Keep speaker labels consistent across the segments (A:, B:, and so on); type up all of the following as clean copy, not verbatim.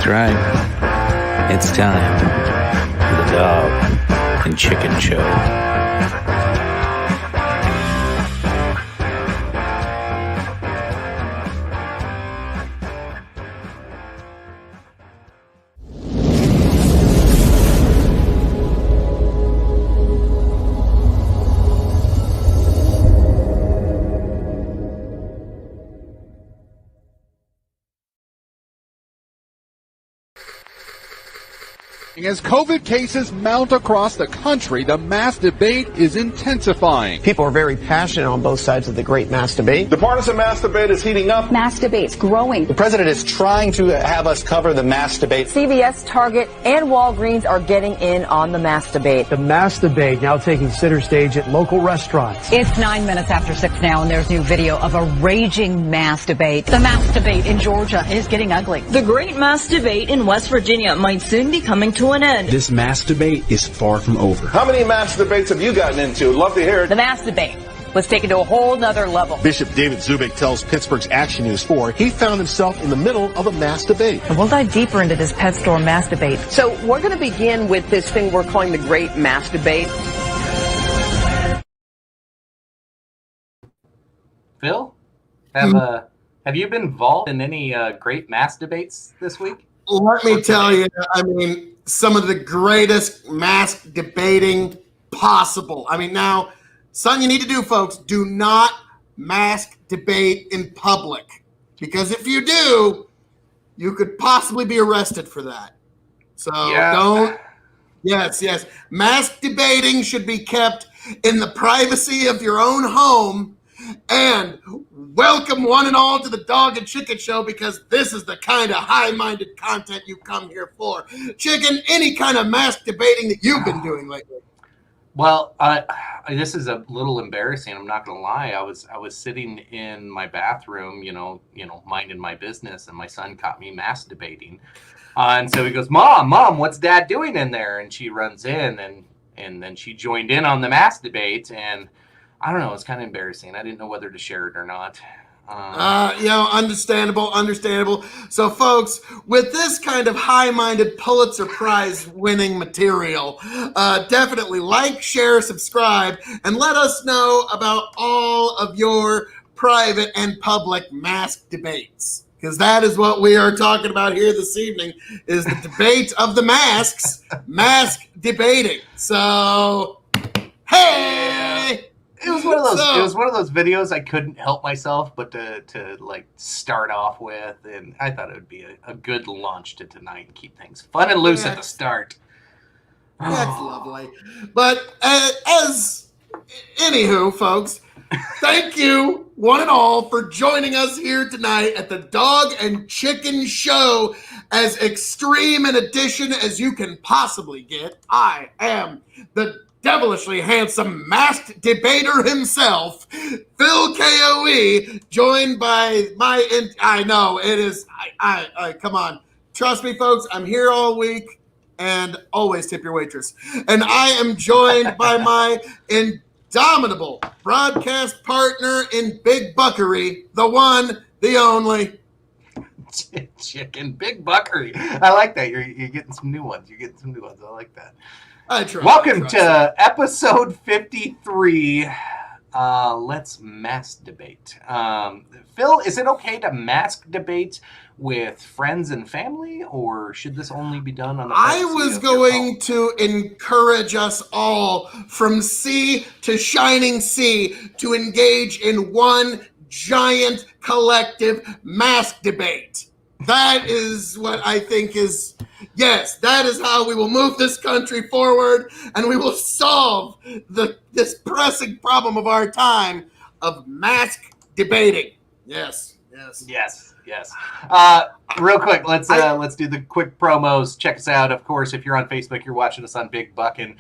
A: That's right. It's time for the Dog and Chicken Show.
B: As COVID cases mount across the country, the mask debate is intensifying.
C: People are very passionate on both sides of the great mask debate.
D: The partisan mask debate is heating up.
E: Mask debate's growing.
F: The president is trying to have us cover the mask debate.
G: CVS, Target, and Walgreens are getting in on the mask debate.
H: The mask debate now taking center stage at local restaurants.
I: It's 9 minutes after 6 now, and there's new video of a raging mask debate. The mask debate in Georgia is getting ugly.
J: The great mask debate in West Virginia might soon be coming to an end.
K: This mask debate is far from over.
D: How many mask debates have you gotten into? Love to hear it.
G: The mask debate was taken to a whole nother level.
L: Bishop David Zubik tells Pittsburgh's Action News 4 he found himself in the middle of a mask debate.
I: And we'll dive deeper into this pet store mask debate.
C: So we're going to begin with this thing we're calling the great mask debate.
M: Phil, have you been involved in any great mask debates this week?
N: Let me tell you, I mean, some of the greatest mask debating possible. I mean, now, something you need to do, folks, do not mask debate in public. Because if you do, you could possibly be arrested for that. So don't. Yes. Mask debating should be kept in the privacy of your own home. And welcome one and all to the Dog and Chicken Show, because this is the kind of high-minded content you come here for. Chicken, any kind of mask debating that you've been doing lately?
M: Well, this is a little embarrassing. I'm not going to lie. I was sitting in my bathroom, you know, minding my business, and my son caught me mask debating. And so he goes, Mom, what's Dad doing in there? And she runs in, and then she joined in on the mask debate, and I don't know. It's kind of embarrassing. I didn't know whether to share it or not.
N: Understandable. So, folks, with this kind of high-minded Pulitzer Prize winning material, definitely like, share, subscribe, and let us know about all of your private and public mask debates. Because that is what we are talking about here this evening, is the debate of the masks, mask debating. So, hey!
M: It was one of those. It was one of those videos I couldn't help myself but to like start off with, and I thought it would be a good launch to tonight and keep things fun and loose at the start.
N: That's lovely. But anywho, folks, thank you one and all for joining us here tonight at the Dog and Chicken Show. As extreme an edition as you can possibly get, I am the devilishly handsome masked debater himself, Phil KOE, joined by I know it is. I come on, trust me, folks. I'm here all week, and always tip your waitress. And I am joined by my indomitable broadcast partner in Big Buckery, the one, the only.
M: Chicken Big Buckery. I like that. You're getting some new ones. I like that. Welcome to episode 53. Let's mask debate. Phil, is it okay to mask debate with friends and family, or should this only be done on the
N: I was going to encourage us all from sea to shining sea to engage in one giant collective mask debate. That is what I think is, yes, that is how we will move this country forward, and we will solve this pressing problem of our time of mask debating. Yes.
M: Real quick, let's do the quick promos. Check us out, of course. If you're on Facebook, you're watching us on Big Buckin'.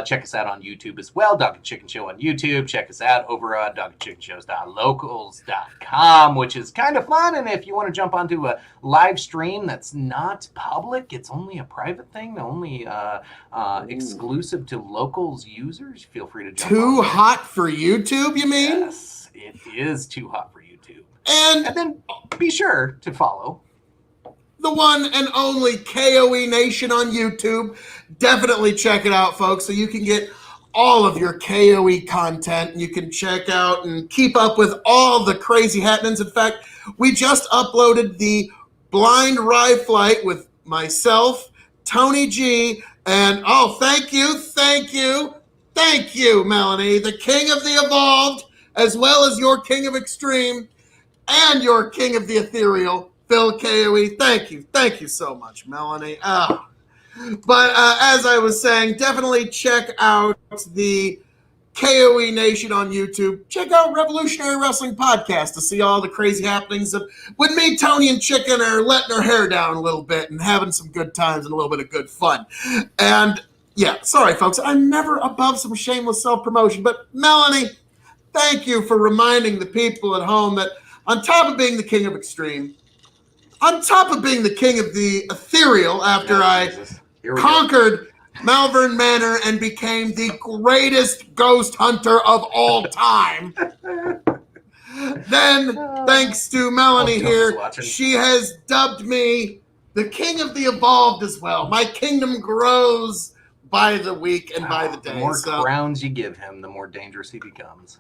M: Check us out on YouTube as well. Dog and Chicken Show on YouTube. Check us out over on dogandchickenshows.locals.com, which is kind of fun. And if you want to jump onto a live stream that's not public, it's only a private thing, only exclusive to locals users, feel free to jump on.
N: Too hot for YouTube, you mean?
M: Yes, it is too hot for YouTube.
N: And
M: then be sure to follow.
N: the one and only KOE Nation on YouTube. Definitely check it out, folks, so you can get all of your KOE content. You can check out and keep up with all the crazy happenings. In fact, we just uploaded the blind ride flight with myself, Tony G, and thank you, Melanie, the king of the evolved, as well as your king of extreme and your king of the ethereal, Phil KOE. Thank you so much, Melanie. But as I was saying, definitely check out the KOE Nation on YouTube. Check out Revolutionary Wrestling Podcast to see all the crazy happenings of when me, Tony, and Chicken are letting our hair down a little bit and having some good times and a little bit of good fun. And yeah, sorry, folks, I'm never above some shameless self-promotion, but Melanie, thank you for reminding the people at home that on top of being the king of extreme, on top of being the king of the ethereal after I conquered Malvern Manor and became the greatest ghost hunter of all time, then thanks to Melanie here, she has dubbed me the king of the evolved as well. My kingdom grows by the week and by the day.
M: The more crowns you give him, the more dangerous he becomes.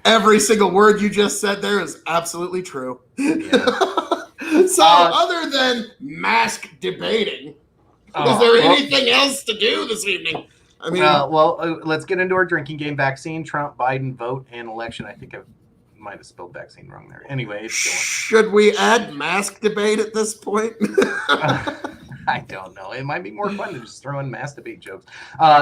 N: Every single word you just said there is absolutely true. Yeah. So other than mask debating, is there anything else to do this evening? I mean,
M: let's get into our drinking game. Vaccine, Trump, Biden, vote, and election. I think I might have spelled vaccine wrong there. Anyway, it's going.
N: Should we add mask debate at this point?
M: I don't know. It might be more fun to just throw in mass debate jokes.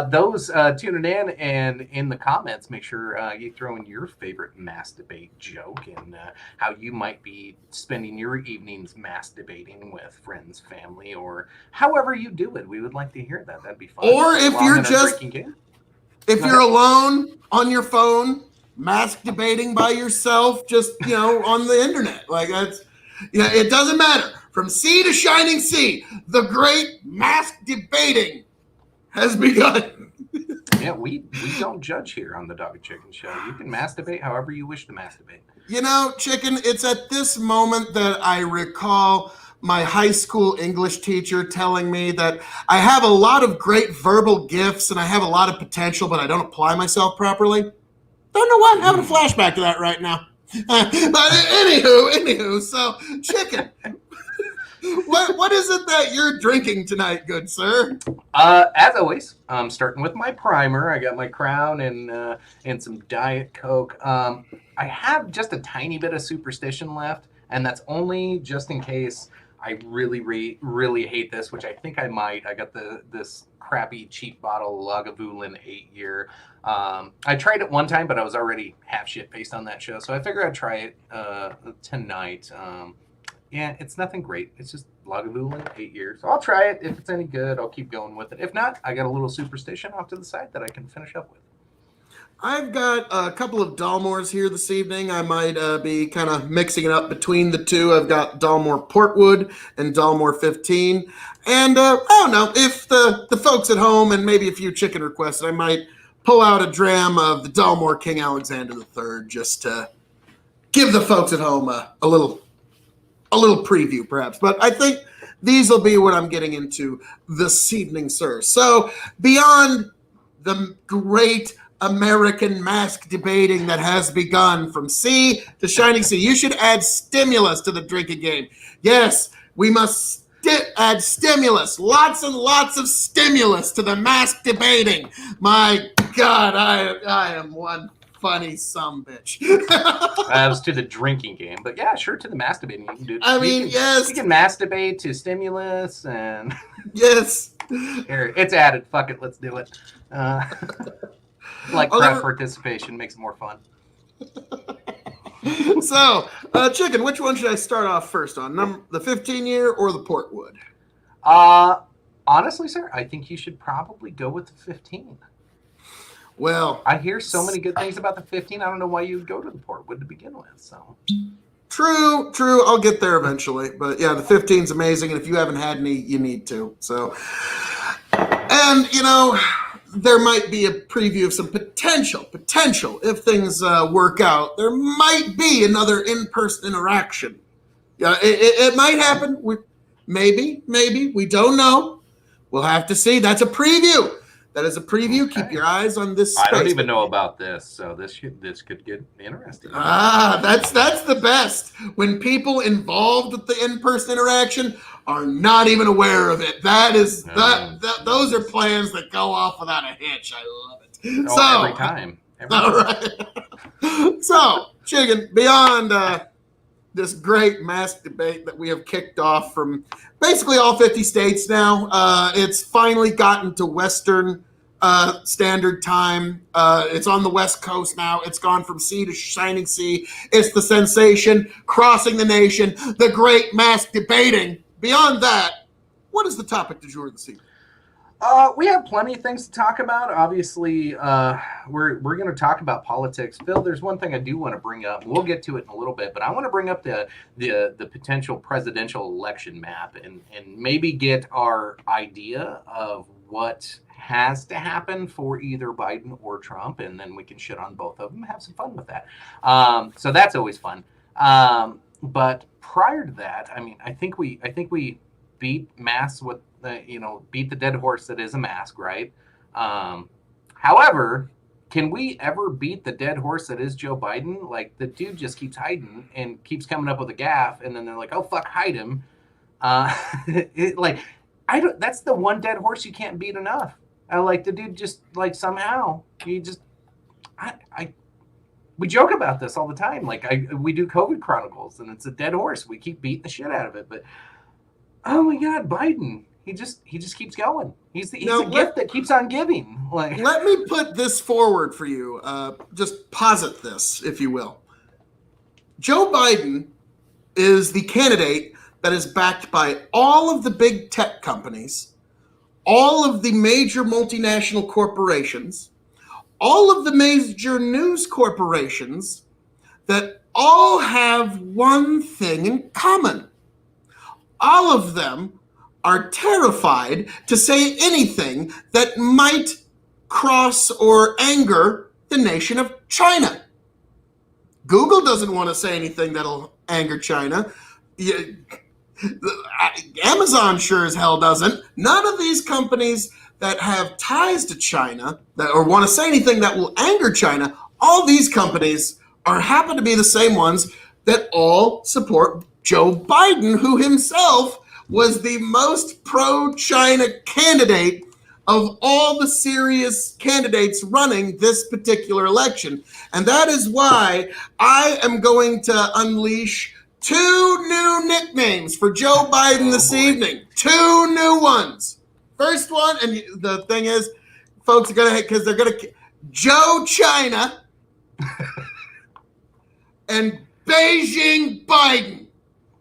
M: Those tuning in and in the comments, make sure you throw in your favorite mass debate joke and how you might be spending your evenings mass debating with friends, family, or however you do it. We would like to hear that. That'd be fun.
N: Or if you're just, if you're alone on your phone, mask debating by yourself, just, on the internet. Like that's, it doesn't matter. From sea to shining sea, the great mask debating has begun.
M: Yeah, we don't judge here on the Dog and Chicken Show. You can masturbate however you wish to masturbate.
N: Chicken, it's at this moment that I recall my high school English teacher telling me that I have a lot of great verbal gifts and I have a lot of potential, but I don't apply myself properly. Don't know why I'm having a flashback to that right now. But anywho, so Chicken, what is it that you're drinking tonight, good sir?
M: As always, starting with my primer. I got my Crown and some Diet Coke. I have just a tiny bit of Superstition left, and that's only just in case I really, really hate this, which I think I might. I got this crappy cheap bottle Lagavulin 8-year. I tried it one time, but I was already half shit faced on that show, so I figured I'd try it tonight. Yeah, it's nothing great. It's just Lagavulin 8 years. So I'll try it. If it's any good, I'll keep going with it. If not, I got a little Superstition off to the side that I can finish up with.
N: I've got a couple of Dalmores here this evening. I might be kind of mixing it up between the two. I've got Dalmore Portwood and Dalmore 15. And I don't know, if the folks at home and maybe a few chicken requests, I might pull out a dram of the Dalmore King Alexander III just to give the folks at home a little preview, perhaps. But I think these will be what I'm getting into this evening, sir. So beyond the great American mask debating that has begun from sea to shining sea, you should add stimulus to the drinking game. Yes, we must add stimulus, lots and lots of stimulus to the mask debating. My God, I am one funny sumbitch.
M: That was to the drinking game, but yeah, sure, to the masturbating. You can do.
N: Yes,
M: you can masturbate to stimulus and
N: yes.
M: Here, it's added. Fuck it, let's do it. Like crowd participation makes it more fun.
N: So, Chicken, which one should I start off first on? The 15-year or the Portwood?
M: Honestly, sir, I think you should probably go with the 15.
N: Well,
M: I hear so many good things about the 15. I don't know why you'd go to the Portwood to begin with. So
N: true. I'll get there eventually. But yeah, the 15's amazing, and if you haven't had any, you need to. So, and there might be a preview of some potential if things work out. There might be another in-person interaction It might happen. Maybe. We don't know. We'll have to see. That's a preview. That is a preview. Okay. Keep your eyes on this space.
M: I don't even know about this, so this could get interesting.
N: That's the best. When people involved with the in-person interaction are not even aware of it. Those are plans that go off without a hitch. I love it.
M: Every time.
N: All right. So, Chicken, beyond this great mask debate that we have kicked off from basically all 50 states now, it's finally gotten to Western Standard Time. It's on the West Coast now. It's gone from sea to shining sea. It's the sensation crossing the nation, the great mask debating. Beyond that, what is the topic du jour this evening?
M: We have plenty of things to talk about. Obviously, we're going to talk about politics. Phil, there's one thing I do want to bring up. We'll get to it in a little bit, but I want to bring up the potential presidential election map and maybe get our idea of what has to happen for either Biden or Trump, and then we can shit on both of them and have some fun with that. So that's always fun. But prior to that, I mean, I think we beat masks with beat the dead horse that is a mask, right? However, can we ever beat the dead horse that is Joe Biden? Like, the dude just keeps hiding and keeps coming up with a gaffe, and then they're like, "Oh fuck, hide him." That's the one dead horse you can't beat enough. The dude just somehow we joke about this all the time. We do COVID Chronicles, and it's a dead horse. We keep beating the shit out of it, but oh my God, Biden. He just keeps going. He's a gift that keeps on giving.
N: Let me put this forward for you. Just posit this, if you will. Joe Biden is the candidate that is backed by all of the big tech companies, all of the major multinational corporations, all of the major news corporations that all have one thing in common. All of them are terrified to say anything that might cross or anger the nation of China. Google doesn't want to say anything that'll anger China. Amazon sure as hell doesn't. None of these companies that have ties to China or want to say anything that will anger China, all these companies happen to be the same ones that all support Joe Biden, who himself was the most pro-China candidate of all the serious candidates running this particular election. And that is why I am going to unleash 2 new nicknames for Joe Biden this evening. 2 new ones. First one, and the thing is, folks are going to hate because they're going to Joe China and Beijing Biden.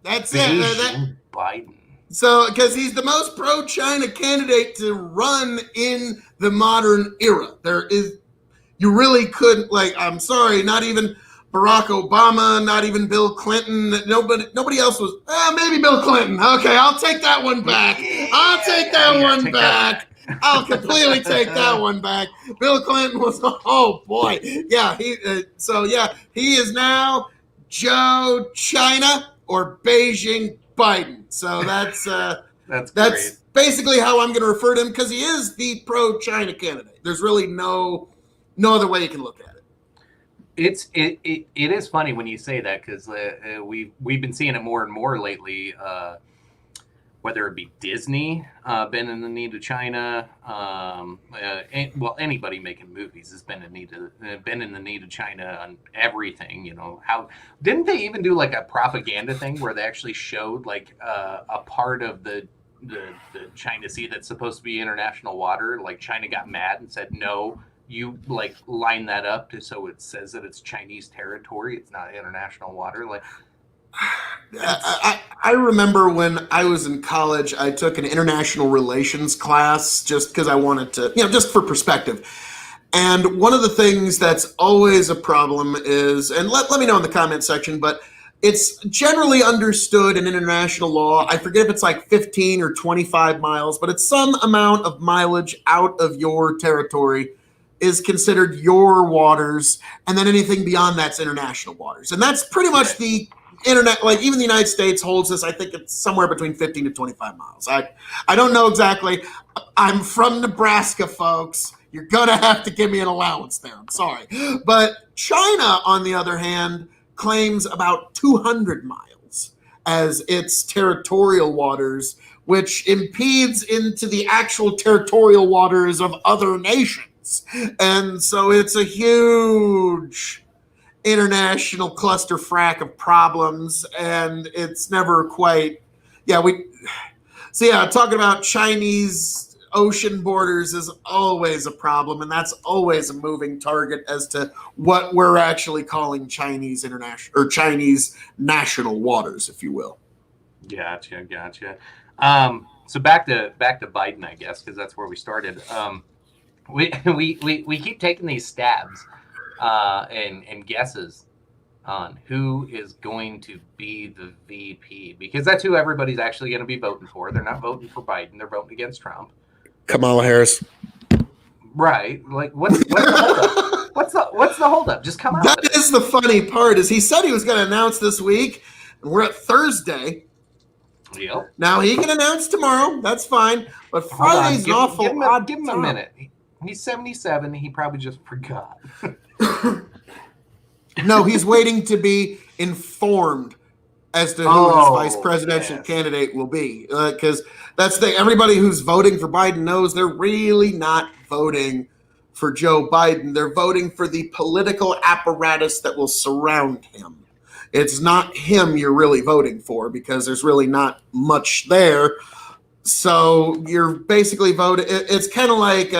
N: That's it.
M: Biden.
N: So, because he's the most pro-China candidate to run in the modern era. You really couldn't, I'm sorry, not even Barack Obama, not even Bill Clinton, nobody else was, maybe Bill Clinton. Okay, I'll take that one back. I'll completely take that one back. Bill Clinton was, oh boy. Yeah, he is now Joe China or Beijing Biden. So that's basically how I'm going to refer to him, because he is the pro-China candidate. There's really no other way you can look at it.
M: It is funny when you say that, because we've been seeing it more and more lately. Whether it be Disney been in the need of China, anybody making movies has been in the need of China on everything. How didn't they even do a propaganda thing where they actually showed a part of the China Sea that's supposed to be international water? China got mad and said, no, you line that up so it says that it's Chinese territory. It's not international water.
N: I remember when I was in college, I took an international relations class just because I wanted to, just for perspective. And one of the things that's always a problem is, and let me know in the comment section, but it's generally understood in international law, I forget if it's 15 or 25 miles, but it's some amount of mileage out of your territory is considered your waters, and then anything beyond that's international waters. And that's pretty much the internet, like even the United States holds this. I think it's somewhere between 15 to 25 miles. I don't know exactly. I'm from Nebraska, folks. You're going to have to give me an allowance there. I'm sorry. But China, on the other hand, claims about 200 miles as its territorial waters, which impedes into the actual territorial waters of other nations. And so it's a huge international cluster frack of problems, and it's never quite, talking about Chinese ocean borders is always a problem, and that's always a moving target as to what we're actually calling Chinese international or Chinese national waters, if you will.
M: Gotcha. So back to Biden, I guess, because that's where we started. We keep taking these stabs and guesses on who is going to be the VP, because that's who everybody's actually going to be voting for. They're not voting for Biden; they're voting against Trump.
N: Kamala Harris.
M: Right. Like, what's the holdup? What's the holdup? Just come out.
N: That is the funny part, is he said he was going to announce this week, and we're at Thursday.
M: Yep.
N: Now he can announce tomorrow. That's fine. But Friday's an awful odd
M: give him a minute. He's 77. He probably just forgot.
N: No, he's waiting to be informed as to who his vice presidential candidate will be. Because that's the everybody who's voting for Biden knows they're really not voting for Joe Biden. They're voting for the political apparatus that will surround him. It's not him you're really voting for, because there's really not much there. So you're basically voting. It's kind of like,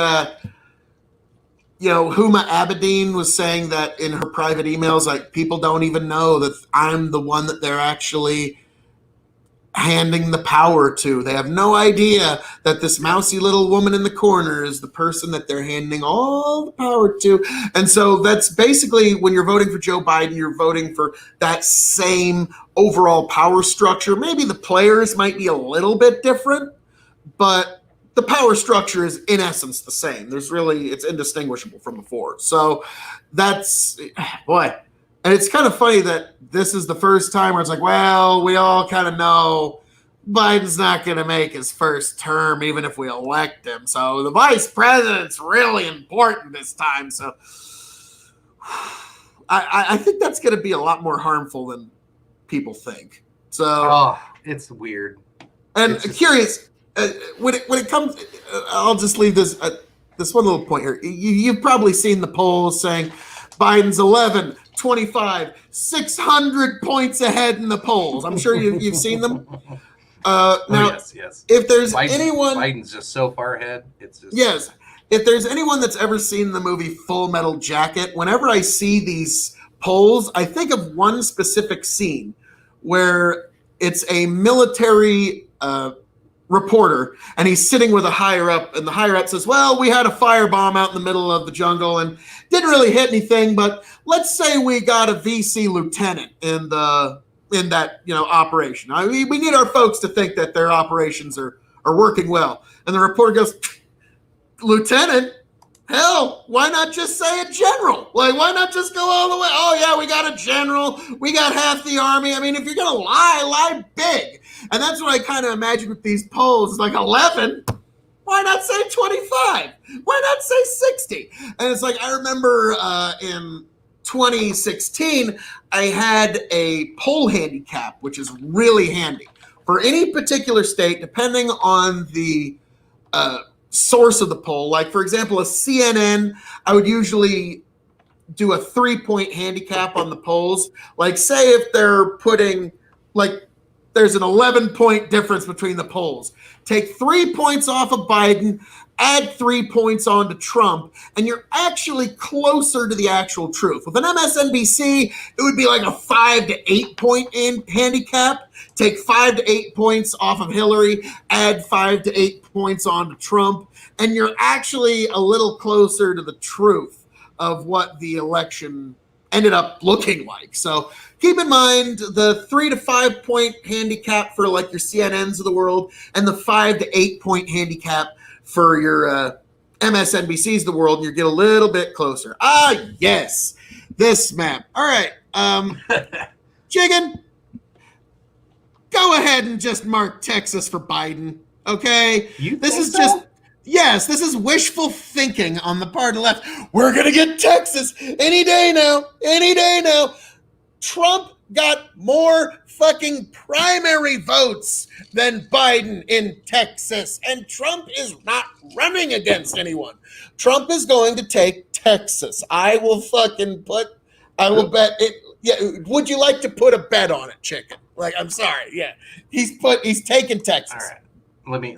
N: Huma Abedin was saying that in her private emails, like, people don't even know that I'm the one that they're actually handing the power to. They have no idea that this mousy little woman in the corner is the person that they're handing all the power to. And so that's basically, when you're voting for Joe Biden, you're voting for that same overall power structure. Maybe the players might be a little bit different, but the power structure is in essence the same. It's indistinguishable from before. So that's, boy. And it's kind of funny that this is the first time where it's like, well, we all kind of know Biden's not going to make his first term, even if we elect him. So the vice president's really important this time. So I think that's going to be a lot more harmful than people think. So
M: it's weird.
N: And curious, when it comes, I'll just leave this one little point here. You've probably seen the polls saying Biden's 11, 25, 600 points ahead in the polls. I'm sure you've seen them. Now,
M: yes.
N: If there's
M: Biden's just so far ahead. It's just
N: yes. If there's anyone that's ever seen the movie Full Metal Jacket, whenever I see these polls, I think of one specific scene where it's a military reporter, and he's sitting with a higher up, and the higher up says, well, we had a firebomb out in the middle of the jungle and didn't really hit anything, but let's say we got a VC lieutenant in that operation. We need our folks to think that their operations are working well. And the reporter goes, Lieutenant? Hell, why not just say a general? Like, why not just go all the way? Oh, yeah, we got a general. We got half the army. I mean, if you're going to lie big. And that's what I kind of imagine with these polls. It's like 11. Why not say 25? Why not say 60? And it's like, I remember in 2016, I had a poll handicap, which is really handy. For any particular state, depending on the source of the poll, like, for example, a CNN, I would usually do a 3-point handicap on the polls. Like, say if they're putting, like, there's an 11-point difference between the polls. Take 3 points off of Biden, add 3 points on to Trump, and you're actually closer to the actual truth. With an MSNBC, it would be like a 5 to 8 point handicap. Take 5 to 8 points off of Hillary, add 5 to 8 points on to Trump, and you're actually a little closer to the truth of what the election ended up looking like. So keep in mind the 3 to 5 point handicap for like your CNNs of the world, and the 5 to 8 point handicap for your MSNBCs of the world, and you get a little bit closer. Ah, yes, this map. All right, Chicken, go ahead and just mark Texas for Biden. Okay,
M: This
N: is wishful thinking on the part of the left. We're gonna get Texas any day now. Trump got more fucking primary votes than Biden in Texas, and Trump is not running against anyone. Trump is going to take Texas. I will bet it. Yeah, would you like to put a bet on it, Chicken? Like, I'm sorry. Yeah, he's taking Texas.
M: All right.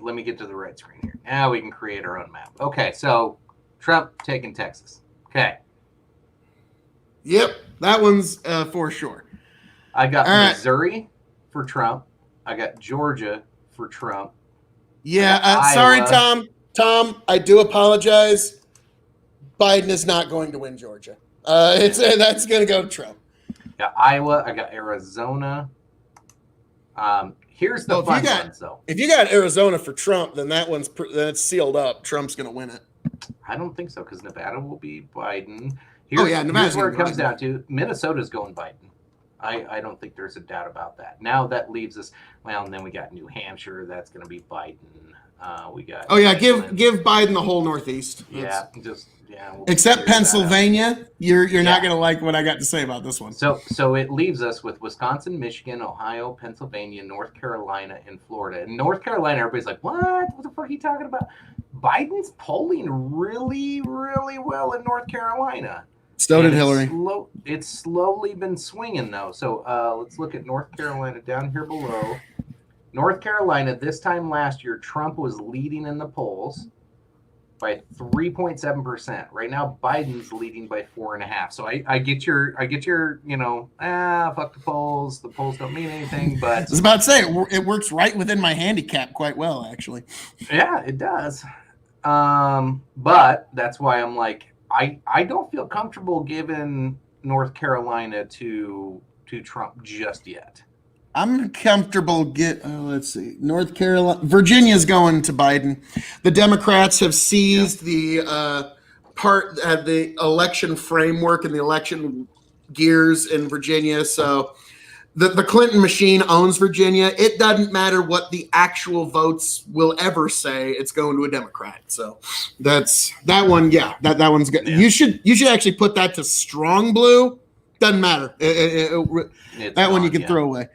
M: Let me get to the right screen here. Now we can create our own map. Okay, so Trump taking Texas. Okay.
N: Yep, that one's for sure.
M: I got Missouri for Trump. I got Georgia for Trump.
N: Yeah, sorry, Tom. Tom, I do apologize. Biden is not going to win Georgia. That's going to go to Trump.
M: Got Iowa. I got Arizona. Here's the fun ones, though.
N: If you got Arizona for Trump, then that's sealed up. Trump's going to win it.
M: I don't think so, because Nevada will be Biden.
N: Nevada's
M: here's where it comes down to. Minnesota's going Biden. I don't think there's a doubt about that. Now that leaves us, and then we got New Hampshire. That's going to be Biden. We got.
N: Give Biden the whole Northeast. Except Pennsylvania, you're not going to like what I got to say about this one.
M: So it leaves us with Wisconsin, Michigan, Ohio, Pennsylvania, North Carolina, and Florida. And North Carolina, everybody's like, what? What the fuck are you talking about? Biden's polling really, really well in North Carolina.
N: So did Hillary.
M: It's slowly been swinging, though. So let's look at North Carolina down here below. North Carolina, this time last year, Trump was leading in the polls by 3.7%. Right now, Biden's leading by 4.5%. So I get your, fuck the polls. The polls don't mean anything. But
N: I was about to say it works right within my handicap quite well, actually.
M: Yeah, it does. But that's why I'm like, I don't feel comfortable giving North Carolina to Trump just yet.
N: I'm comfortable let's see. North Carolina, Virginia's going to Biden. The Democrats have seized the election framework and the election gears in Virginia. So the Clinton machine owns Virginia. It doesn't matter what the actual votes will ever say. It's going to a Democrat. So that's that one. Yeah, that one's good. Yeah. You should actually put that to strong blue. Doesn't matter. That one you can throw away.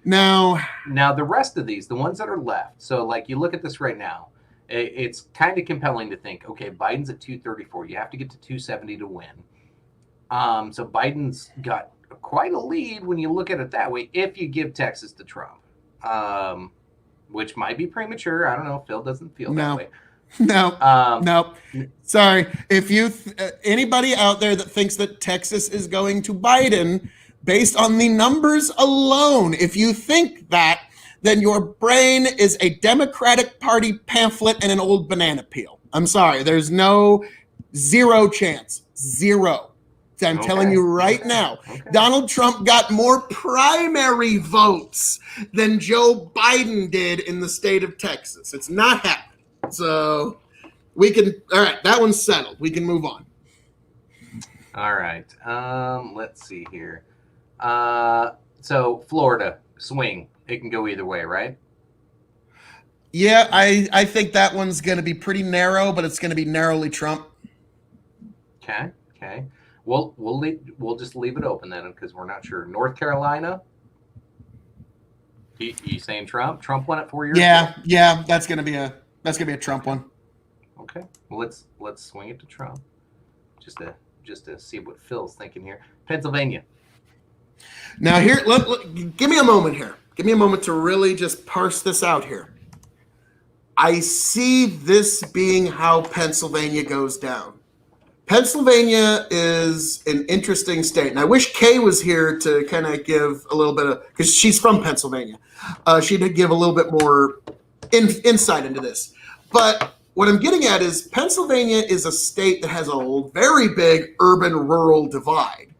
N: Now
M: the rest of these, the ones that are left. So like you look at this right now, it's kind of compelling to think, okay, Biden's at 234. You have to get to 270 to win. So Biden's got quite a lead when you look at it that way, if you give Texas to Trump, which might be premature. I don't know. Phil doesn't feel that way.
N: No. Sorry. If you anybody out there that thinks that Texas is going to Biden based on the numbers alone, if you think that, then your brain is a Democratic Party pamphlet and an old banana peel. I'm sorry. There's zero chance. Zero. I'm telling you right now, Donald Trump got more primary votes than Joe Biden did in the state of Texas. It's not happening. So all right, that one's settled. We can move on.
M: All right. Let's see here. So Florida, swing. It can go either way, right?
N: Yeah, I think that one's going to be pretty narrow, but it's going to be narrowly Trump.
M: Okay. We'll just leave it open then, because we're not sure. North Carolina. You saying Trump? Trump won it 4 years ago?
N: Yeah. That's gonna be a Trump one.
M: Okay. Well, let's swing it to Trump. Just to see what Phil's thinking here. Pennsylvania.
N: Now here, give me a moment here. Give me a moment to really just parse this out here. I see this being how Pennsylvania goes down. Pennsylvania is an interesting state, and I wish Kay was here to kind of give a little bit of, because she's from Pennsylvania. She'd give a little bit more insight into this. But what I'm getting at is Pennsylvania is a state that has a very big urban-rural divide.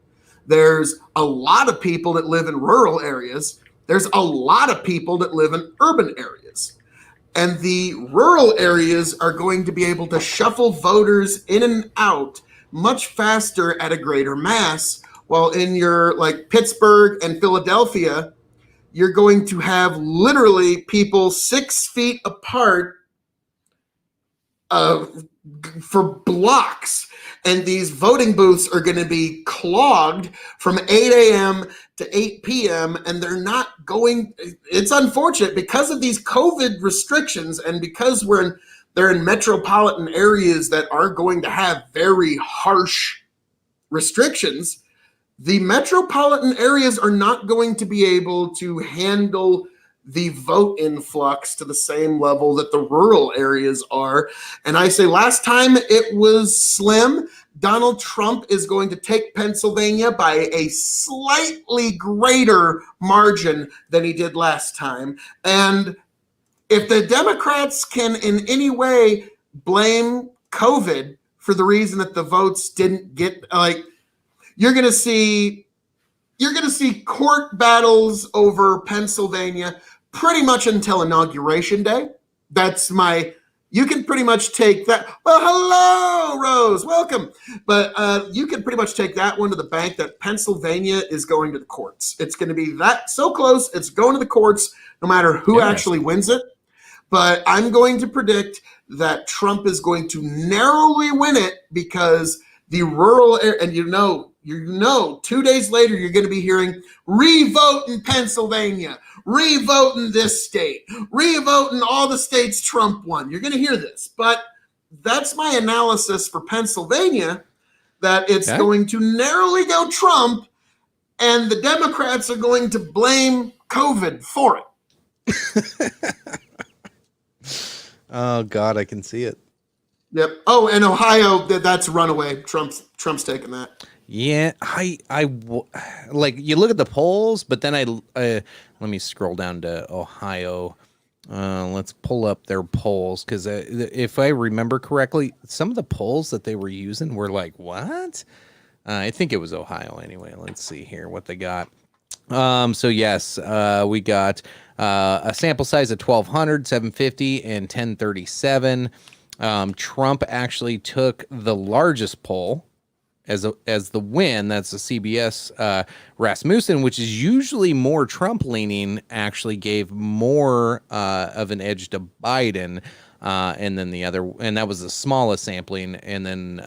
N: There's a lot of people that live in rural areas. There's a lot of people that live in urban areas. And the rural areas are going to be able to shuffle voters in and out much faster at a greater mass, while in your like Pittsburgh and Philadelphia, you're going to have literally people 6 feet apart for blocks. And these voting booths are going to be clogged from 8 a.m. to 8 p.m. And they're not going. It's unfortunate because of these COVID restrictions and because they're in metropolitan areas that are going to have very harsh restrictions. The metropolitan areas are not going to be able to handle the vote influx to the same level that the rural areas are. And I say last time it was slim. Donald Trump is going to take Pennsylvania by a slightly greater margin than he did last time. And if the Democrats can in any way blame COVID for the reason that the votes didn't get, you're going to see court battles over Pennsylvania pretty much until Inauguration Day. You can pretty much take that. Well, hello, Rose, welcome. But you can pretty much take that one to the bank that Pennsylvania is going to the courts. It's going to be that so close. It's going to the courts no matter who actually wins it. But I'm going to predict that Trump is going to narrowly win it because the rural area, and you know, 2 days later, you're going to be hearing revote in Pennsylvania, revote in this state, revote in all the states Trump won. You're going to hear this. But that's my analysis for Pennsylvania, that it's going to narrowly go Trump, and the Democrats are going to blame COVID for it.
E: Oh, God, I can see it.
N: Yep. Oh, and Ohio, that's runaway. Trump's taking that.
E: Yeah, like you look at the polls, but then let me scroll down to Ohio. Let's pull up their polls because if I remember correctly, some of the polls that they were using were like, what? I think it was Ohio anyway. Let's see here what they got. So yes, we got a sample size of 1,200, 750, and 1037. Trump actually took the largest poll as the win. That's the CBS Rasmussen, which is usually more Trump leaning, actually gave more of an edge to Biden. And then the other, and that was the smallest sampling. And then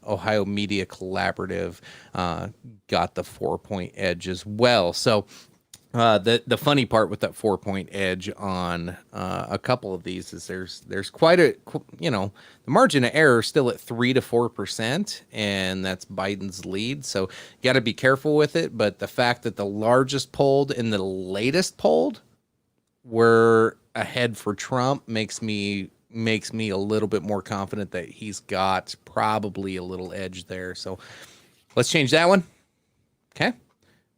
E: Ohio Media Collaborative got the 4-point edge as well. So the funny part with that 4-point edge on a couple of these is there's quite a, the margin of error still at 3 to 4%, and that's Biden's lead. So you got to be careful with it. But the fact that the largest polled and the latest polled were ahead for Trump makes me a little bit more confident that he's got probably a little edge there. So let's change that one. Okay.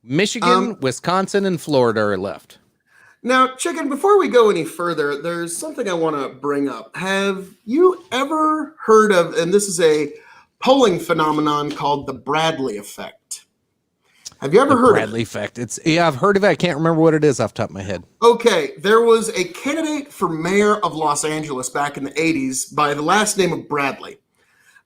E: Michigan, Wisconsin, and Florida are left.
N: Now, Chicken, before we go any further, there's something I want to bring up. Have you ever heard of, and this is a polling phenomenon called the Bradley effect? Have you ever heard of it?
E: Bradley effect. I've heard of it. I can't remember what it is off the top of my head.
N: Okay, there was a candidate for mayor of Los Angeles back in the 80s by the last name of Bradley.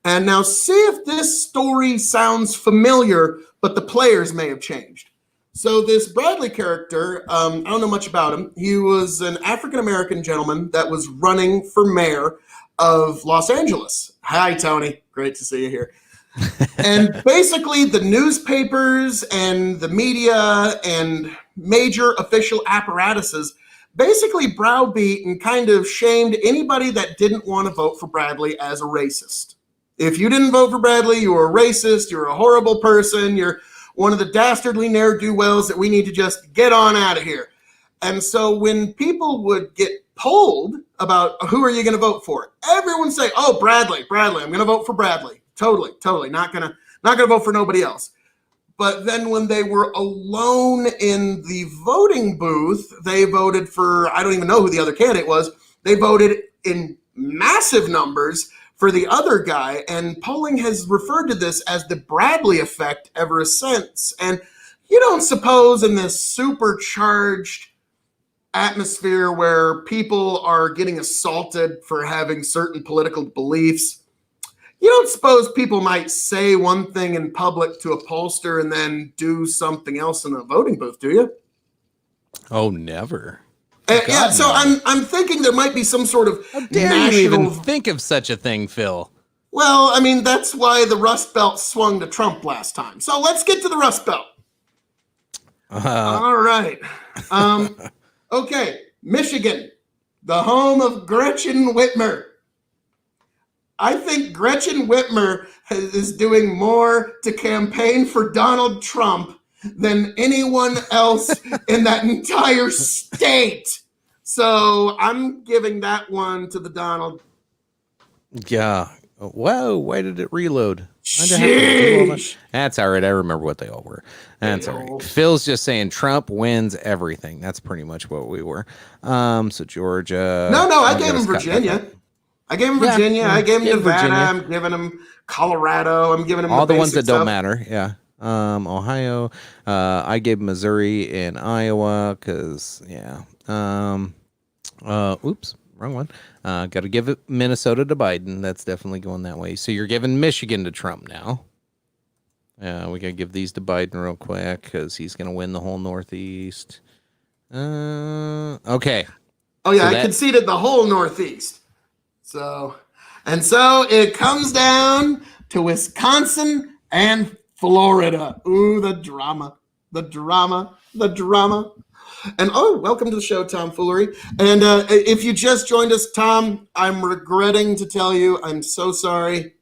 N: And now see if this story sounds familiar, but the players may have changed. So this Bradley character, I don't know much about him. He was an African-American gentleman that was running for mayor of Los Angeles. Hi, Tony. Great to see you here. And basically the newspapers and the media and major official apparatuses basically browbeat and kind of shamed anybody that didn't want to vote for Bradley as a racist. If you didn't vote for Bradley, you were a racist, you're a horrible person, you're one of the dastardly ne'er-do-wells that we need to just get on out of here. And so when people would get polled about who are you going to vote for, everyone would say, oh, Bradley, I'm going to vote for Bradley. Totally. Not gonna vote for nobody else. But then when they were alone in the voting booth, they voted for, I don't even know who the other candidate was. They voted in massive numbers for the other guy, and polling has referred to this as the Bradley effect ever since. And you don't suppose in this supercharged atmosphere where people are getting assaulted for having certain political beliefs, you don't suppose people might say one thing in public to a pollster and then do something else in a voting booth, do you?
E: Oh, never.
N: Yeah, so I'm thinking there might be some sort of
E: How dare you even think of such a thing, Phil?
N: Well, I mean, that's why the Rust Belt swung to Trump last time. So let's get to the Rust Belt. All right. Okay, Michigan, the home of Gretchen Whitmer. I think Gretchen Whitmer is doing more to campaign for Donald Trump than anyone else in that entire state. So I'm giving that one to the Donald.
E: Yeah. Whoa, why did it reload?
N: Sheesh.
E: That's all right. I remember what they all were. That's all right. Phil's just saying Trump wins everything. That's pretty much what we were. So Georgia.
N: No, I gave him Virginia. I gave him Virginia. I gave him Nevada.
E: Virginia.
N: I'm giving him Colorado. I'm giving him
E: all the ones that
N: stuff.
E: don't matter. Yeah. Ohio. I gave Missouri and Iowa because, yeah. Oops, wrong one. Got to give it Minnesota to Biden. That's definitely going that way. So you're giving Michigan to Trump now. We got to give these to Biden real quick because he's going to win the whole Northeast. Okay.
N: Oh, yeah, so I conceded the whole Northeast. So it comes down to Wisconsin and Florida. Ooh, the drama. And welcome to the show, Tom Foolery. And if you just joined us, Tom, I'm regretting to tell you, I'm so sorry.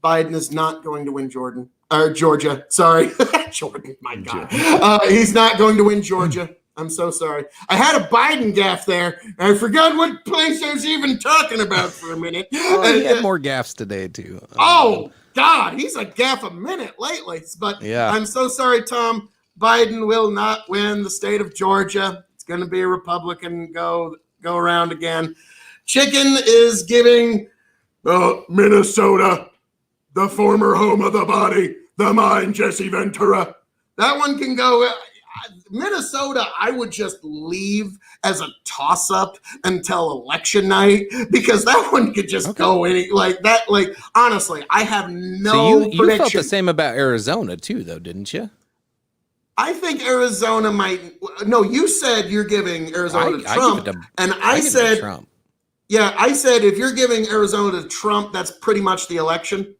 N: Biden is not going to win Georgia. Sorry. Jordan, my God. He's not going to win Georgia. I'm so sorry. I had a Biden gaffe there. And I forgot what place I was even talking about for a minute.
E: Well, he had more gaffes today, too.
N: Oh, God. He's a gaffe a minute lately. But yeah. I'm so sorry, Tom. Biden will not win the state of Georgia. It's going to be a Republican go around again. Chicken is giving Minnesota, the former home of the body, the mind, Jesse Ventura. That one can go. Minnesota, I would just leave as a toss-up until election night because that one could just go any like that. Like honestly, I have no prediction.
E: You felt the same about Arizona too, though, didn't you?
N: I think Arizona might. No, you said you're giving Arizona to Trump, I said Trump. Yeah, I said if you're giving Arizona to Trump, that's pretty much the election.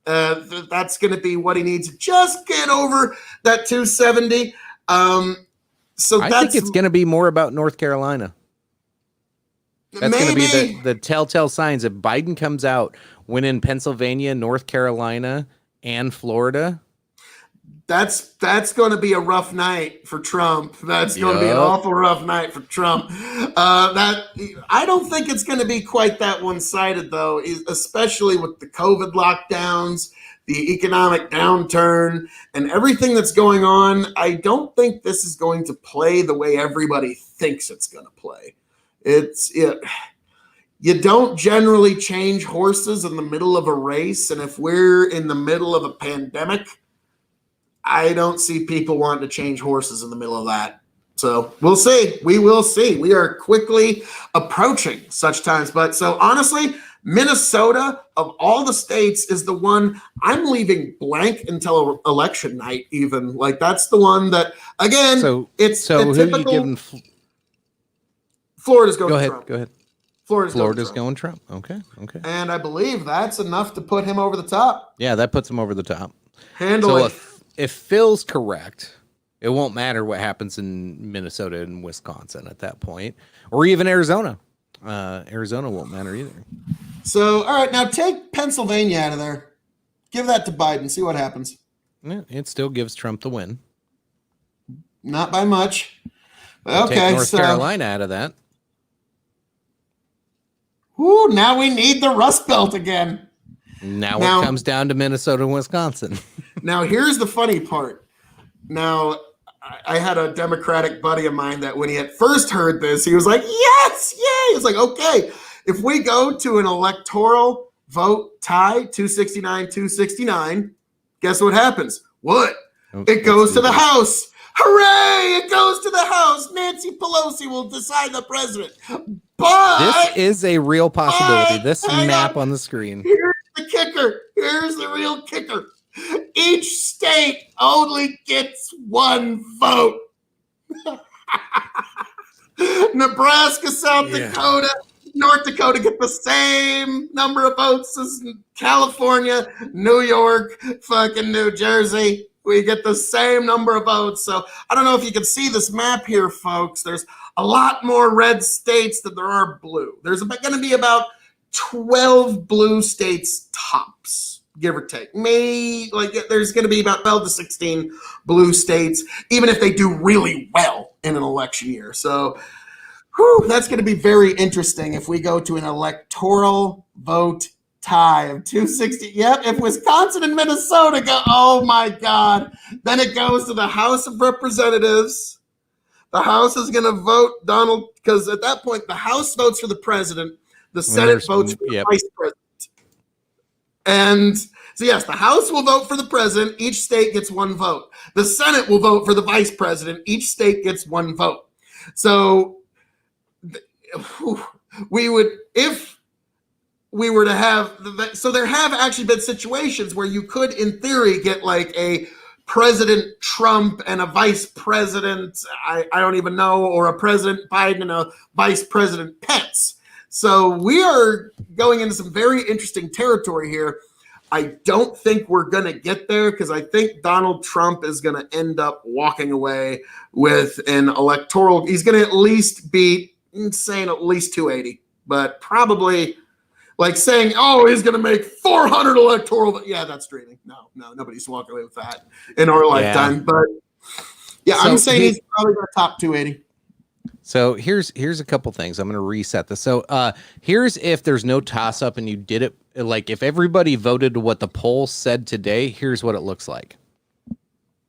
N: That's going to be what he needs to just get over that 270. So I
E: think it's going to be more about North Carolina. That's going to be the telltale signs. If Biden comes out winning Pennsylvania, North Carolina, and Florida.
N: That's going to be a rough night for Trump. That's going to be an awful rough night for Trump. I don't think it's going to be quite that one-sided, though, especially with the COVID lockdowns, the economic downturn, and everything that's going on. I don't think this is going to play the way everybody thinks it's going to play. You don't generally change horses in the middle of a race, and if we're in the middle of a pandemic, I don't see people wanting to change horses in the middle of that. So we'll see. We will see. We are quickly approaching such times. But so honestly, Minnesota of all the states is the one I'm leaving blank until election night even. Like that's the one that, again, it's
E: so who are you giving?
N: Florida's going to Trump.
E: Go ahead.
N: Florida's
E: going Trump. Okay.
N: And I believe that's enough to put him over the top.
E: Yeah, that puts him over the top.
N: Handily.
E: So if Phil's correct, it won't matter what happens in Minnesota and Wisconsin at that point, or even Arizona. Arizona won't matter either.
N: So, all right, now take Pennsylvania out of there. Give that to Biden. See what happens.
E: Yeah, it still gives Trump the win.
N: Not by much. Okay,
E: take North Carolina out of that.
N: Ooh, now we need the Rust Belt again.
E: Now it comes down to Minnesota and Wisconsin.
N: Now, here's the funny part. Now, I had a Democratic buddy of mine that when he had first heard this, he was like, yes, yay. It's like, okay, if we go to an electoral vote tie, 269, guess what happens? What? It goes to the House. Hooray! It goes to the House. Nancy Pelosi will decide the president. But
E: this is a real possibility. This map on the screen.
N: Here's the kicker. Here's the real kicker. Each state only gets one vote. Nebraska, South Dakota, North Dakota get the same number of votes as California, New York, fucking New Jersey. We get the same number of votes. So I don't know if you can see this map here, folks. There's a lot more red states than there are blue. There's going to be about 12 blue states tops, give or take. There's going to be about 12 to 16 blue states, even if they do really well in an election year. So that's going to be very interesting if we go to an electoral vote tie of 260. Yep, if Wisconsin and Minnesota go, oh my God. Then it goes to the House of Representatives. The House is going to vote Donald, because at that point, the House votes for the president, the Senate votes for the vice president. And so, yes, the House will vote for the president. Each state gets one vote. The Senate will vote for the vice president. Each state gets one vote. So if we were to have, so there have actually been situations where you could, in theory, get like a President Trump and a Vice President, I don't even know, or a President Biden and a Vice President Pence. So we are going into some very interesting territory here. I don't think we're going to get there because I think Donald Trump is going to end up walking away with an electoral. He's going to at least beat, saying at least 280, but probably like saying, oh, he's going to make 400 electoral. Yeah, that's dreaming. No, nobody's walking away with that in our lifetime. But yeah, so I'm saying he's probably going to top 280.
E: So here's a couple things. I'm going to reset this. So here's if there's no toss up and you did it, like if everybody voted what the poll said today, here's what it looks like.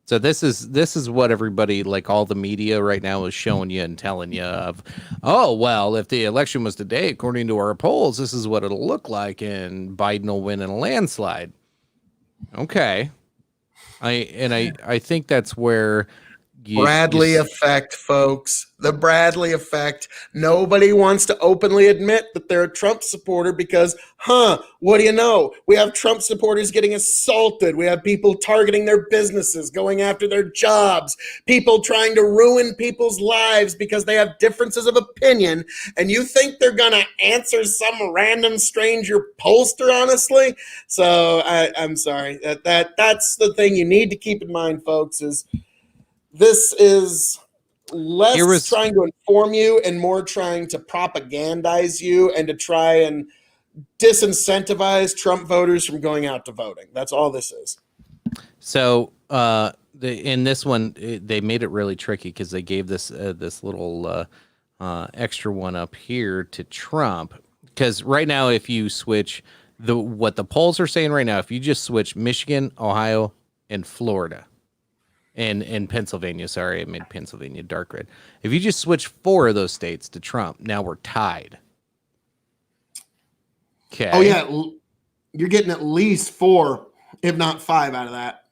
E: So this is what everybody, like all the media right now, is showing you and telling you of, oh, well, if the election was today, according to our polls, this is what it'll look like, and Biden will win in a landslide. Okay. I think that's where
N: Bradley effect, folks. The Bradley effect. Nobody wants to openly admit that they're a Trump supporter because, what do you know? We have Trump supporters getting assaulted. We have people targeting their businesses, going after their jobs, people trying to ruin people's lives because they have differences of opinion. And you think they're going to answer some random stranger pollster, honestly? So I'm sorry. That's the thing you need to keep in mind, folks, is this is less trying to inform you and more trying to propagandize you and to try and disincentivize Trump voters from going out to voting. That's all this is.
E: So in this one, they made it really tricky because they gave this little extra one up here to Trump. Because right now, if you switch what the polls are saying right now, if you just switch Michigan, Ohio, and Florida, and Pennsylvania, sorry, I made Pennsylvania dark red. If you just switch 4 of those states to Trump, now we're tied. Okay.
N: Oh, yeah. You're getting at least 4, if not 5 out of that.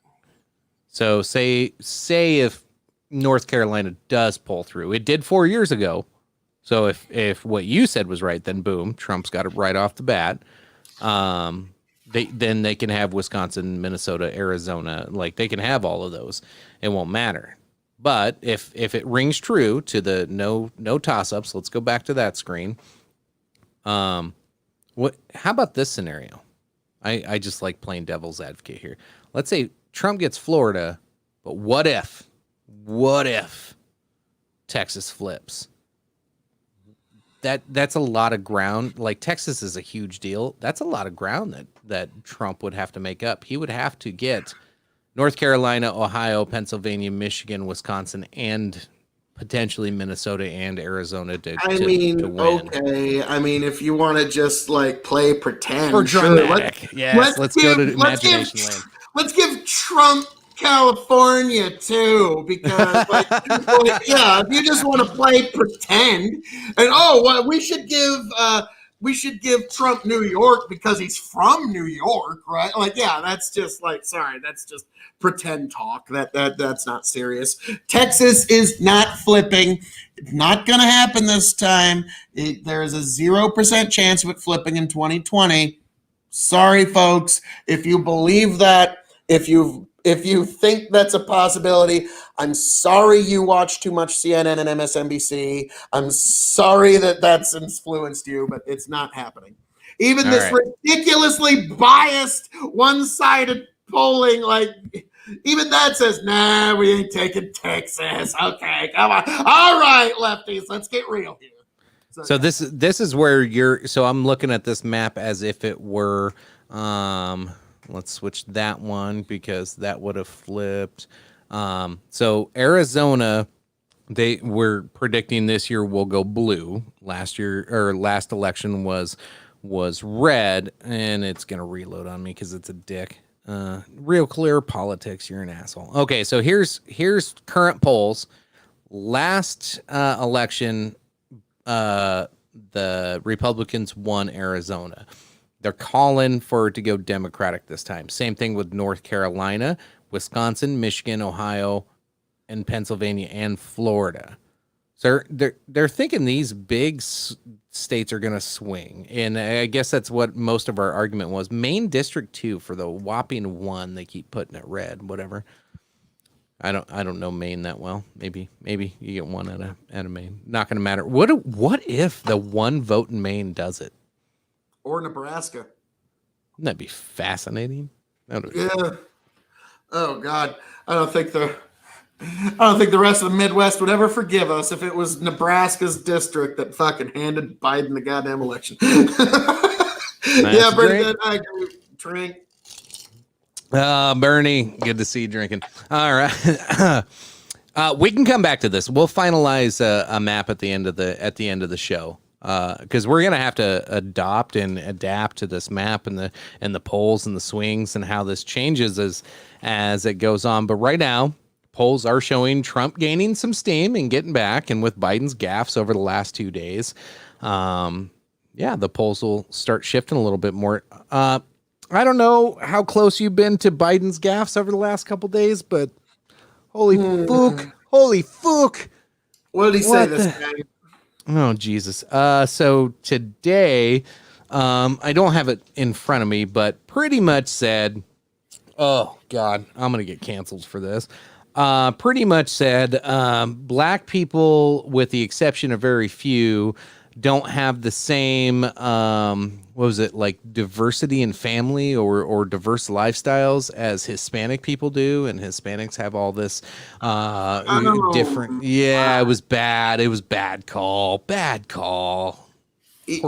E: So say if North Carolina does pull through. It did 4 years ago. So if what you said was right, then boom, Trump's got it right off the bat. Then they can have Wisconsin, Minnesota, Arizona. Like, they can have all of those. It won't matter. But if it rings true to the no toss-ups, let's go back to that screen. How about this scenario? I just like playing devil's advocate here. Let's say Trump gets Florida, but what if Texas flips? That's a lot of ground. Like, Texas is a huge deal. That's a lot of ground that Trump would have to make up. He would have to get North Carolina, Ohio, Pennsylvania, Michigan, Wisconsin, and potentially Minnesota and Arizona to win.
N: Okay. I mean, if you want to just like play pretend,
E: for dramatic, let's go to imagination land.
N: Let's give Trump California too, because if you just want to play pretend, and we should give Trump New York because he's from New York, right? Like, yeah, that's just like, sorry, that's just pretend talk. That's not serious. Texas is not flipping. It's not going to happen this time. There is a 0% chance of it flipping in 2020. Sorry, folks. If you believe that, if If you think that's a possibility, I'm sorry you watch too much CNN and MSNBC. I'm sorry that that's influenced you, but it's not happening. Even
E: All
N: this
E: right.
N: ridiculously biased, one-sided polling, like, even that says, nah, we ain't taking Texas. Okay, come on. All right, lefties, let's get real here.
E: So this is where I'm looking at this map as if it were, let's switch that one because that would have flipped. So Arizona, they were predicting this year will go blue. Last election was red, and it's gonna reload on me because it's a dick. Real Clear Politics, you're an asshole. Okay, so here's current polls. Last election, the Republicans won Arizona. They're calling for it to go Democratic this time. Same thing with North Carolina, Wisconsin, Michigan, Ohio, and Pennsylvania and Florida. So they're thinking these big states are going to swing, and I guess that's what most of our argument was. Maine District 2 for the whopping 1, they keep putting it red. Whatever. I don't know Maine that well. Maybe you get one out of Maine. Not going to matter. What if the one vote in Maine does it?
N: Or Nebraska.
E: Wouldn't that be fascinating?
N: Yeah. Oh God, I don't think the rest of the Midwest would ever forgive us if it was Nebraska's district that fucking handed Biden the goddamn election. Yeah, Bernie, I agree. Drink.
E: Bernie, good to see you drinking. All right. We can come back to this. We'll finalize a map at the end of the show. Because we're gonna have to adopt and adapt to this map and the polls and the swings and how this changes as it goes on. But right now, polls are showing Trump gaining some steam and getting back, and with Biden's gaffes over the last 2 days, the polls will start shifting a little bit more. I don't know how close you've been to Biden's gaffes over the last couple days, but holy fuck!
N: What did he say this time?
E: Oh, Jesus. So today, I don't have it in front of me, but pretty much said, oh, God, I'm going to get canceled for this. Pretty much said, black people, with the exception of very few, don't have the same, diversity in family or diverse lifestyles as Hispanic people do. And Hispanics have all this different. Yeah, it was bad. It was bad call. Poor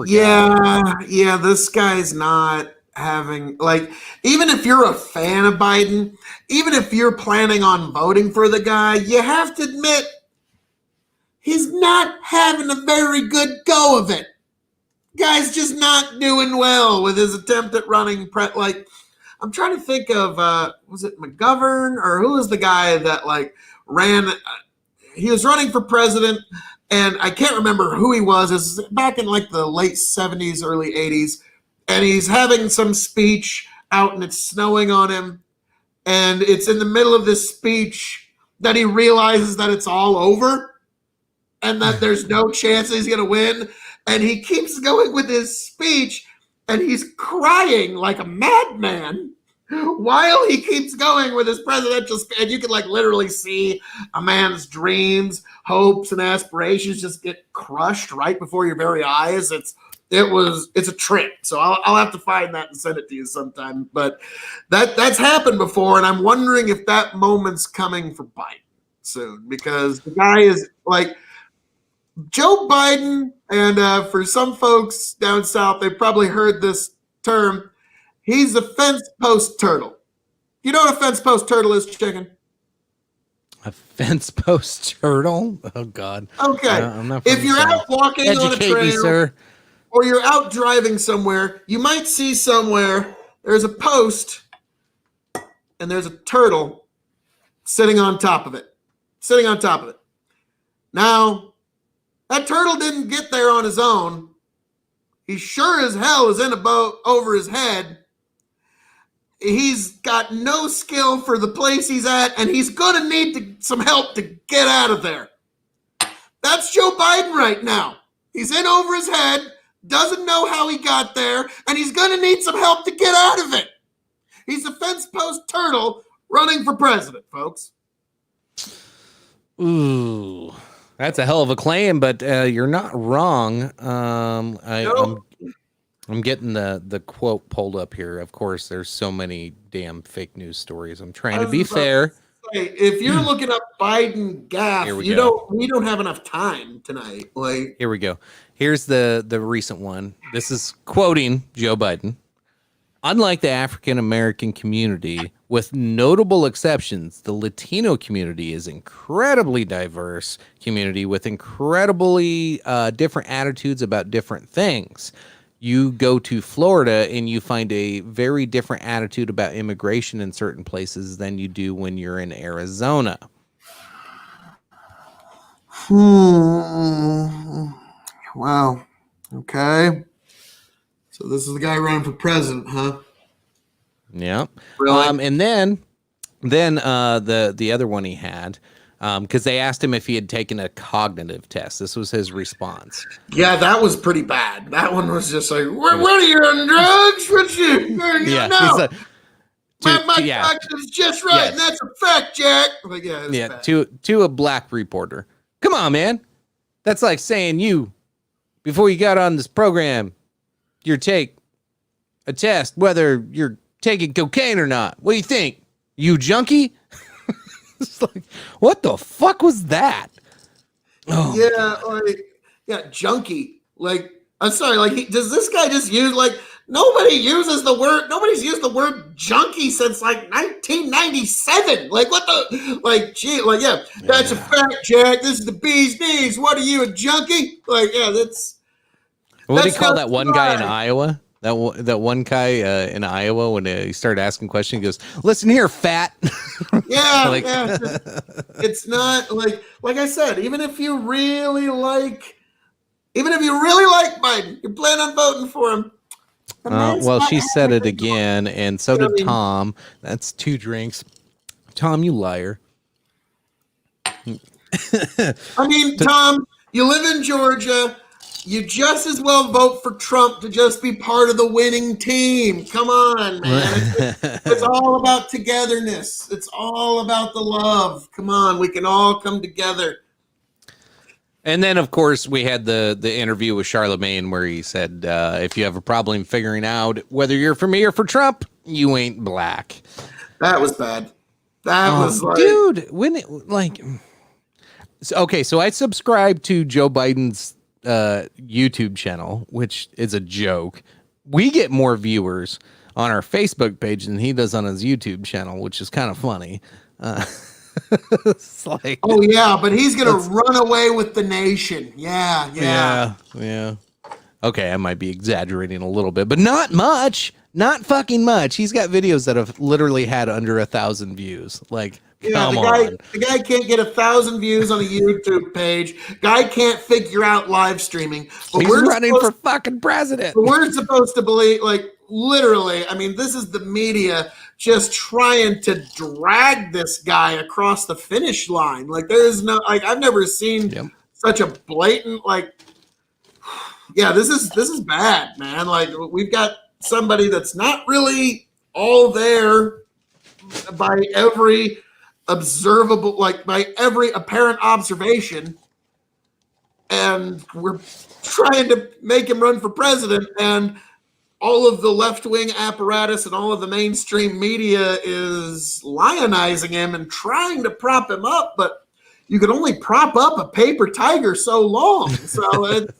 E: guy.
N: Yeah, this guy's not having, like, even if you're a fan of Biden, even if you're planning on voting for the guy, you have to admit, he's not having a very good go of it. Guy's just not doing well with his attempt at running. I'm trying to think of, was it McGovern or who was the guy that ran? He was running for president, and I can't remember who he was. It's back in the late 70s, early 80s, and he's having some speech out, and it's snowing on him, and it's in the middle of this speech that he realizes that it's all over and that there's no chance he's going to win. And he keeps going with his speech, and he's crying like a madman while he keeps going with his presidential speech. And you can literally see a man's dreams, hopes, and aspirations just get crushed right before your very eyes. It's a trip. So I'll have to find that and send it to you sometime. But that's happened before, and I'm wondering if that moment's coming for Biden soon, because the guy is Joe Biden, and for some folks down south, they've probably heard this term. He's a fence post turtle. You know what a fence post turtle is, Chicken?
E: A fence post turtle? Oh, God.
N: Okay.
E: I'm not
N: if you're out walking on a trail,
E: me, sir.
N: Or you're out driving somewhere, you might see somewhere there's a post and there's a turtle sitting on top of it. Now, that turtle didn't get there on his own. He sure as hell is in a boat over his head. He's got no skill for the place he's at, and he's going to need some help to get out of there. That's Joe Biden right now. He's in over his head, doesn't know how he got there, and he's going to need some help to get out of it. He's a fence post turtle running for president, folks.
E: Ooh, that's a hell of a claim, but you're not wrong. I'm getting the quote pulled up here. Of course, there's so many damn fake news stories. I'm trying to be fair.
N: If you're looking up Biden gaffe, we don't have enough time tonight. Like,
E: here we go. Here's the recent one. This is quoting Joe Biden. Unlike the African American community, with notable exceptions, the Latino community is incredibly diverse community with incredibly different attitudes about different things. You go to Florida and you find a very different attitude about immigration in certain places than you do when you're in Arizona.
N: Wow. Okay. So this is the guy running for president, huh?
E: Yeah.
N: Really?
E: And then the other one he had, because they asked him if he had taken a cognitive test. This was his response.
N: Yeah, that was pretty bad. That one was just like, what are you on drugs? What you?
E: Yeah.
N: No. My cognitive's just right, and that's a fact, Jack. Like, bad.
E: To a black reporter. Come on, man. That's like saying you, before you got on this program, you take a test whether you're taking cocaine or not. What do you think? You junkie? It's like, what the fuck was that? Oh,
N: junkie. Like, I'm sorry. Like, does this guy just use nobody's used the word junkie since like 1997. Like, what the, that's a fact, Jack. This is the bee's knees. What are you, a junkie? Like, that's.
E: What do you call that one guy in Iowa? That one guy in Iowa, when he started asking questions, he goes, "Listen here, fat."
N: Yeah, it's not like I said. Even if you really like Biden, you plan on voting for him.
E: Well, she said it again, and so did Tom. That's 2 drinks. Tom, you liar.
N: I mean, Tom, you live in Georgia. You just as well vote for Trump to just be part of the winning team. Come on, man. It's all about togetherness. It's all about the love. Come on, we can all come together.
E: And then, of course, we had the interview with Charlemagne where he said, if you have a problem figuring out whether you're for me or for Trump, you ain't black.
N: That was bad. That was like...
E: Dude, so I subscribe to Joe Biden's YouTube channel, which is a joke. We get more viewers on our Facebook page than he does on his YouTube channel, which is kind of funny. It's like,
N: oh yeah, but he's gonna run away with the nation. Yeah.
E: Okay, I might be exaggerating a little bit, but not much. Not fucking much. He's got videos that have literally had under 1,000 views. Like, come on.
N: The guy can't get 1,000 views on a YouTube page. Guy can't figure out live streaming.
E: But he's running for fucking president.
N: But we're supposed to believe, literally, I mean, this is the media just trying to drag this guy across the finish line. Like, there's no, I've never seen such a blatant, this is bad, man. Like, we've got somebody that's not really all there by every observable, by every apparent observation, and we're trying to make him run for president, and all of the left-wing apparatus and all of the mainstream media is lionizing him and trying to prop him up, but you can only prop up a paper tiger so long. So it's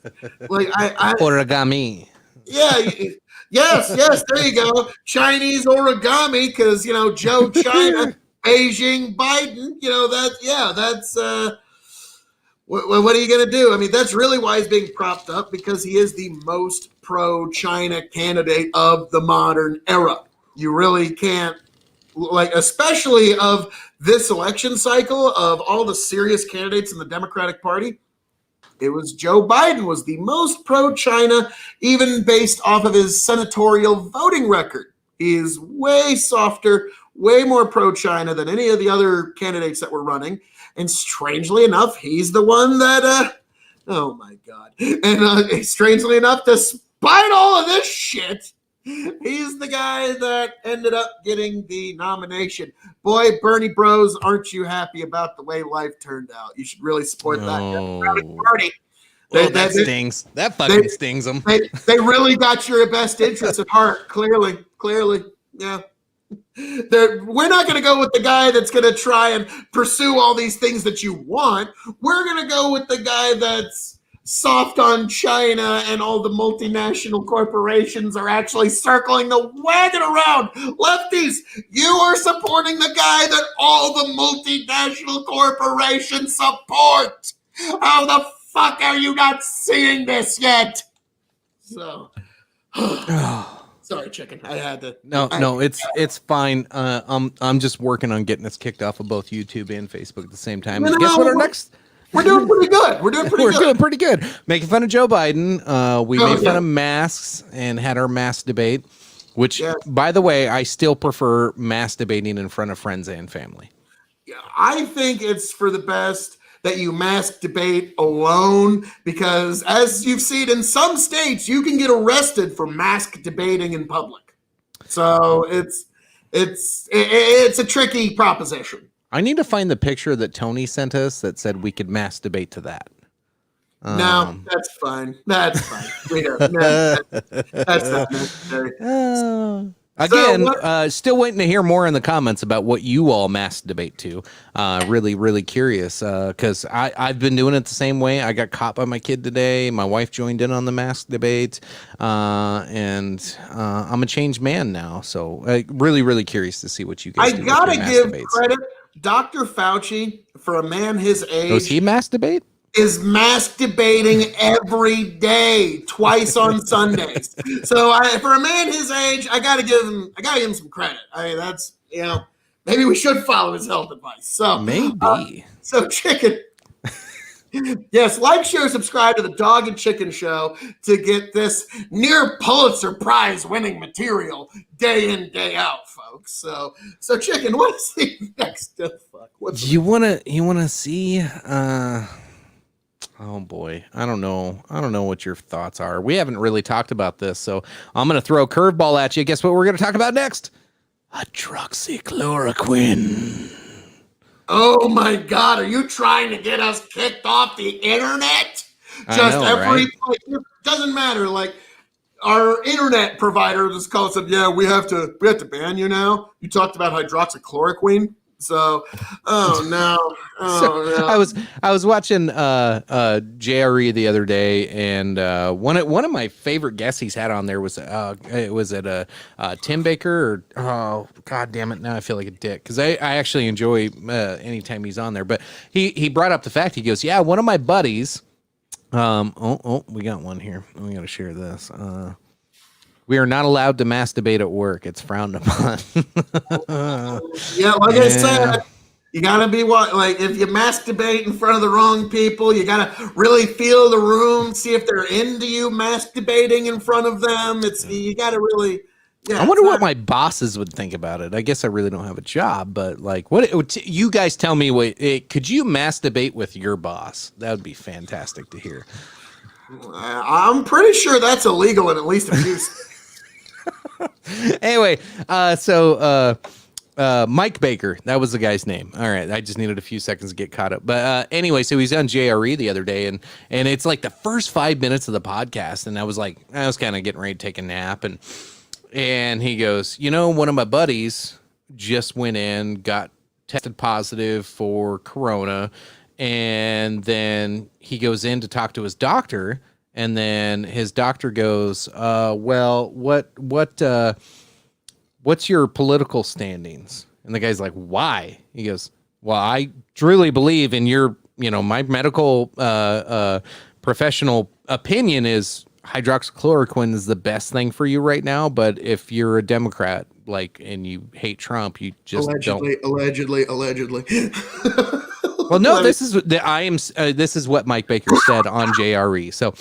E: origami.
N: Yeah. Yes, there you go. Chinese origami, because, Joe China, Beijing Biden, that's what are you going to do? I mean, that's really why he's being propped up, because he is the most pro-China candidate of the modern era. You really can't, especially of this election cycle, of all the serious candidates in the Democratic Party, it was Joe Biden was the most pro-China, even based off of his senatorial voting record. He is way softer, way more pro-China than any of the other candidates that were running. And strangely enough, he's the one that, oh my God. And strangely enough, despite all of this shit, He's the guy that ended up getting the nomination. Boy, Bernie Bros, aren't you happy about the way life turned out? You should really support that. Bernie.
E: That stings. That fucking stings them.
N: They really got your best interests at heart. Clearly. Yeah. We're not going to go with the guy that's going to try and pursue all these things that you want. We're going to go with the guy that's soft on China and all the multinational corporations are actually circling the wagon around. Lefties, you are supporting the guy that all the multinational corporations support. How the fuck are you not seeing this yet? So, sorry, chicken. I had to.
E: No, it's fine. I'm just working on getting us kicked off of both YouTube and Facebook at the same time. Guess what our next?
N: We're doing pretty good. We're doing
E: pretty good. Making fun of Joe Biden. We made fun of masks and had our mask debate, which, by the way, I still prefer mask debating in front of friends and family.
N: Yeah, I think it's for the best that you mask debate alone, because as you've seen in some states, you can get arrested for mask debating in public. So it's a tricky proposition.
E: I need to find the picture that Tony sent us that said we could mass debate to that.
N: No, that's fine. That's fine. That's not necessary.
E: Again, still waiting to hear more in the comments about what you all mass debate to. Really, really curious because I've been doing it the same way. I got caught by my kid today. My wife joined in on the mask debate, and I'm a changed man now. So really, really curious to see what you guys do.
N: I gotta give credit. Dr. Fauci, for a man his age,
E: does he mass debate?
N: Is mass debating every day, twice on Sundays. So for a man his age, I gotta give him some credit. I mean, that's, maybe we should follow his health advice. So
E: maybe.
N: So chicken. Yes, like, share, subscribe to the Dog and Chicken Show to get this near Pulitzer Prize winning material day in, day out, folks. So chicken, what is the next fuck?
E: You wanna see oh boy, I don't know what your thoughts are. We haven't really talked about this, so I'm gonna throw a curveball at you. Guess what we're gonna talk about next? Hydroxychloroquine.
N: Oh my God, are you trying to get us kicked off the internet? Right? Doesn't matter. Like, our internet provider just calls up, we have to ban you now. You talked about hydroxychloroquine. So, no.
E: I was watching JRE the other day, and one of my favorite guests he's had on there was Tim Baker. Oh God damn it! Now I feel like a dick because I actually enjoy anytime he's on there. But he brought up the fact, he goes, one of my buddies. We got one here. We got to share this. We are not allowed to masturbate at work. It's frowned upon.
N: I said, you gotta be if you masturbate in front of the wrong people, you gotta really feel the room, see if they're into you masturbating in front of them. You gotta really.
E: I wonder what my bosses would think about it. I guess I really don't have a job, but what you guys tell me? Could you masturbate with your boss? That would be fantastic to hear.
N: I'm pretty sure that's illegal in at least a few states.
E: Anyway, so Mike Baker, that was the guy's name. All right, I just needed a few seconds to get caught up. But anyway, so he's on JRE the other day, and it's like the first 5 minutes of the podcast, and I was kind of getting ready to take a nap, and he goes, one of my buddies just went in, got tested positive for corona, and then he goes in to talk to his doctor. And then his doctor goes, well, what's your political standings? And the guy's like, why? He goes, well, I truly believe in your, my medical professional opinion is hydroxychloroquine is the best thing for you right now. But if you're a Democrat, and you hate Trump, you just
N: allegedly.
E: Well, no, this is what Mike Baker said on JRE. So,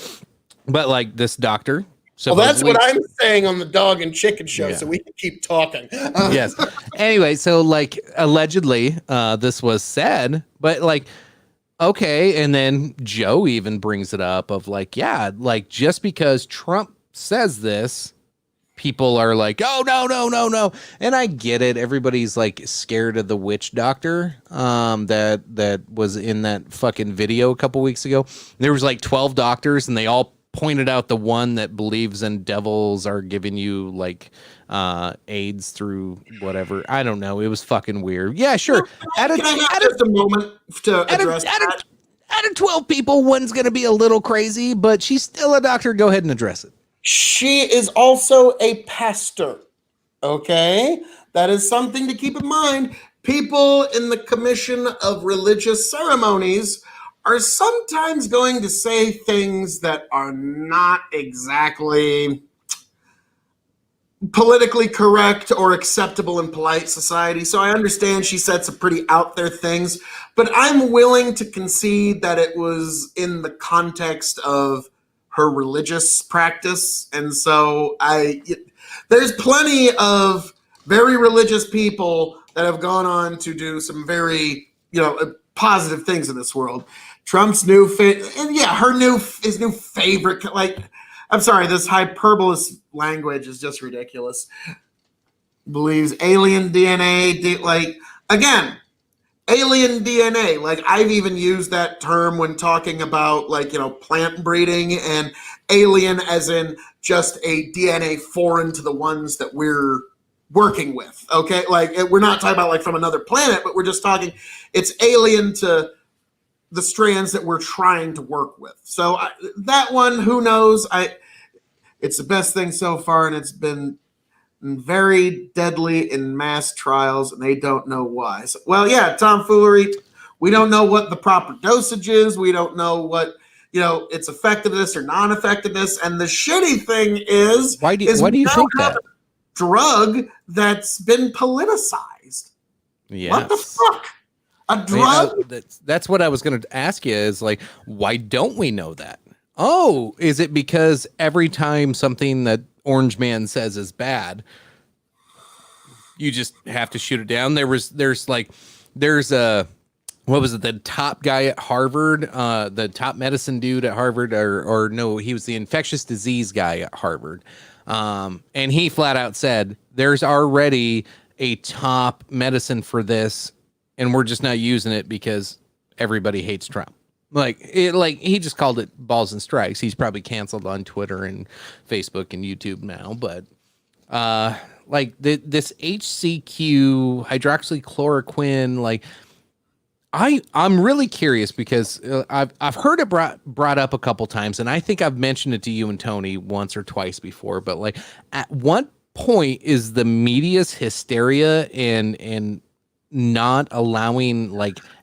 E: but this doctor.
N: Well, that's what I'm saying on the Dog and Chicken Show, so we can keep talking.
E: Yes. Anyway, so allegedly, this was said, but okay, and then Joe even brings it up of just because Trump says this, people are like, oh, no. And I get it. Everybody's like scared of the witch doctor that was in that fucking video a couple weeks ago. There was like 12 doctors and they all pointed out the one that believes in devils are giving you like AIDS through whatever. I don't know. It was fucking weird. Yeah, sure.
N: Can I have just a moment to address that?
E: Out of 12 people, one's going to be a little crazy, but she's still a doctor. Go ahead and address it.
N: She is also a pastor. Okay? That is something to keep in mind. People in the commission of religious ceremonies are sometimes going to say things that are not exactly politically correct or acceptable in polite society. So I understand she said some pretty out there things, but I'm willing to concede that it was in the context of her religious practice. And so there's plenty of very religious people that have gone on to do some very, positive things in this world. Trump's new his new favorite, I'm sorry, this hyperbolous language is just ridiculous. Believes alien DNA, again, alien DNA. Like, I've even used that term when talking about, plant breeding, and alien as in just a DNA foreign to the ones that we're working with, okay? We're not talking about, from another planet, but we're just talking, it's alien to the strands that we're trying to work with. So that one, who knows? It's the best thing so far, and it's been very deadly in mass trials, and they don't know why. So, tomfoolery. We don't know what the proper dosage is. We don't know what its effectiveness or non-effectiveness. And the shitty thing is,
E: why do you think that?
N: A drug that's been politicized.
E: Yes.
N: What the fuck? A drug?
E: That's what I was going to ask you is why don't we know that? Oh, is it because every time something that Orange Man says is bad, you just have to shoot it down? There's what was it? The top guy at Harvard, the top medicine dude at Harvard, or no, he was the infectious disease guy at Harvard. And he flat out said, there's already a top medicine for this, and we're just not using it because everybody hates Trump. He just called it balls and strikes. He's probably canceled on Twitter and Facebook and YouTube now, but this HCQ hydroxychloroquine, I'm really curious because I've heard it brought up a couple times, and I think I've mentioned it to you and Tony once or twice before, but at what point is the media's hysteria and not allowing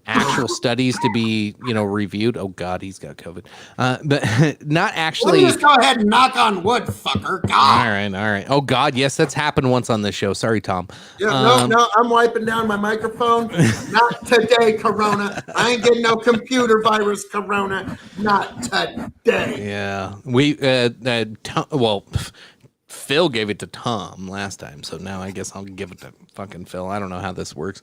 E: actual studies to be reviewed? Oh God, he's got COVID. But not actually.
N: Let me just go ahead and knock on wood, fucker. God.
E: All right. Oh God, yes, that's happened once on this show. Sorry, Tom.
N: Yeah, no, I'm wiping down my microphone. Not today, Corona. I ain't getting no computer virus, Corona. Not today.
E: Yeah, Phil gave it to Tom last time, so now I guess I'll give it to fucking Phil. I don't know how this works.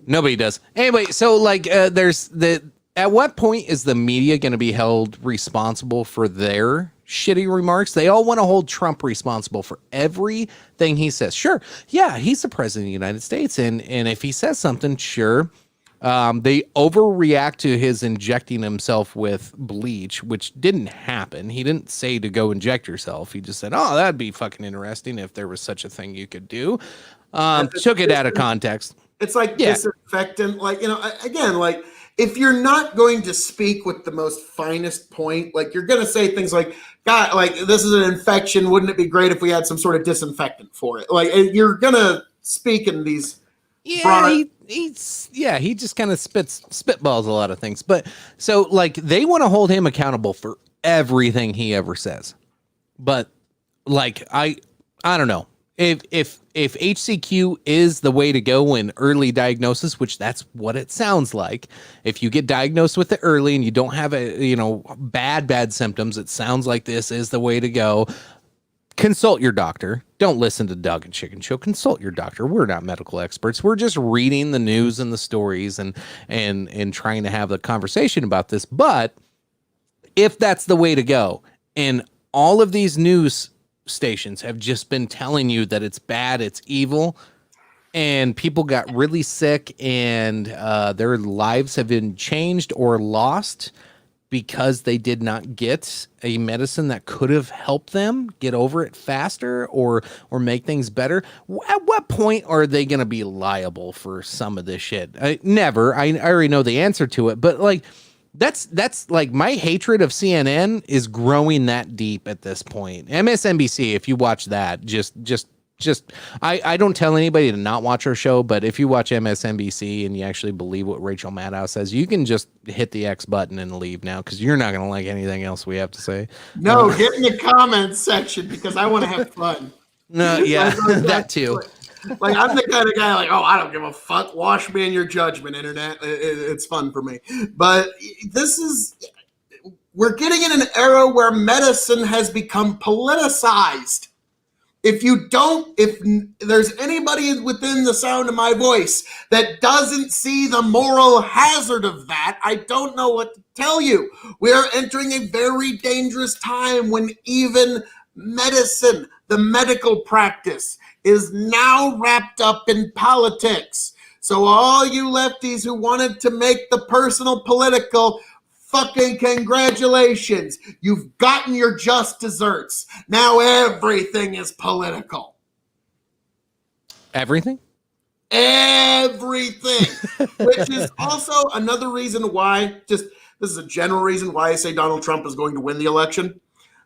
E: Nobody does. Anyway, so at what point is the media going to be held responsible for their shitty remarks? They all want to hold Trump responsible for everything he says. Sure, yeah, he's the president of the United States, and if he says something, sure. They overreact to his injecting himself with bleach, which didn't happen. He didn't say to go inject yourself. He just said, oh, that'd be fucking interesting if there was such a thing you could do. Took it out of context.
N: It's disinfectant. If you're not going to speak with the most finest point, you're going to say things like, God, this is an infection. Wouldn't it be great if we had some sort of disinfectant for it? You're going to speak in these.
E: Yeah, he just kind of spitballs a lot of things. But so they want to hold him accountable for everything he ever says. But I don't know. If HCQ is the way to go in early diagnosis, which that's what it sounds like, if you get diagnosed with it early and you don't have bad symptoms, it sounds like this is the way to go. Consult your doctor. Don't listen to Doug and Chicken Show. Consult your doctor. We're not medical experts. We're just reading the news and the stories and trying to have a conversation about this. But if that's the way to go, and all of these news stations have just been telling you that it's bad, it's evil, and people got really sick, and their lives have been changed or lost because they did not get a medicine that could have helped them get over it faster or make things better. At what point are they going to be liable for some of this shit? Never. I already know the answer to it, but like that's like my hatred of CNN is growing that deep at this point. MSNBC, if you watch that, just I don't tell anybody to not watch our show, but if you watch MSNBC and you actually believe what Rachel Maddow says, you can just hit the X button and leave now, because you're not going to like anything else we have to say.
N: No, get in the comments section, because I want to have fun.
E: No, yeah, that too.
N: Like, I'm the kind of guy like, oh, I don't give a fuck. Wash me in your judgment, internet. It's fun for me. But we're getting in an era where medicine has become politicized. If there's anybody within the sound of my voice that doesn't see the moral hazard of that, I don't know what to tell you. We are entering a very dangerous time when even medicine, the medical practice, is now wrapped up in politics. So all you lefties who wanted to make the personal political, fucking congratulations. You've gotten your just desserts. Now everything is political.
E: Everything?
N: Everything. Which is also another reason why, this is a general reason why I say Donald Trump is going to win the election.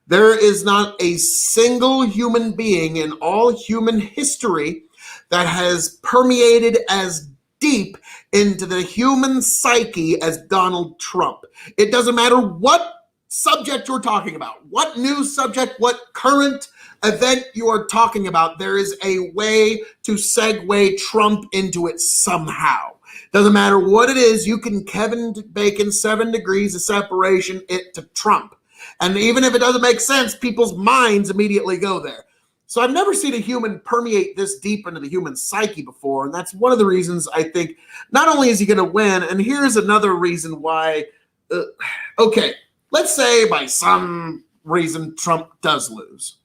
N: There is not a single human being in all human history that has permeated as deep into the human psyche as Donald Trump. It doesn't matter what subject you're talking about, what news subject, what current event you are talking about, there is a way to segue Trump into it somehow. Doesn't matter what it is, you can Kevin Bacon 7 degrees of separation it to Trump. And even if it doesn't make sense, people's minds immediately go there. So I've never seen a human permeate this deep into the human psyche before. And that's one of the reasons I think not only is he going to win, and here's another reason why. Okay, let's say by some reason Trump does lose.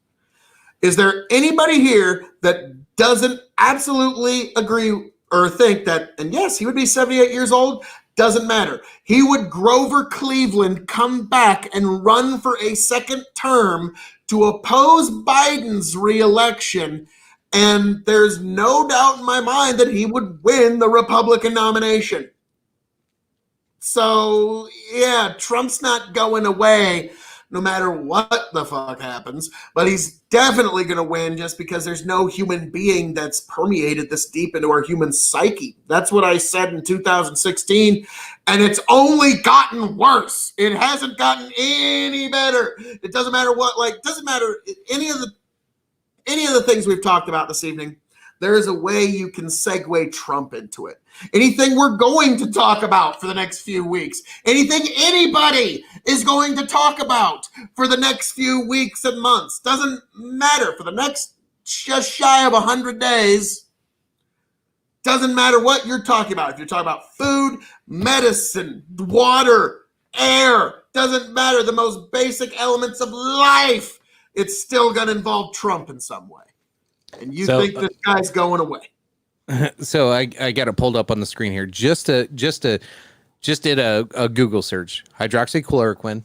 N: Is there anybody here that doesn't absolutely agree or think that, and yes, he would be 78 years old, doesn't matter. He would Grover Cleveland come back and run for a second term to oppose Biden's reelection, and there's no doubt in my mind that he would win the Republican nomination. So, yeah, Trump's not going away no matter what the fuck happens, but he's definitely going to win just because there's no human being that's permeated this deep into our human psyche. That's what I said in 2016, and it's only gotten worse. It hasn't gotten any better. It doesn't matter what, doesn't matter any of the things we've talked about this evening. There is a way you can segue Trump into it. Anything we're going to talk about for the next few weeks, anything anybody is going to talk about for the next few weeks and months, doesn't matter. For the next just shy of 100 days, doesn't matter what you're talking about. If you're talking about food, medicine, water, air, doesn't matter. The most basic elements of life, it's still going to involve Trump in some way. And you think this guy's going away.
E: So I got it pulled up on the screen here. Just did a Google search. Hydroxychloroquine.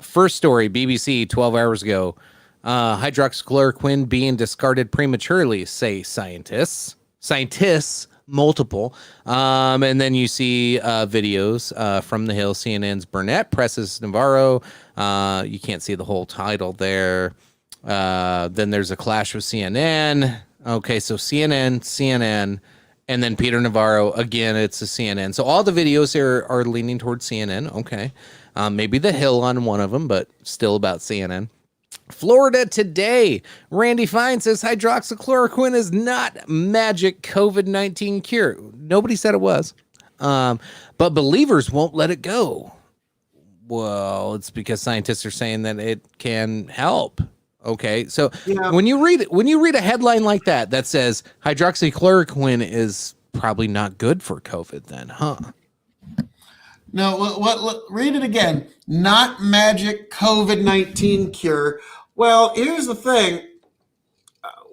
E: First story, BBC 12 hours ago. Hydroxychloroquine being discarded prematurely, say scientists. Scientists, multiple. And then you see videos from the Hill. CNN's Burnett presses Navarro. You can't see the whole title there. Then there's a clash with CNN. Okay, so CNN, and then Peter Navarro. Again, it's a CNN. So all the videos are leaning towards CNN. Okay. Maybe the Hill on one of them, but still about CNN. Florida Today. Randy Fine says hydroxychloroquine is not magic COVID-19 cure. Nobody said it was. But believers won't let it go. Well, it's because scientists are saying that it can help. Okay, so when you read a headline like that says hydroxychloroquine is probably not good for COVID, then, huh?
N: No, read it again. Not magic COVID-19 cure. Well, here's the thing.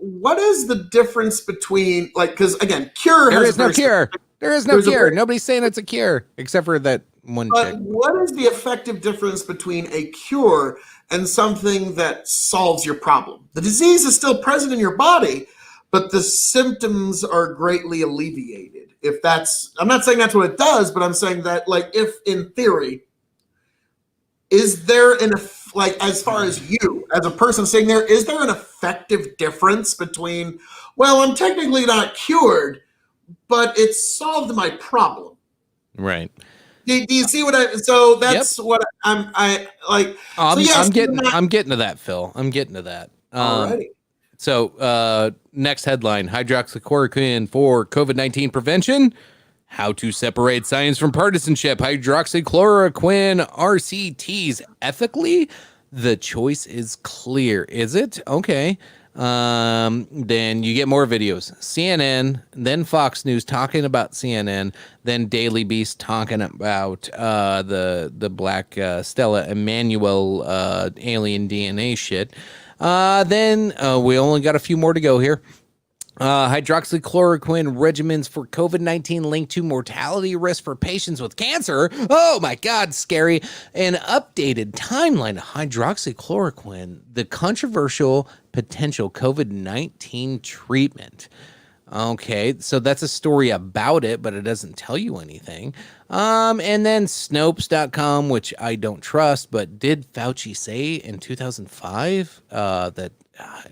N: What is the difference between, like, because again, cure
E: There
N: has
E: is no cure. There is no cure. Nobody's saying it's a cure except for that one chick.
N: What is the effective difference between a cure and something that solves your problem? The disease is still present in your body, but the symptoms are greatly alleviated. If that's, I'm not saying that's what it does, but I'm saying that, like, if in theory, is there like, as far as you, as a person sitting there, is there an effective difference between, well, I'm technically not cured, but it solved my problem?
E: Right.
N: Do you see what so that's what I like.
E: I'm getting to that, Phil. I'm getting to that.
N: Alrighty.
E: So next headline, hydroxychloroquine for COVID-19 prevention. How to separate science from partisanship. Hydroxychloroquine RCTs ethically? The choice is clear. Is it? Okay. Then you get more videos. CNN, then Fox News talking about CNN, then Daily Beast talking about the black Stella Emanuel alien DNA shit. Then we only got a few more to go here. Hydroxychloroquine regimens for COVID-19 linked to mortality risk for patients with cancer. Oh my God, scary. An updated timeline of hydroxychloroquine, the controversial potential COVID-19 treatment. Okay, so that's a story about it, but it doesn't tell you anything. And then Snopes.com, which I don't trust, but did Fauci say in 2005 that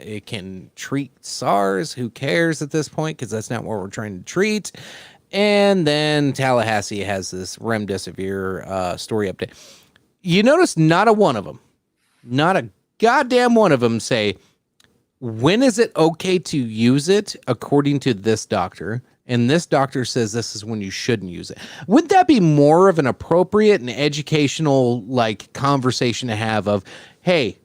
E: it can treat SARS? Who cares at this point? Because that's not what we're trying to treat. And then Tallahassee has this remdesivir story update. You notice not a one of them, not a goddamn one of them say, when is it okay to use it according to this doctor? And this doctor says this is when you shouldn't use it. Would that be more of an appropriate and educational like conversation to have of, hey,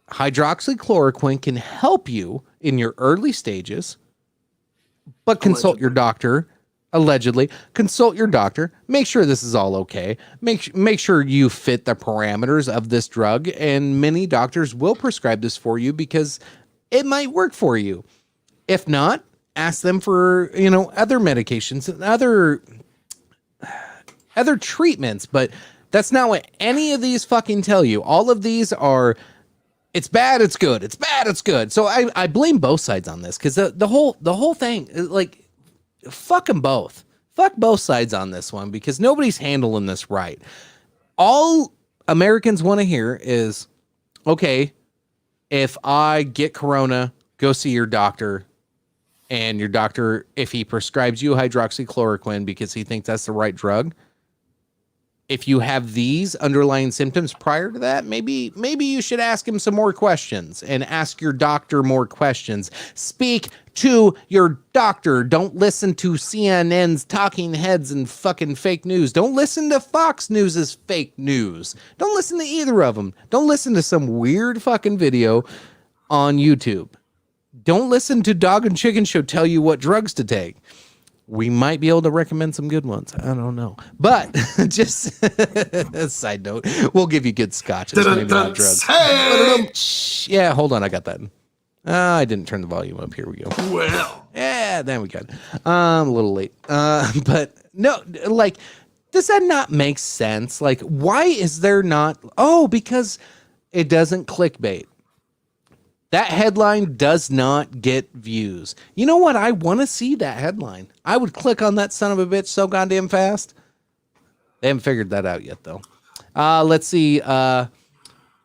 E: hydroxychloroquine can help you in your early stages, but consult your doctor. Allegedly, consult your doctor. Make sure this is all okay. Make sure you fit the parameters of this drug. And many doctors will prescribe this for you because it might work for you. If not, ask them for, other medications and other treatments. But that's not what any of these fucking tell you. All of these are, it's bad, it's good. It's bad, it's good. So I blame both sides on this because the whole thing, like, fuck them both. Fuck both sides on this one because nobody's handling this right. All Americans want to hear is, okay, if I get corona, go see your doctor. And your doctor, if he prescribes you hydroxychloroquine because he thinks that's the right drug, if you have these underlying symptoms prior to that, maybe you should ask him some more questions and ask your doctor more questions. Speak to your doctor. Don't listen to CNN's talking heads and fucking fake news. Don't listen to Fox News's fake news. Don't listen to either of them. Don't listen to some weird fucking video on YouTube. Don't listen to Dog and Chicken Show tell you what drugs to take. We might be able to recommend some good ones. I don't know. But just a side note, we'll give you good scotches, maybe not drugs.
N: Hey!
E: Yeah, hold on. I got that. I didn't turn the volume up. Here we go.
N: Well.
E: Yeah, then we got it. A little late. But no, like, does that not make sense? Like, why is there not? Oh, because it doesn't clickbait. That headline does not get views. You know what? I want to see that headline. I would click on that son of a bitch so goddamn fast. They haven't figured that out yet, though. Let's see. We got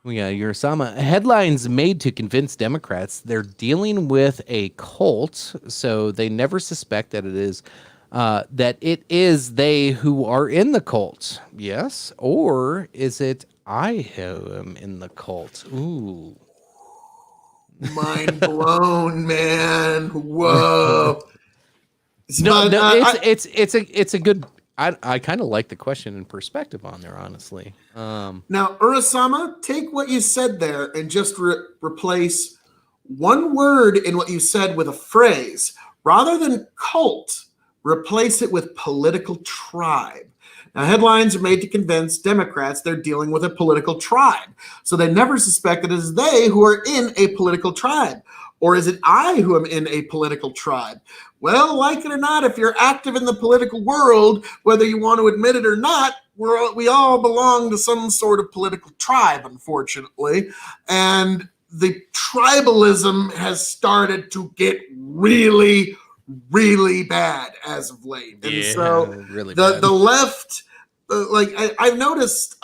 E: Urasama. Headlines made to convince Democrats they're dealing with a cult, so they never suspect that it is they who are in the cult. Yes? Or is it I who am in the cult? Ooh.
N: Mind blown, man. Whoa.
E: It's a good. I kind of like the question and perspective on there, honestly.
N: Now, Urasama, take what you said there and just replace one word in what you said with a phrase. Rather than cult, replace it with political tribe. Now, headlines are made to convince Democrats they're dealing with a political tribe. So they never suspect that it is they who are in a political tribe. Or is it I who am in a political tribe? Well, like it or not, if you're active in the political world, whether you want to admit it or not, we all belong to some sort of political tribe, unfortunately. And the tribalism has started to get really, really bad as of late. And so
E: really
N: the left, I've noticed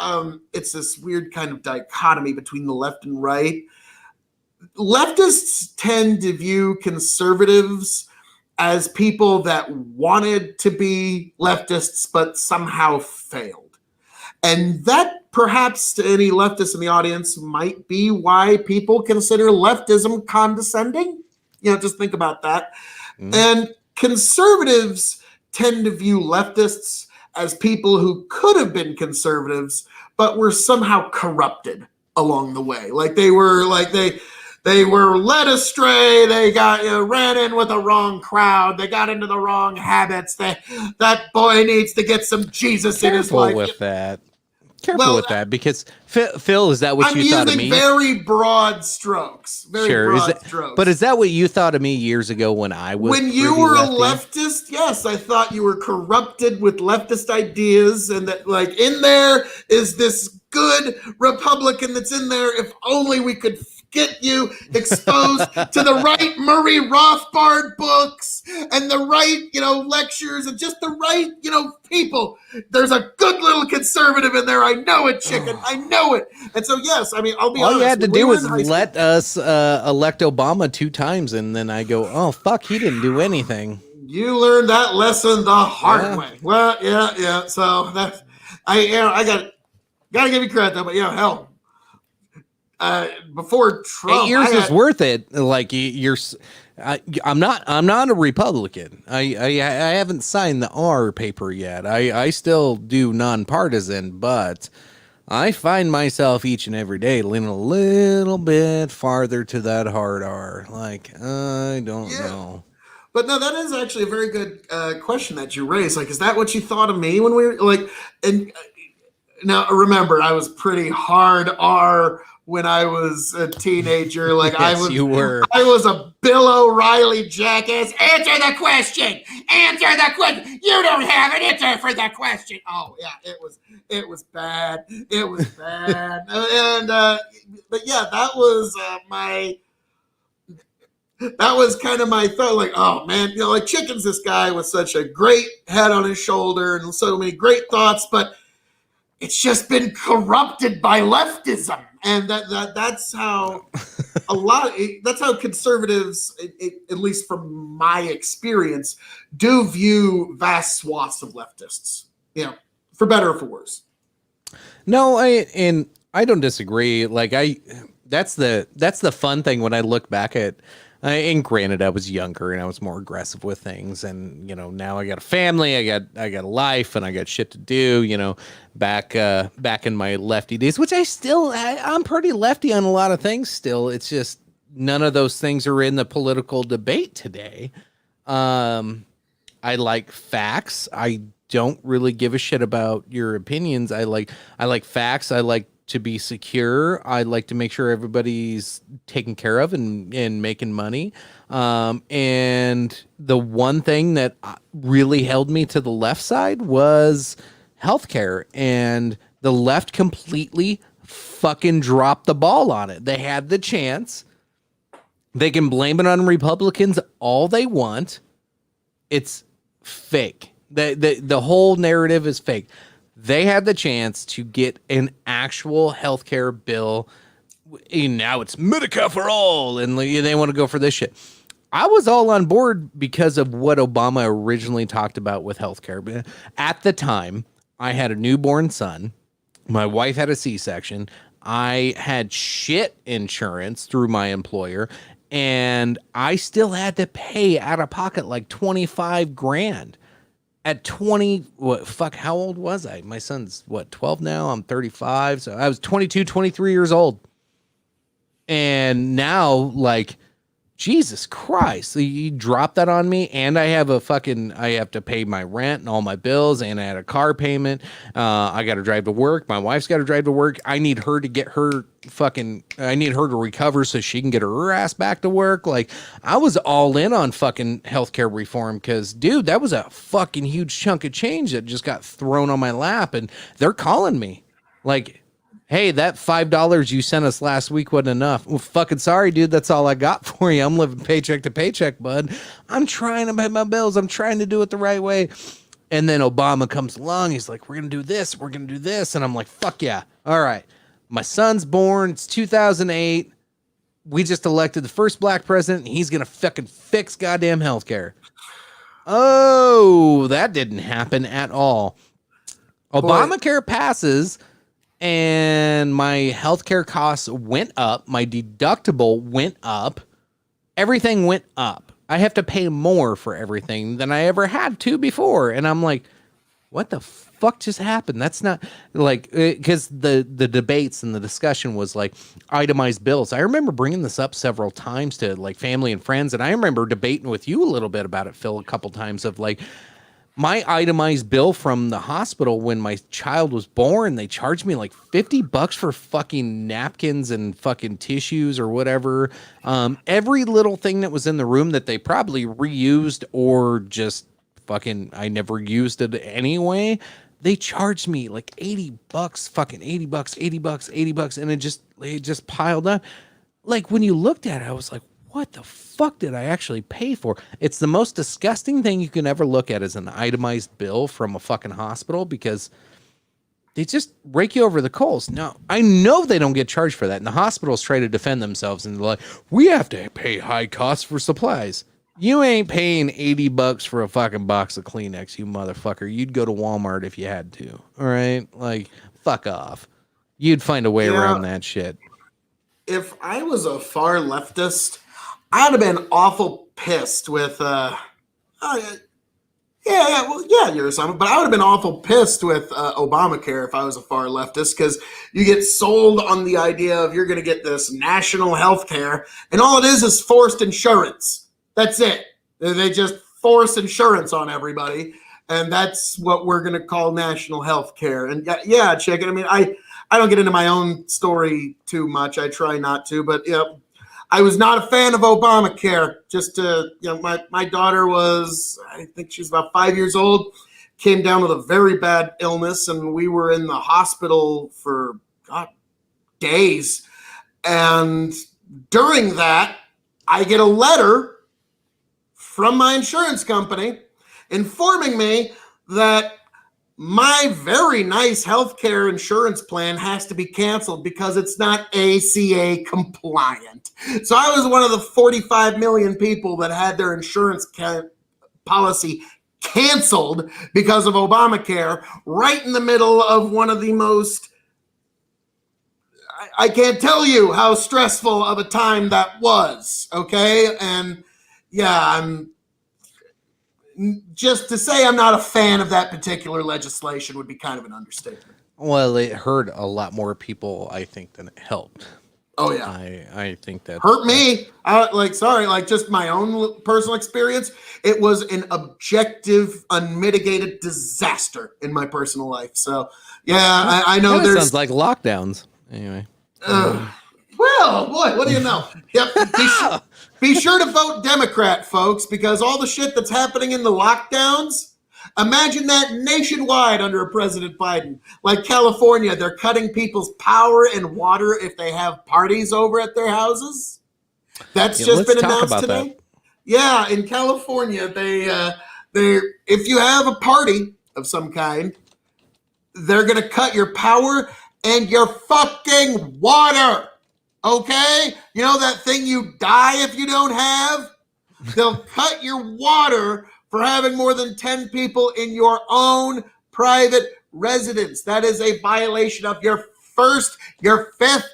N: it's this weird kind of dichotomy between the left and right. Leftists tend to view conservatives as people that wanted to be leftists but somehow failed. And that perhaps to any leftists in the audience might be why people consider leftism condescending. Just think about that. And conservatives tend to view leftists as people who could have been conservatives but were somehow corrupted along the way. They were led astray. They got ran in with the wrong crowd. They got into the wrong habits. That boy needs to get some Jesus in his life.
E: Careful with that, because Phil, is that what you thought of me?
N: I'm using very broad strokes. Strokes.
E: But is that what you thought of me years ago when I was?
N: When you were a leftist, yes, I thought you were corrupted with leftist ideas, and that in there is this good Republican that's in there. If only we could get you exposed to the right Murray Rothbard books and the right, lectures and just the right, people. There's a good little conservative in there. I know it, chicken. I know it. And so, yes, I'll be honest.
E: All you had to do was let us elect Obama 2 times, and then I go, oh, fuck, he didn't do anything.
N: You learned that lesson the hard way. Well, yeah. So that's, I got to give you credit though, but hell. Before Trump,
E: 8 years is worth it. I'm not a Republican. I haven't signed the R paper yet. I still do nonpartisan, but I find myself each and every day leaning a little bit farther to that hard R. I don't know.
N: But no, that is actually a very good question that you raised. Is that what you thought of me when we were and now remember, I was pretty hard R when I was a teenager.
E: Yes, you were.
N: I was a Bill O'Reilly jackass. Answer the question. Answer the question. You don't have an answer for the question. Oh yeah, it was bad. It was bad. And but yeah, that was that was kind of my thought. Oh man, Chicken's this guy with such a great head on his shoulder and so many great thoughts, but it's just been corrupted by leftism. And that's how that's how conservatives, at least from my experience, do view vast swaths of leftists, for better or for worse.
E: No, I don't disagree. That's the fun thing when I look back at, and granted, I was younger and I was more aggressive with things, and now I got a family, I got a life, and I got shit to do. Back in my lefty days, which I'm pretty lefty on a lot of things still. It's just none of those things are in the political debate today. I like facts. I don't really give a shit about your opinions. I like facts. I like to be secure. I like to make sure everybody's taken care of and making money. And the one thing that really held me to the left side was healthcare, and the left completely fucking dropped the ball on it. They had the chance. They can blame it on Republicans all they want. It's fake. The whole narrative is fake. They had the chance to get an actual healthcare bill. And now it's Medicare for all, and they want to go for this shit. I was all on board because of what Obama originally talked about with healthcare. At the time, I had a newborn son. My wife had a C-section. I had shit insurance through my employer, and I still had to pay out of pocket $25 grand. At 20, how old was I? My son's 12 now? I'm 35. So I was 22, 23 years old. And now, Jesus Christ, you drop that on me, and I have I have to pay my rent and all my bills, and I had a car payment. I got to drive to work. My wife's got to drive to work. I need her to get her I need her to recover so she can get her ass back to work. Like, I was all in on fucking healthcare reform because, dude, that was a fucking huge chunk of change that just got thrown on my lap, and they're calling me like, hey, that $5 you sent us last week wasn't enough. Well, fucking sorry, dude. That's all I got for you. I'm living paycheck to paycheck, bud. I'm trying to pay my bills. I'm trying to do it the right way. And then Obama comes along. He's like, we're going to do this. We're going to do this. And I'm like, fuck yeah. All right. My son's born. It's 2008. We just elected the first black president. And he's going to fucking fix goddamn healthcare. Oh, that didn't happen at all. Obamacare passes. And my healthcare costs went up. My deductible went up. Everything went up. I have to pay more for everything than I ever had to before. And I'm like, what the fuck just happened? That's not like, because the debates and the discussion was like itemized bills. I remember bringing this up several times to like family and friends. And I remember debating with you a little bit about it, Phil, a couple times of like, my itemized bill from the hospital when my child was born, they charged me like $50 for fucking napkins and fucking tissues or whatever. Every little thing that was in the room that they probably reused or just fucking, I never used it anyway. They charged me like $80, fucking $80, $80. And it just piled up. Like when you looked at it, I was like, what the fuck did I actually pay for? It's the most disgusting thing you can ever look at as an itemized bill from a fucking hospital because they just rake you over the coals. Now, I know they don't get charged for that. And the hospitals try to defend themselves and they're like, we have to pay high costs for supplies. You ain't paying $80 for a fucking box of Kleenex, you motherfucker. You'd go to Walmart if you had to. All right? Like, fuck off. You'd find a way around that shit.
N: If I was a far leftist, I'd have been awful pissed with, you're something, but I would have been awful pissed with Obamacare if I was a far leftist because you get sold on the idea of you're going to get this national health care, and all it is forced insurance. That's it. They just force insurance on everybody, and that's what we're going to call national health care. And yeah, Chicken, I mean, I don't get into my own story too much. I try not to, but I was not a fan of Obamacare. Just my daughter was, I think she was about 5 years old, came down with a very bad illness, and we were in the hospital for days. And during that, I get a letter from my insurance company informing me that my very nice healthcare insurance plan has to be canceled because it's not ACA compliant. So I was one of the 45 million people that had their insurance policy canceled because of Obamacare, right in the middle of one of the most, I can't tell you how stressful of a time that was, okay? And yeah, just to say I'm not a fan of that particular legislation would be kind of an understatement.
E: Well, it hurt a lot more people, I think, than it helped.
N: Oh, yeah.
E: I think that
N: hurt me. Just my own personal experience. It was an objective, unmitigated disaster in my personal life. So, yeah, I know there's...
E: sounds like lockdowns. Anyway.
N: Well, boy, what do you know? Yep. Be sure to vote Democrat, folks, because all the shit that's happening in the lockdowns, imagine that nationwide under President Biden. Like California, they're cutting people's power and water if they have parties over at their houses. That's just been announced today. That. Yeah, in California, they if you have a party of some kind, they're going to cut your power and your fucking water. Okay? You know that thing you die if you don't have? They'll cut your water for having more than 10 people in your own private residence. That is a violation of your first, your fifth,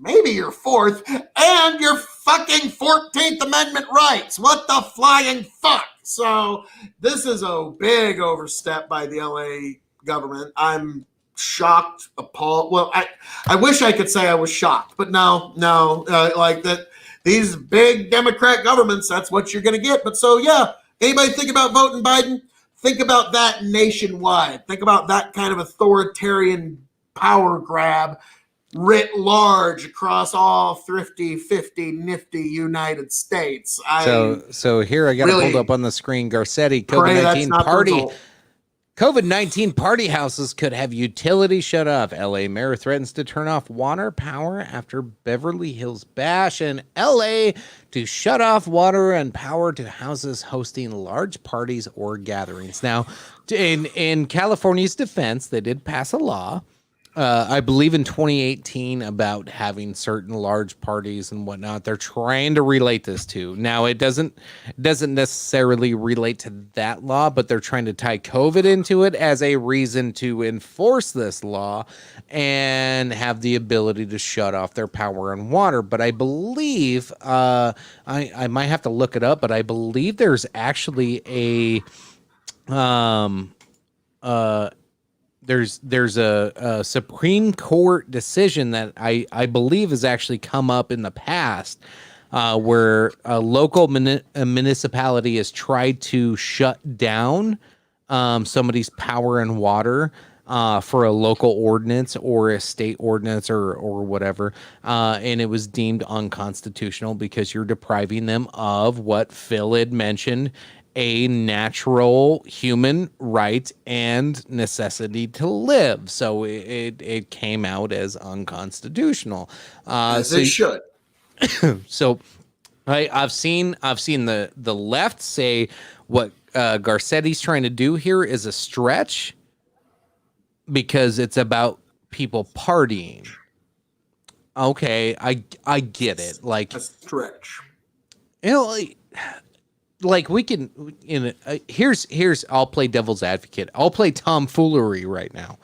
N: maybe your fourth, and your fucking 14th Amendment rights. What the flying fuck? So this is a big overstep by the LA government. I'm shocked, appalled. Well, I wish I could say I was shocked, but no, like that. these big Democrat governments, that's what you're going to get. But so, yeah, anybody think about voting Biden? Think about that nationwide. Think about that kind of authoritarian power grab writ large across all thrifty, 50, nifty United States.
E: So here I got
N: really
E: it pulled up on the screen. Garcetti,
N: pray that's
E: COVID-19
N: not the
E: party.
N: result.
E: COVID-19 party houses could have utility shut off. LA mayor threatens to turn off water power after Beverly Hills bash. And LA to shut off water and power to houses hosting large parties or gatherings. Now, in California's defense, they did pass a law, I believe in 2018, about having certain large parties and whatnot. They're trying to relate this to. Now, it doesn't necessarily relate to that law, but they're trying to tie COVID into it as a reason to enforce this law and have the ability to shut off their power and water. But I believe, I might have to look it up, but I believe there's actually a there's a Supreme Court decision that I believe has actually come up in the past, where a local municipality has tried to shut down somebody's power and water for a local ordinance or a state ordinance or whatever, and it was deemed unconstitutional because you're depriving them of what Phil had mentioned, a natural human right and necessity to live. So it came out as unconstitutional.
N: As it should.
E: So I've seen the left say what Garcetti's trying to do here is a stretch because it's about people partying. Okay, I get it. Like
N: a stretch.
E: You know, like we can, here's I'll play devil's advocate. I'll play tomfoolery right now.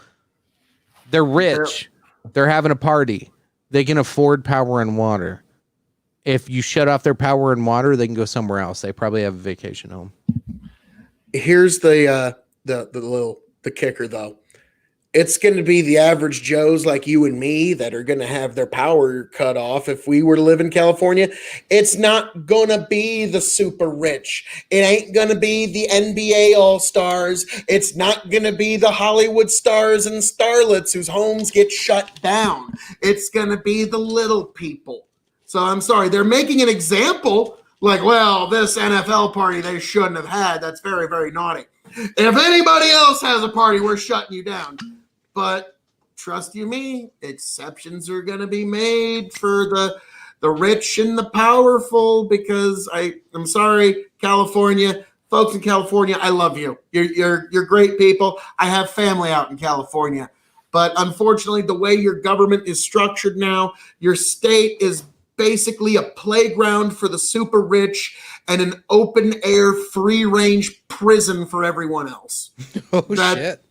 E: They're rich. They're having a party. They can afford power and water. If you shut off their power and water, they can go somewhere else. They probably have a vacation home.
N: Here's the kicker though. It's going to be the average Joes like you and me that are going to have their power cut off if we were to live in California. It's not going to be the super rich. It ain't going to be the NBA All-Stars. It's not going to be the Hollywood stars and starlets whose homes get shut down. It's going to be the little people. So I'm sorry. They're making an example like, well, this NFL party they shouldn't have had. That's very, very naughty. If anybody else has a party, we're shutting you down. But trust you me, exceptions are going to be made for the rich and the powerful because I'm sorry, California, folks in California, I love you. You're great people. I have family out in California. But unfortunately, the way your government is structured now, your state is basically a playground for the super rich and an open air free range prison for everyone else.
E: Shit.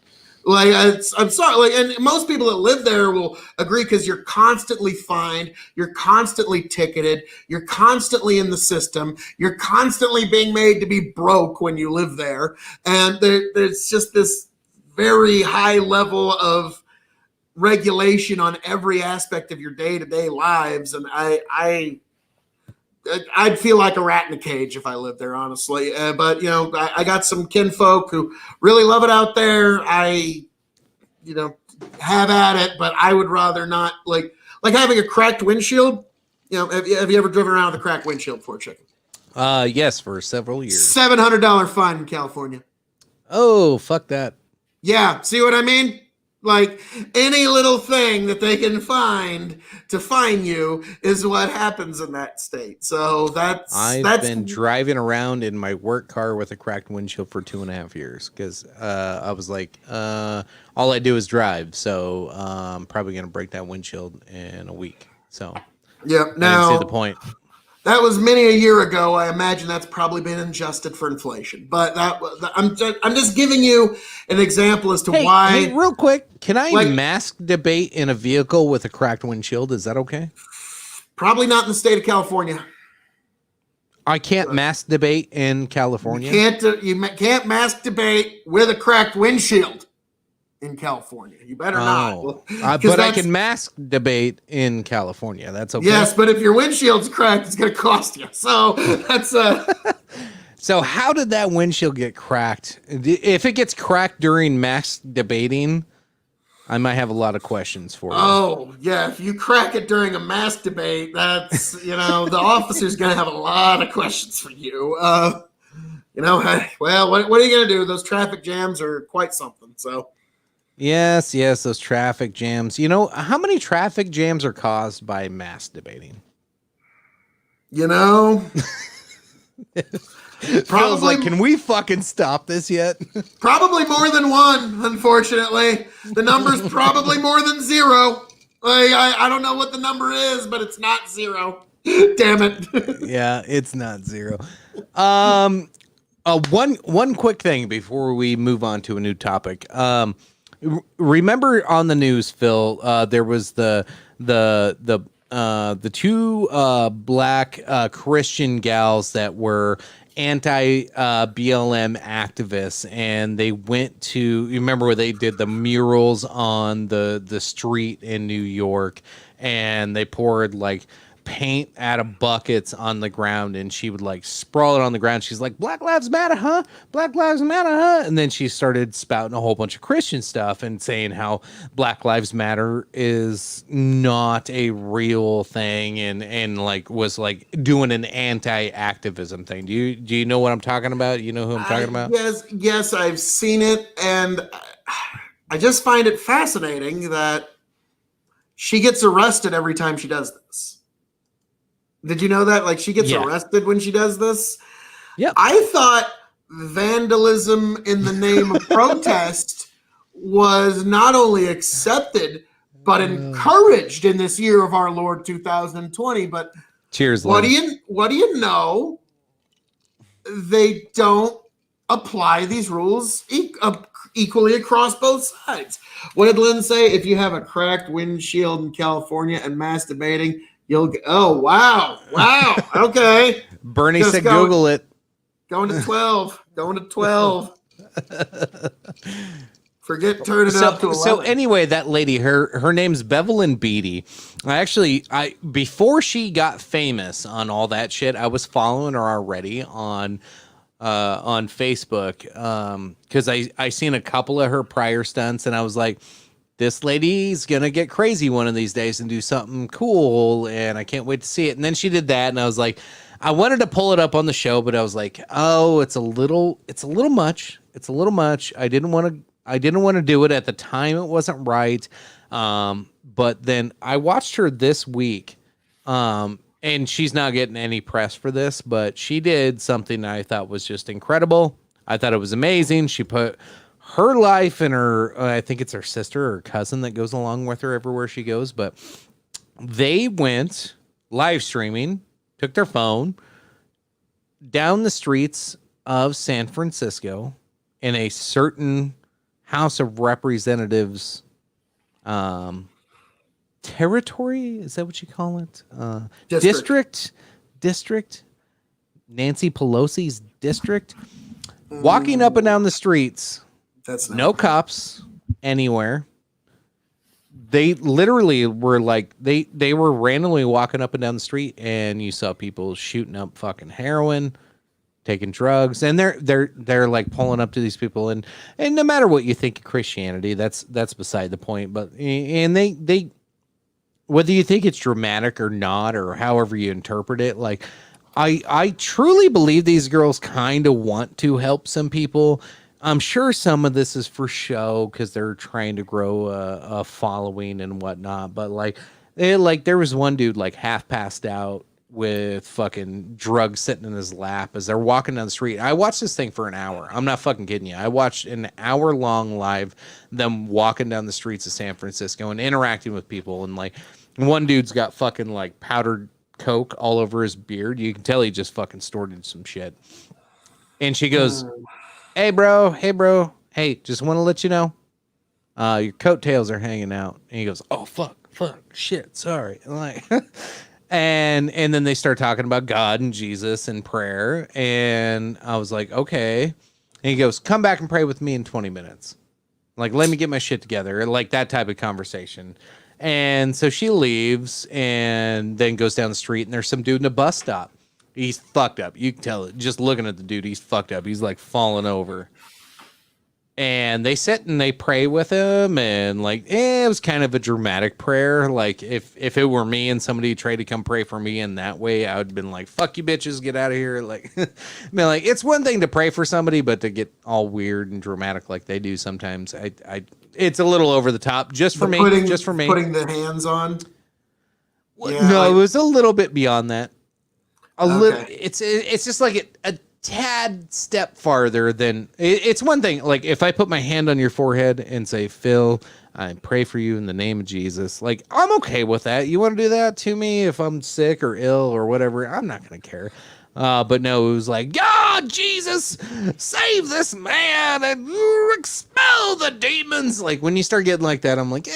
N: Like, I'm sorry, like, and most people that live there will agree because you're constantly fined, you're constantly ticketed, you're constantly in the system, you're constantly being made to be broke when you live there, and there's just this very high level of regulation on every aspect of your day-to-day lives, and I'd feel like a rat in a cage if I lived there, honestly. But, you know, I got some kinfolk who really love it out there. Have at it, but I would rather not, like having a cracked windshield. You know, have you ever driven around with a cracked windshield before, Chicken?
E: Yes, for several years.
N: $700 fine in California.
E: Oh, fuck that.
N: Yeah, see what I mean? Like, any little thing that they can find to fine you is what happens in that state. So I've
E: been driving around in my work car with a cracked windshield for 2.5 years because I was like, all I do is drive. So I'm probably going to break that windshield in a week. So
N: yeah, now
E: I didn't see the point.
N: That was many a year ago. I imagine that's probably been adjusted for inflation. But I'm just giving you an example as to why.
E: Hey, real quick, can I mask debate in a vehicle with a cracked windshield? Is that okay?
N: Probably not in the state of California.
E: I can't mask debate in California.
N: You can't mask debate with a cracked windshield. in California. You better not.
E: But I can mask debate in California. That's okay.
N: Yes, but if your windshield's cracked, it's going to cost you. So that's
E: So how did that windshield get cracked? If it gets cracked during mask debating, I might have a lot of questions for you.
N: Oh, yeah. If you crack it during a mask debate, that's, the officer's going to have a lot of questions for you. Well, what are you going to do? Those traffic jams are quite something. So,
E: yes, those traffic jams. How many traffic jams are caused by mask debating? Feels like, can we fucking stop this yet?
N: Probably more than one, unfortunately. The number's probably more than zero. I don't know what the number is, but it's not zero. Damn it.
E: Yeah, it's not zero. One quick thing before we move on to a new topic. Remember on the news, Phil, there was the two black Christian gals that were anti-BLM activists, and they went to, you remember where they did the murals on the street in New York, and they poured like paint out of buckets on the ground, and she would like sprawl it on the ground. She's like, Black Lives Matter, huh? Black Lives Matter, huh? And then she started spouting a whole bunch of Christian stuff and saying how Black Lives Matter is not a real thing, and like was like doing an anti-activism thing. Do you know what I'm talking about? You know who I'm talking about?
N: Yes, I've seen it, and I just find it fascinating that she gets arrested every time she does this. Did you know that? Like, she gets arrested when she does this?
E: Yeah.
N: I thought vandalism in the name of protest was not only accepted, but encouraged in this year of our Lord 2020. But
E: cheers,
N: what do you know? They don't apply these rules equally across both sides. What did Lynn say? If you have a cracked windshield in California and mass debating, you'll get, oh, wow. Okay.
E: Bernie said Google it.
N: Going to 12. Forget turning it up to 11.
E: So anyway, that lady, her name's Bevelyn Beatty. I before she got famous on all that shit, I was following her already on Facebook because I seen a couple of her prior stunts, and I was like, this lady's gonna get crazy one of these days and do something cool, and I can't wait to see it. And then she did that, and I was like, I wanted to pull it up on the show, but I was like, oh, it's a little much. I didn't want to do it at the time. It wasn't right. But then I watched her this week, and she's not getting any press for this, but she did something I thought was just incredible. I thought it was amazing. She put her life and her, I think it's her sister or cousin that goes along with her everywhere she goes, but they went live streaming, took their phone down the streets of San Francisco in a certain House of Representatives territory. Is that what you call it? District. Nancy Pelosi's district. Walking up and down the streets.
N: That's
E: no cops anywhere. They literally were like they were randomly walking up and down the street, and you saw people shooting up fucking heroin, taking drugs, and they're like pulling up to these people, and no matter what you think of Christianity, that's beside the point. But and they whether you think it's dramatic or not, or however you interpret it, like I truly believe these girls kind of want to help some people. I'm sure some of this is for show because they're trying to grow a following and whatnot. But like there was one dude like half passed out with fucking drugs sitting in his lap as they're walking down the street. I watched this thing for an hour. I'm not fucking kidding you. I watched an hour-long live them walking down the streets of San Francisco and interacting with people. And like one dude's got fucking like powdered coke all over his beard. You can tell he just fucking snorted some shit. And she goes, Hey, bro. Hey, just want to let you know, your coattails are hanging out. And he goes, oh, fuck, shit, sorry. And like, and then they start talking about God and Jesus and prayer. And I was like, okay. And he goes, come back and pray with me in 20 minutes. Like, let me get my shit together. Like that type of conversation. And so she leaves and then goes down the street, and there's some dude in a bus stop. He's fucked up. You can tell it. Just looking at the dude, he's fucked up. He's like falling over. And they sit and they pray with him, and like it was kind of a dramatic prayer. Like if it were me and somebody tried to come pray for me in that way, I would have been like, "Fuck you, bitches, get out of here!" Like, I mean, like it's one thing to pray for somebody, but to get all weird and dramatic like they do sometimes, it's a little over the top. Just for me,
N: putting the hands on.
E: Yeah, no, it was a little bit beyond that. Little. It's just like a tad step farther than it's one thing. Like if I put my hand on your forehead and say, "Phil, I pray for you in the name of Jesus," like I'm okay with that. You want to do that to me if I'm sick or ill or whatever, I'm not going to care. But no, it was like, God, Jesus, save this man and expel the demons. Like when you start getting like that, I'm like,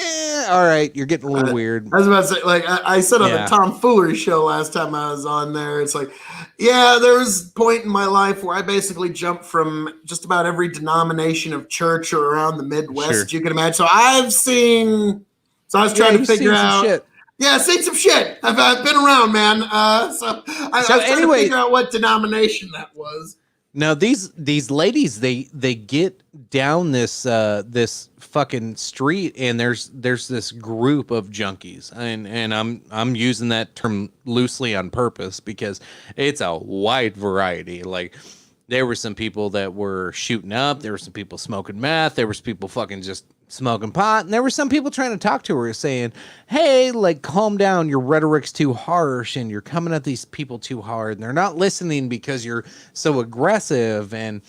E: all right, you're getting a little weird.
N: I was about to say, like I said on the Tom Foolery show last time I was on there, it's like, yeah, there was a point in my life where I basically jumped from just about every denomination of church or around the Midwest you can imagine. So I was trying to figure out. Shit. Yeah, seen some shit. I've been around, man. So I was trying to figure out what denomination that was.
E: Now these ladies, they get down this this fucking street, and there's this group of junkies, and I'm using that term loosely on purpose because it's a wide variety. Like there were some people that were shooting up, there were some people smoking meth, there was people fucking just smoking pot, and there were some people trying to talk to her saying, hey, like, calm down, your rhetoric's too harsh and you're coming at these people too hard and they're not listening because you're so aggressive. And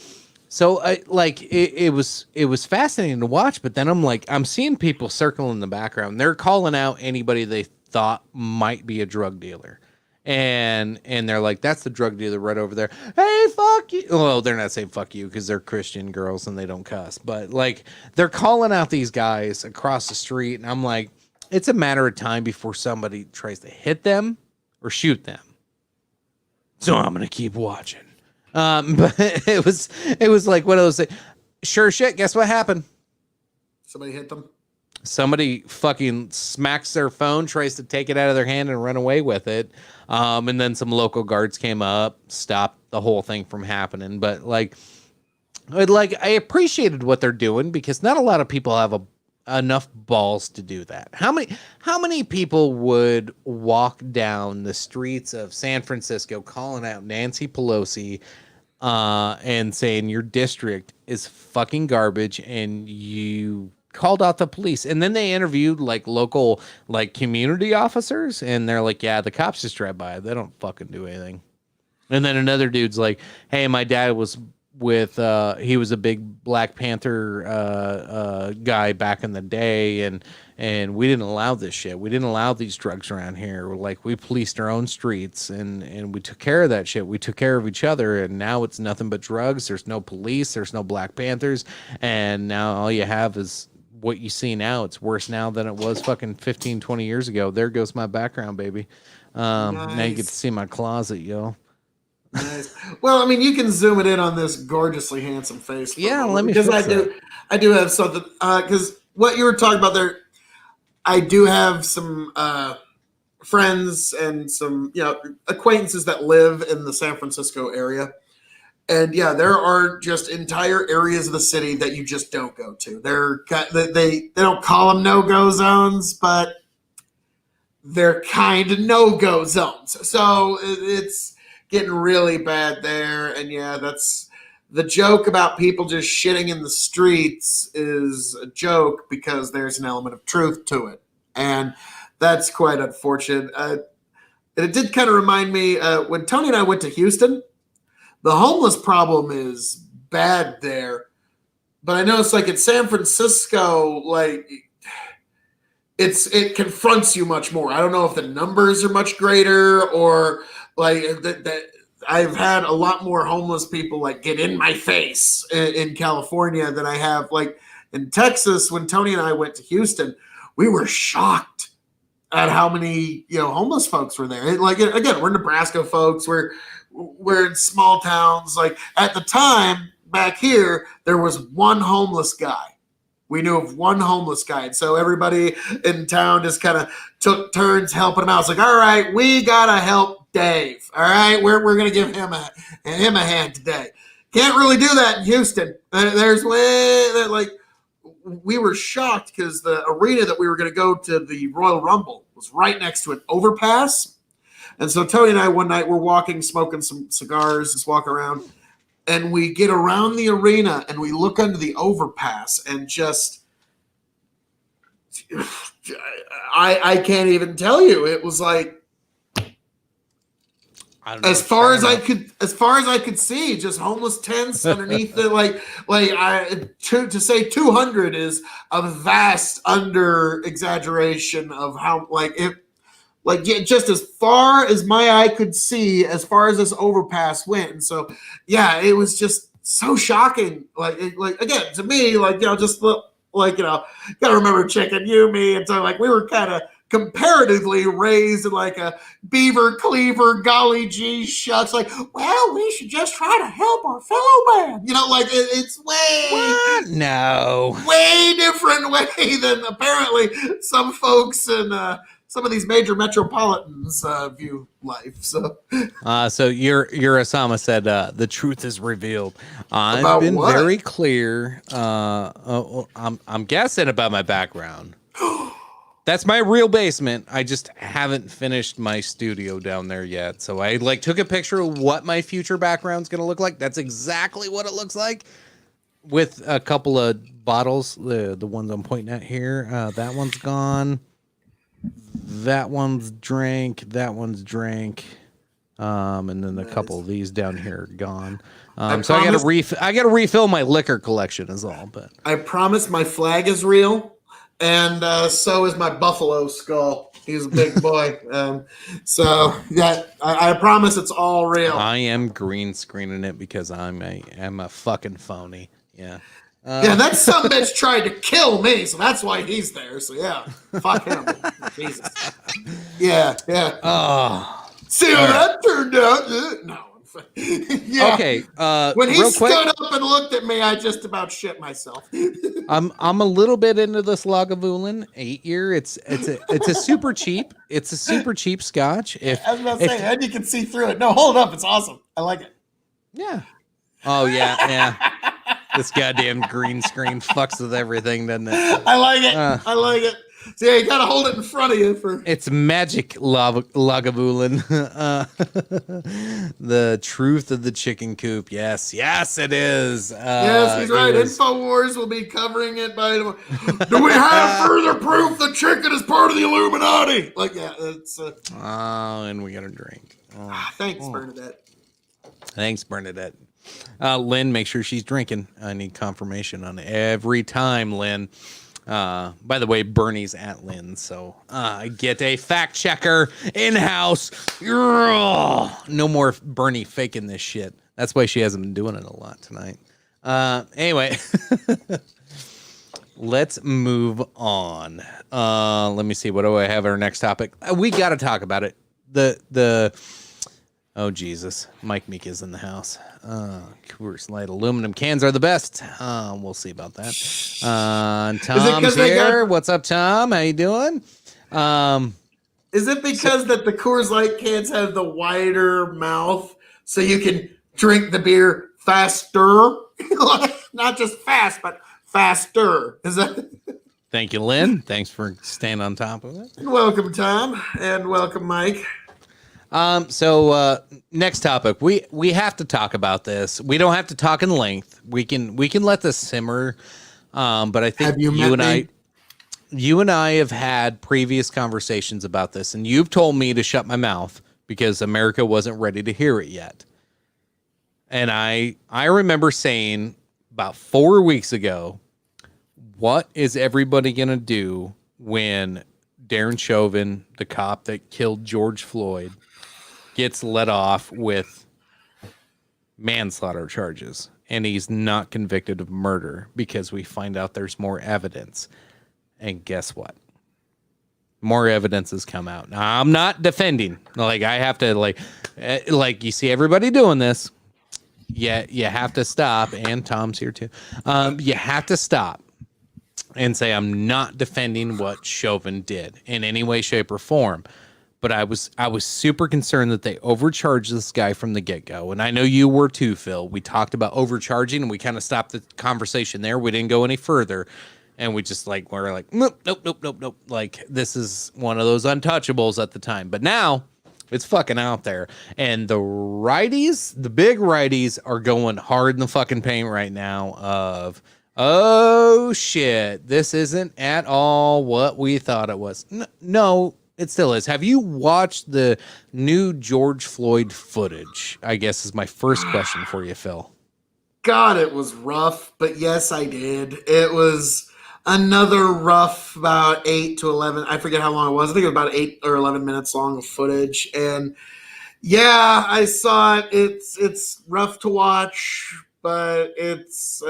E: so it was fascinating to watch, but then I'm seeing people circle in the background. They're calling out anybody they thought might be a drug dealer. And they're like, that's the drug dealer right over there. Hey, fuck you. Well, they're not saying fuck you because they're Christian girls and they don't cuss. But like, they're calling out these guys across the street. And I'm like, it's a matter of time before somebody tries to hit them or shoot them. So I'm going to keep watching. But it was like one of those things. Sure shit. Guess what happened?
N: Somebody hit them.
E: Somebody fucking smacks their phone, tries to take it out of their hand and run away with it. And then some local guards came up, stopped the whole thing from happening. But like I appreciated what they're doing because not a lot of people have enough balls to do that. How many people would walk down the streets of San Francisco calling out Nancy Pelosi and saying your district is fucking garbage and you called out the police? And then they interviewed like local like community officers and they're like, yeah, the cops just drive by, they don't fucking do anything. And then another dude's like, hey, my dad was with he was a big Black Panther guy back in the day, and we didn't allow this shit, we didn't allow these drugs around here. Like we policed our own streets and we took care of that shit, we took care of each other, and now it's nothing but drugs. There's no police, there's no Black Panthers, and now all you have is what you see now. It's worse now than it was fucking 15, 20 years ago. There goes my background, baby. Nice. Now you get to see my closet, yo.
N: Nice. Well, I mean, you can zoom it in on this gorgeously handsome face.
E: Yeah, let me.
N: Because I do have something. Because what you were talking about there, I do have some friends and some acquaintances that live in the San Francisco area. And yeah, there are just entire areas of the city that you just don't go to. They don't call them no-go zones, but they're kind of no-go zones. So it's getting really bad there. And yeah, that's the joke about people just shitting in the streets is a joke because there's an element of truth to it. And that's quite unfortunate. And it did kind of remind me when Tony and I went to Houston. The homeless problem is bad there, but I noticed like in San Francisco, like it confronts you much more. I don't know if the numbers are much greater or like that. I've had a lot more homeless people like get in my face in California than I have like in Texas. When Tony and I went to Houston, we were shocked at how many homeless folks were there. Like again, we're Nebraska folks. We're in small towns. Like at the time back here, there was one homeless guy. we knew of one homeless guy. And so everybody in town just kind of took turns helping him out. It's like, all right, we got to help Dave. All right, we're going to give him a hand today. Can't really do that in Houston. We were shocked because the arena that we were going to go to the Royal Rumble was right next to an overpass. And so Tony and I one night we're walking, smoking some cigars, just walking around. And we get around the arena and we look under the overpass and just, I can't even tell you. It was like, as far as I could see, just homeless tents underneath it. To say 200 is a vast under exaggeration of how just as far as my eye could see, as far as this overpass went. And so, yeah, it was just so shocking. Again, to me, just gotta remember Chicken, you, me, and so we were kind of comparatively raised in a beaver cleaver, golly gee shucks, we should just try to help our fellow man. It's way different way than apparently some folks in some of these major metropolitans view life. So
E: your Osama said the truth is revealed. I've
N: About
E: been
N: what?
E: very clear. I'm guessing about my background. That's my real basement. I just haven't finished my studio down there yet. So I took a picture of what my future background's gonna look like. That's exactly what it looks like, with a couple of bottles. The ones I'm pointing at here. That one's gone. That one's drank. That one's drank. And then a couple of these down here are gone. So I gotta refill my liquor collection is all. But
N: I promise my flag is real. And so is my buffalo skull. He's a big boy. So yeah, I promise it's all real.
E: I am green screening it because I'm a fucking phony. Yeah.
N: That sumbitch tried to kill me, so that's why he's there. So yeah, fuck him. Jesus. Yeah.
E: Oh.
N: See how that turned out? No. Yeah.
E: Okay.
N: When he
E: real
N: stood
E: quick,
N: up and looked at me, I just about shit myself.
E: I'm a little bit into this Lagavulin 8-year. It's a super cheap. It's a super cheap Scotch.
N: I was about to say, and you can see through it. No, hold up, it's awesome. I like it.
E: Yeah. Oh yeah. This goddamn green screen fucks with everything, doesn't it?
N: I like it. I like it. So yeah, you gotta hold it in front of you for.
E: It's magic Lagavulin. The truth of the chicken coop. Yes, it is.
N: Yes, he's right. InfoWars will be covering it by tomorrow. Do we have further proof the chicken is part of the Illuminati? It's.
E: And we got a drink.
N: Thanks, Bernadette.
E: Thanks, Bernadette. Lynn, make sure she's drinking. I need confirmation on every time, Lynn. By the way, Bernie's at Lynn, so I get a fact checker in house. No more Bernie faking this shit. That's why she hasn't been doing it a lot tonight. Anyway, let's move on. Let me see. What do I have? Our next topic. We got to talk about it. Oh, Jesus. Mike Meek is in the house. Coors Light aluminum cans are the best. We'll see about that. Tom's here. What's up, Tom? How you doing?
N: Is it because that the Coors Light cans have the wider mouth so you can drink the beer faster? Not just fast, but faster. Is that...
E: Thank you, Lynn. Thanks for staying on top of it.
N: Welcome, Tom. And welcome, Mike.
E: So next topic, we have to talk about this. We don't have to talk in length. We can let this simmer. But I think you and I have had previous conversations about this, and you've told me to shut my mouth because America wasn't ready to hear it yet. And I remember saying about 4 weeks ago, what is everybody going to do when Derek Chauvin, the cop that killed George Floyd, gets let off with manslaughter charges and he's not convicted of murder because we find out there's more evidence? And guess what? More evidence has come out. Now, I'm not defending. I have to you see everybody doing this. Yeah, you have to stop. And Tom's here too. You have to stop. and say I'm not defending what Chauvin did in any way, shape, or form. But I was super concerned that they overcharged this guy from the get-go. And I know you were too, Phil. We talked about overcharging, and we kind of stopped the conversation there. We didn't go any further. And we just we're like, nope. Like, this is one of those untouchables at the time. But now it's fucking out there. And the righties, the big righties, are going hard in the fucking paint right now of, oh shit, this isn't at all what we thought it was. No, it still is. Have you watched the new George Floyd footage? I guess is my first question for you, Phil.
N: God, it was rough, but yes, I did. It was another rough, about 8 to 11. I forget how long it was. I think it was about 8 or 11 minutes long of footage. And yeah, I saw it. It's rough to watch, but it's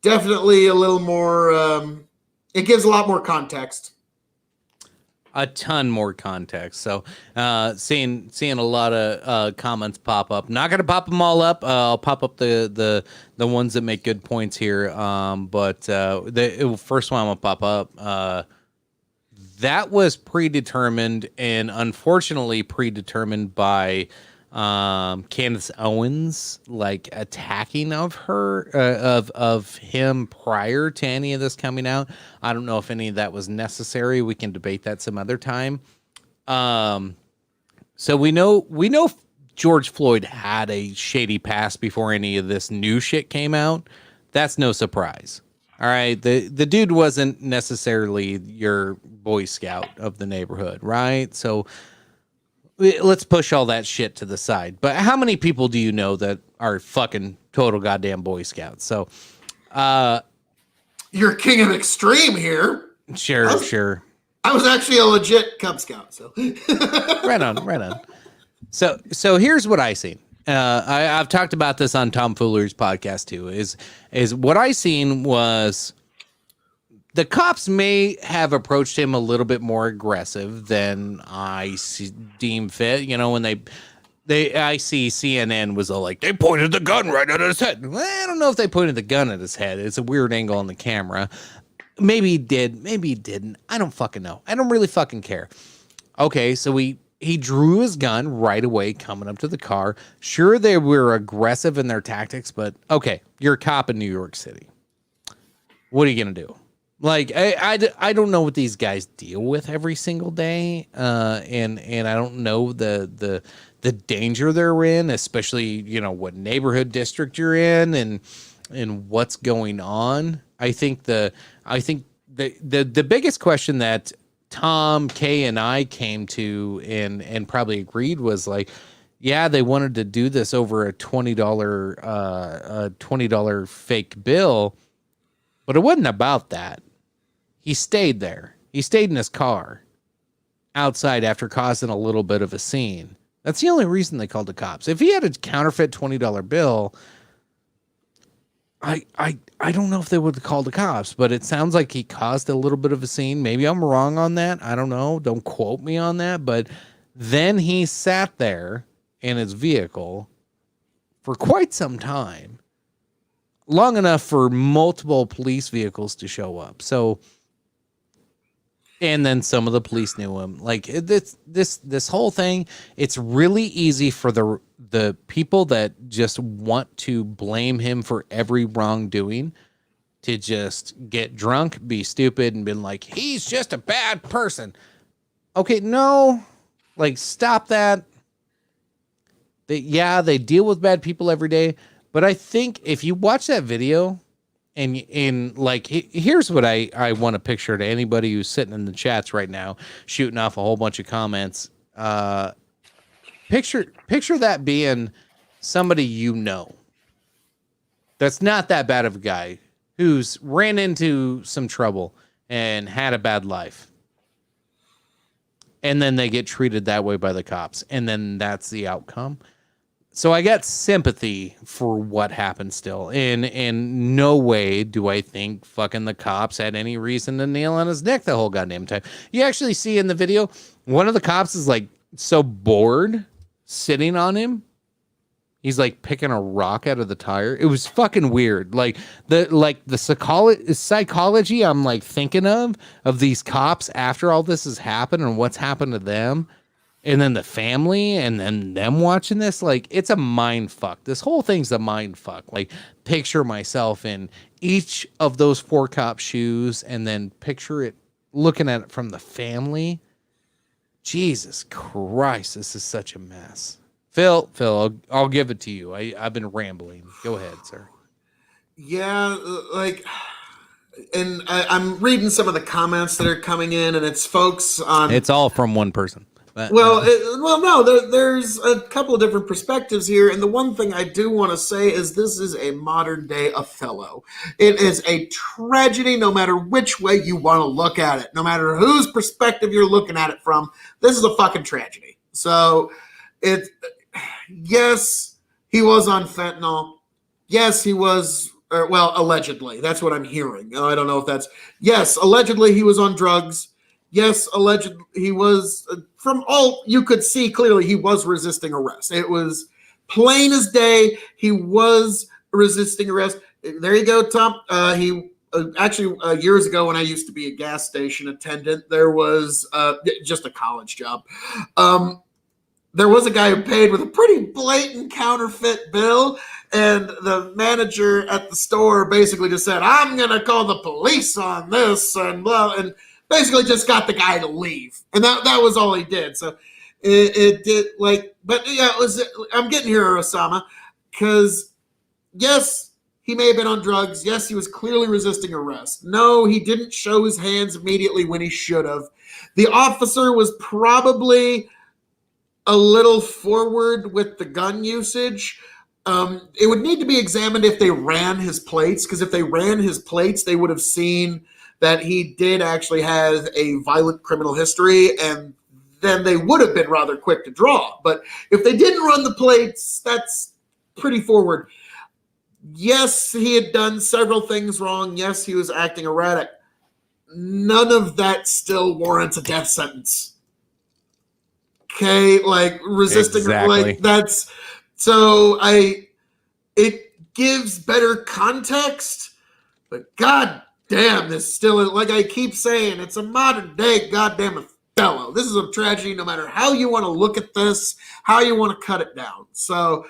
N: definitely a little more, it gives a lot more context.
E: A ton more context. So seeing a lot of comments pop up. Not gonna pop them all up. I'll pop up the ones that make good points here. But the first one I'm gonna pop up. That was predetermined, and unfortunately predetermined by Candace Owens, attacking of her, of him prior to any of this coming out. I don't know if any of that was necessary. We can debate that some other time. So we know George Floyd had a shady past before any of this new shit came out. That's no surprise. All right. The dude wasn't necessarily your Boy Scout of the neighborhood, right? So let's push all that shit to the side. But how many people do you know that are fucking total goddamn Boy Scouts? So,
N: you're king of extreme here.
E: Sure.
N: I was actually a legit Cub Scout. So
E: right on. So here's what I seen. I've talked about this on Tom Fuller's podcast too. Is what I seen was the cops may have approached him a little bit more aggressive than I deem fit. You know, when I see CNN was all like, they pointed the gun right at his head. Well, I don't know if they pointed the gun at his head. It's a weird angle on the camera. Maybe he did. Maybe he didn't. I don't fucking know. I don't really fucking care. Okay, so he drew his gun right away coming up to the car. Sure, they were aggressive in their tactics, but okay, you're a cop in New York City. What are you going to do? Like, I don't know what these guys deal with every single day, and I don't know the danger they're in, especially, you know, what neighborhood district you're in and what's going on. I think the biggest question that Tom, Kay, and I came to and probably agreed was like, yeah, they wanted to do this over a $20 fake bill, but it wasn't about that. He stayed there. He stayed in his car outside after causing a little bit of a scene. That's the only reason they called the cops. If he had a counterfeit $20 bill, I don't know if they would have called the cops, but it sounds like he caused a little bit of a scene. Maybe I'm wrong on that. I don't know. Don't quote me on that. But then he sat there in his vehicle for quite some time, long enough for multiple police vehicles to show up. So, and then some of the police knew him. Like this whole thing, it's really easy for the people that just want to blame him for every wrongdoing to just get drunk, be stupid, and be like, he's just a bad person. Okay, no, like, stop that. They deal with bad people every day, but I think if you watch that video and like, here's what I want to picture to anybody who's sitting in the chats right now, shooting off a whole bunch of comments. Picture that being somebody you know that's not that bad of a guy who's ran into some trouble and had a bad life. And then they get treated that way by the cops. And then that's the outcome. So I got sympathy for what happened still. And in no way do I think fucking the cops had any reason to kneel on his neck the whole goddamn time. You actually see in the video, one of the cops is like so bored sitting on him. He's like picking a rock out of the tire. It was fucking weird. Like the psychology I'm like thinking of these cops after all this has happened and what's happened to them, and then the family, and then them watching this. Like, it's a mind fuck. This whole thing's a mind fuck. Like, picture myself in each of those 4 cops' shoes, and then picture it looking at it from the family. Jesus Christ, this is such a mess. Phil, I'll give it to you. I've been rambling. Go ahead, sir.
N: Yeah, like, and I'm reading some of the comments that are coming in, and it's folks on.
E: It's all from one person. But,
N: no, there's a couple of different perspectives here, and the one thing I do want to say is this is a modern day Othello. It is a tragedy, no matter which way you want to look at it, no matter whose perspective you're looking at it from. This is a fucking tragedy. So, yes, he was on fentanyl. Yes, he was. Allegedly. That's what I'm hearing. I don't know if that's. Yes, allegedly he was on drugs. Yes, allegedly he was. From all you could see, clearly he was resisting arrest. It was plain as day. He was resisting arrest. There you go, Tom. Years ago when I used to be a gas station attendant, there was just a college job. There was a guy who paid with a pretty blatant counterfeit bill, and the manager at the store basically just said, "I'm going to call the police on this," and basically just got the guy to leave. And that was all he did. So it did, like, but yeah, I'm getting here, Osama, because yes, he may have been on drugs. Yes, he was clearly resisting arrest. No, he didn't show his hands immediately when he should have. The officer was probably a little forward with the gun usage. It would need to be examined if they ran his plates, because if they ran his plates, they would have seen that he did actually have a violent criminal history, and then they would have been rather quick to draw. But if they didn't run the plates, that's pretty forward. Yes, he had done several things wrong. Yes, he was acting erratic. None of that still warrants a death sentence. Okay, like resisting,
E: exactly.
N: Like that's so it gives better context, but God damn, this still, like I keep saying, it's a modern day goddamn Othello. This is a tragedy no matter how you want to look at this, how you want to cut it down. So,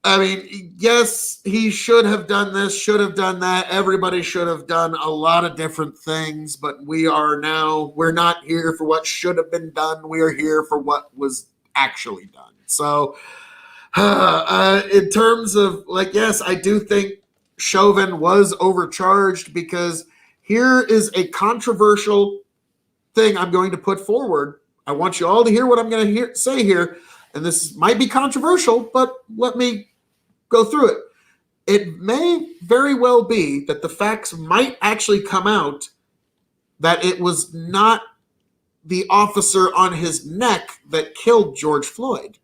N: I mean, yes, he should have done this, should have done that. Everybody should have done a lot of different things, but we're not here for what should have been done. We are here for what was actually done. So, in terms of, like, yes, I do think Chauvin was overcharged, because here is a controversial thing I'm going to put forward. I want you all to hear what I'm going to say here, and this might be controversial, but let me go through it. It may very well be that the facts might actually come out that it was not the officer on his neck that killed George Floyd.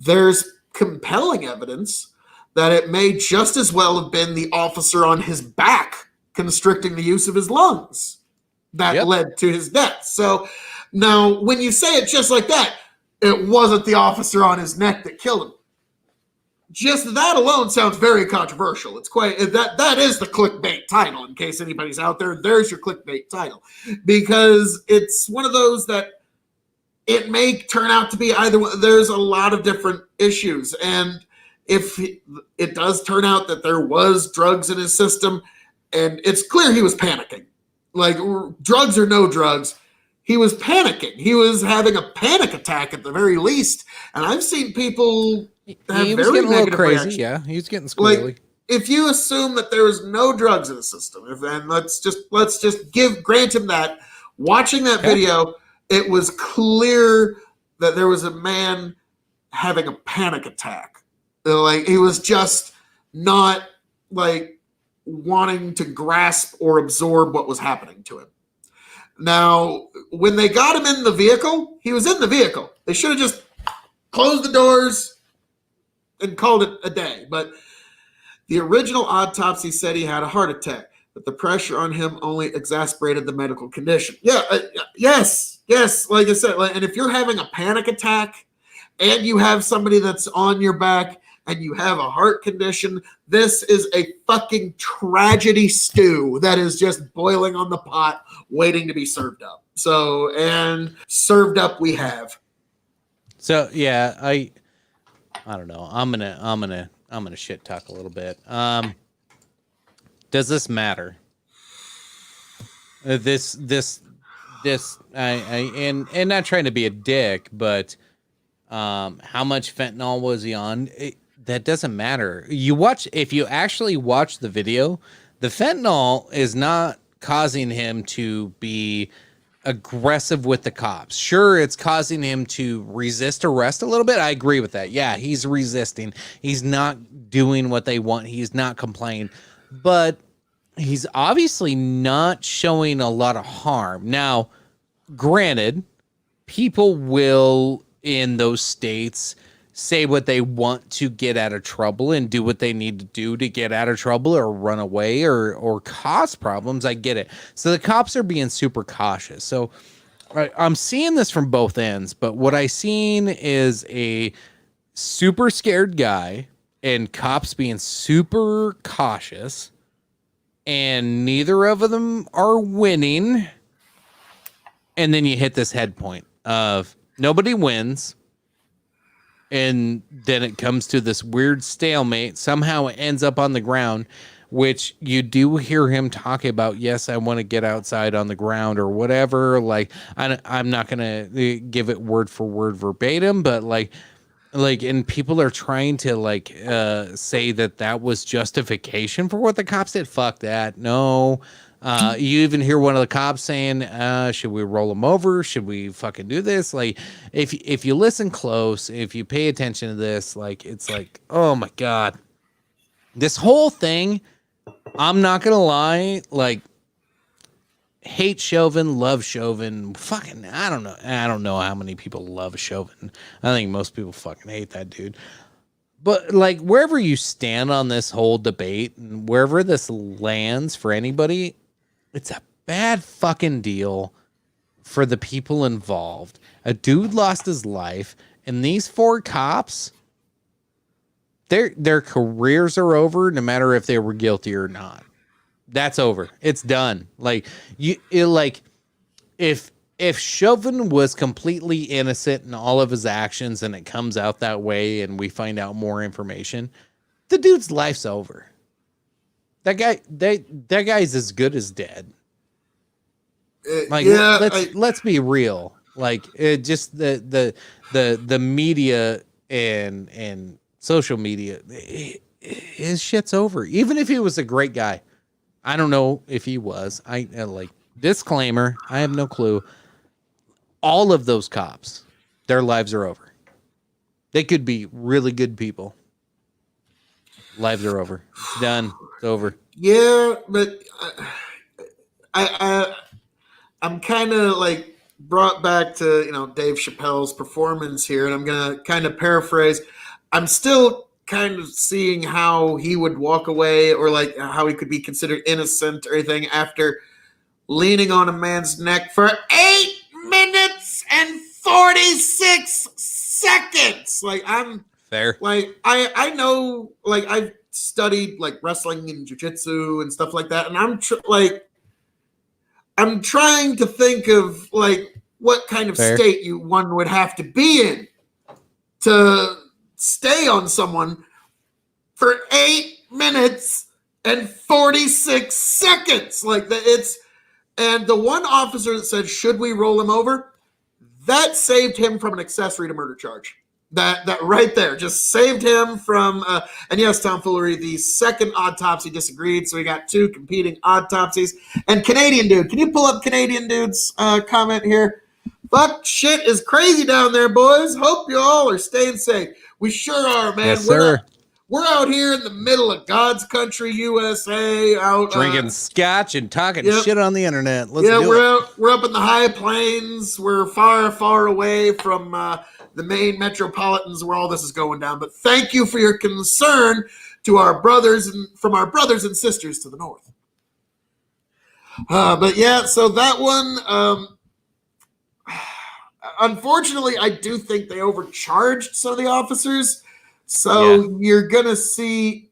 N: There's compelling evidence that it may just as well have been the officer on his back constricting the use of his lungs that led to his death. So now when you say it just like that, it wasn't the officer on his neck that killed him. Just that alone sounds very controversial. It's quite that is the clickbait title, in case anybody's out there. There's your clickbait title, because it's one of those that it may turn out to be either one. There's a lot of different issues, and if it does turn out that there was drugs in his system, and it's clear he was panicking, like drugs or no drugs, he was panicking. He was having a panic attack at the very least. And I've seen people have
E: he was
N: very
E: getting a little
N: negative
E: crazy.
N: reactions.
E: Yeah, he was getting squirrely.
N: Like, if you assume that there was no drugs in the system, and let's just grant him that. Watching that video, it was clear that there was a man having a panic attack. Like, he was just not like wanting to grasp or absorb what was happening to him. Now, when they got him in the vehicle, he was in the vehicle. They should have just closed the doors and called it a day. But the original autopsy said he had a heart attack, but the pressure on him only exacerbated the medical condition. Yes. Like I said, and if you're having a panic attack and you have somebody that's on your back and you have a heart condition, this is a fucking tragedy stew that is just boiling on the pot waiting to be served up. So, and served up we have.
E: So yeah, I don't know. I'm gonna shit talk a little bit. Does this matter? This and not trying to be a dick, but how much fentanyl was he on? That doesn't matter. If you actually watch the video, the fentanyl is not causing him to be aggressive with the cops. Sure, it's causing him to resist arrest a little bit. I agree with that. Yeah, he's resisting. He's not doing what they want. He's not complying. But he's obviously not showing a lot of harm. Now, granted, people will in those states say what they want to get out of trouble and do what they need to do to get out of trouble or run away or cause problems. I get it. So the cops are being super cautious. So I'm seeing this from both ends, but what I seen is a super scared guy and cops being super cautious, and neither of them are winning. And then you hit this head point of nobody wins. And then it comes to this weird stalemate. Somehow it ends up on the ground, which you do hear him talking about. Yes, I want to get outside on the ground or whatever. Like, I'm not going to give it word for word verbatim, but like, and people are trying to say that was justification for what the cops did. Fuck that. No. You even hear one of the cops saying, should we roll him over? Should we fucking do this? Like, if you listen close, if you pay attention to this, like, it's like, oh my God, this whole thing, I'm not going to lie, like, hate Chauvin, love Chauvin, fucking, I don't know how many people love Chauvin. I think most people fucking hate that dude. But like, wherever you stand on this whole debate and wherever this lands for anybody, it's a bad fucking deal for the people involved. A dude lost his life, and these 4 cops, their careers are over, no matter if they were guilty or not. That's over. It's done. Like, if Chauvin was completely innocent in all of his actions, and it comes out that way, and we find out more information, the dude's life's over. That guy's as good as dead. Like, yeah, let's be real. Like, it just the media and social media, his shit's over. Even if he was a great guy, I don't know if he was. Disclaimer, I have no clue. All of those cops, their lives are over. They could be really good people. Lives are over. It's done. It's over.
N: Yeah, but I'm kind of like brought back to, Dave Chappelle's performance here, and I'm going to kind of paraphrase. I'm still kind of seeing how he would walk away, or like how he could be considered innocent or anything after leaning on a man's neck for 8 minutes and 46 seconds. Like, I'm
E: fair.
N: Like, I know, like, I've studied like wrestling and jiu-jitsu and stuff like that, and I'm trying to think of like what kind of state one would have to be in to stay on someone for 8 minutes and 46 seconds. Like, and the one officer that said, should we roll him over? That saved him from an accessory to murder charge. That right there just saved him from, and yes, tomfoolery, the second autopsy disagreed, so we got 2 competing autopsies. And Canadian Dude, can you pull up Canadian Dude's comment here? Fuck, shit is crazy down there, boys. Hope you all are staying safe. We sure are, man.
E: Yes, sir.
N: We're out here in the middle of God's country, USA, out
E: drinking scotch and talking shit on the internet.
N: We're up in the high plains. We're far, far away from the main metropolitans where all this is going down. But thank you for your concern to our brothers from our brothers and sisters to the north. But yeah, so that one, unfortunately, I do think they overcharged some of the officers. So you're going to see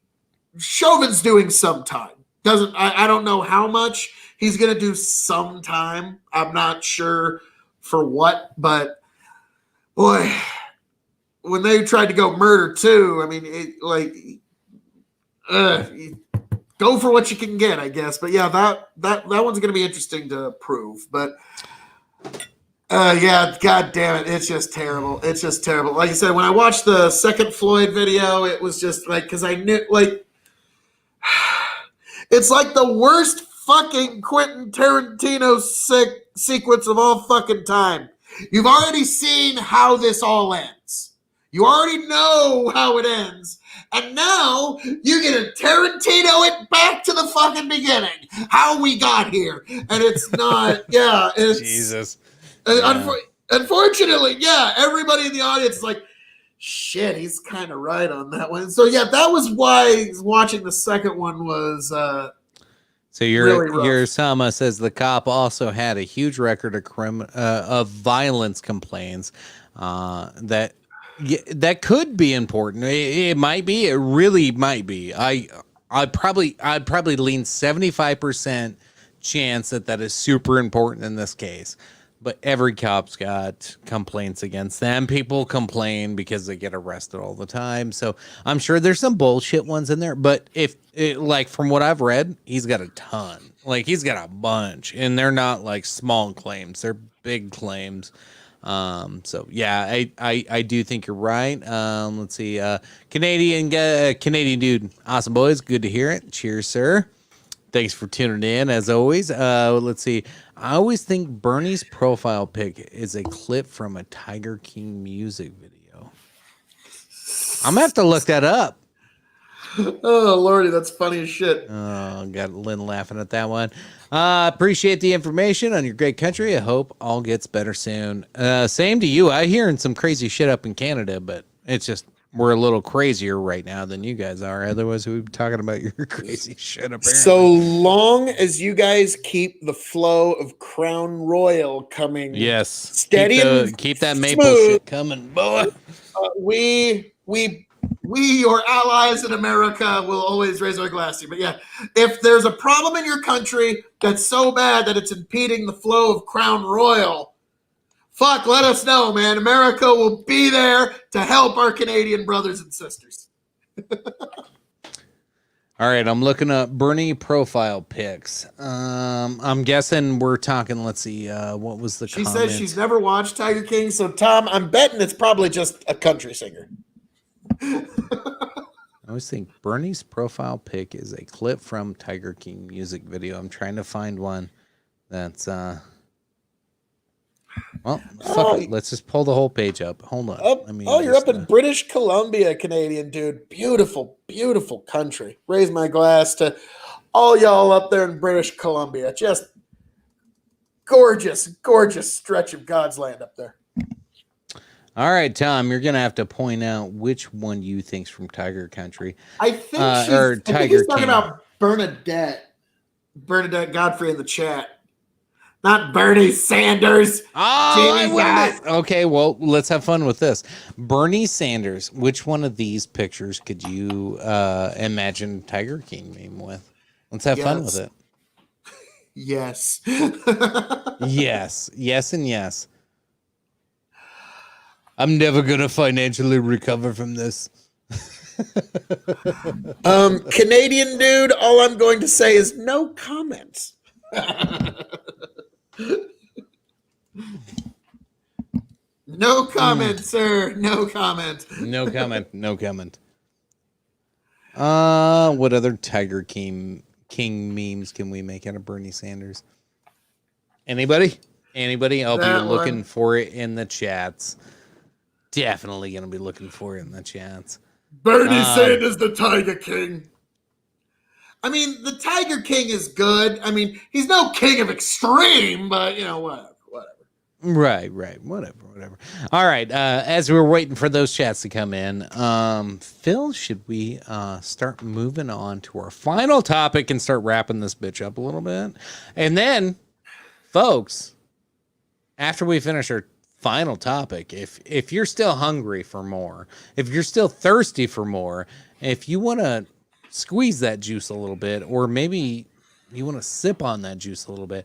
N: Chauvin's doing some time. I don't know how much he's going to do some time. I'm not sure for what, but boy, when they tried to go murder too, I mean, go for what you can get, I guess. But yeah, that one's going to be interesting to prove. But yeah, God damn it, it's just terrible. It's just terrible. Like I said, when I watched the second Floyd video, it was just like, because I knew, like, it's like the worst fucking Quentin Tarantino sequence of all fucking time. You've already seen how this all ends. You already know how it ends. And now you get to Tarantino it back to the fucking beginning. How we got here. And it's not, it's
E: Jesus.
N: Unfortunately, everybody in the audience is like, shit, he's kind of right on that one. So yeah, that was why watching the second one was
E: so your Sama says the cop also had a huge record of violence complaints that could be important. It might be. It really might be. I'd probably lean 75% chance that is super important in this case. But every cop's got complaints against them. People complain because they get arrested all the time. So I'm sure there's some bullshit ones in there. But like from what I've read, he's got a ton. Like he's got a bunch, and they're not like small claims; they're big claims. So yeah, I do think you're right. Let's see, Canadian dude, awesome boys, good to hear it. Cheers, sir. Thanks for tuning in as always. Let's see. I always think Bernie's profile pic is a clip from a Tiger King music video. I'm gonna have to look that up.
N: Oh Lordy, that's funny as shit.
E: Oh, got Lynn laughing at that one. Appreciate the information on your great country. I hope all gets better soon. Same to you. I hearing some crazy shit up in Canada, but it's just we're a little crazier right now than you guys are. Otherwise, we'd be talking about your crazy shit. Apparently,
N: so long as you guys keep the flow of Crown Royal coming, steady,
E: keep that maple shit coming, boy.
N: We, your allies in America, will always raise our glass to you. But yeah, if there's a problem in your country that's so bad that it's impeding the flow of Crown Royal, fuck, let us know, man. America will be there to help our Canadian brothers and sisters.
E: All right, I'm looking up Bernie profile pics. I'm guessing we're talking, let's see, what was the
N: She
E: comment?
N: says she's never watched Tiger King, so Tom, I'm betting it's probably just a country singer.
E: I always think Bernie's profile pic is a clip from Tiger King music video. I'm trying to find one that's well, fuck it. Let's just pull the whole page up. Hold on.
N: You're up in British Columbia, Canadian dude. Beautiful, beautiful country. Raise my glass to all y'all up there in British Columbia. Just gorgeous, gorgeous stretch of God's land up there.
E: All right, Tom, you're gonna have to point out which one you think's from Tiger Country.
N: I think he's talking about Bernadette Godfrey in the chat. Not Bernie Sanders.
E: Oh, okay, well, let's have fun with this. Bernie Sanders, which one of these pictures could you imagine Tiger King meme with? Let's have fun with it.
N: Yes.
E: Yes, and yes. I'm never going to financially recover from this.
N: Canadian dude, all I'm going to say is no comments. No comment, sir. No comment.
E: No comment. What other Tiger King memes can we make out of Bernie Sanders? Anybody? I'll be looking for it in the chats. Definitely gonna be looking for it in the chats.
N: Bernie Sanders, the Tiger King. I mean, the Tiger King is good. I mean, he's no king of extreme, but you know, whatever.
E: Right. Whatever. All right. As we're waiting for those chats to come in, Phil, should we start moving on to our final topic and start wrapping this bitch up a little bit? And then, folks, after we finish our final topic. If you're still hungry for more, if you're still thirsty for more, if you want to squeeze that juice a little bit, or maybe you want to sip on that juice a little bit,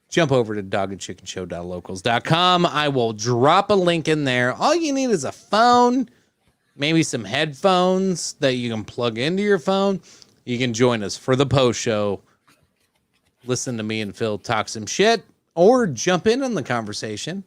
E: jump over to dogandchickenshow.locals.com. I will drop a link in there. All you need is a phone, maybe some headphones that you can plug into your phone. You can join us for the post show. Listen to me and Phil talk some shit, or jump in on the conversation,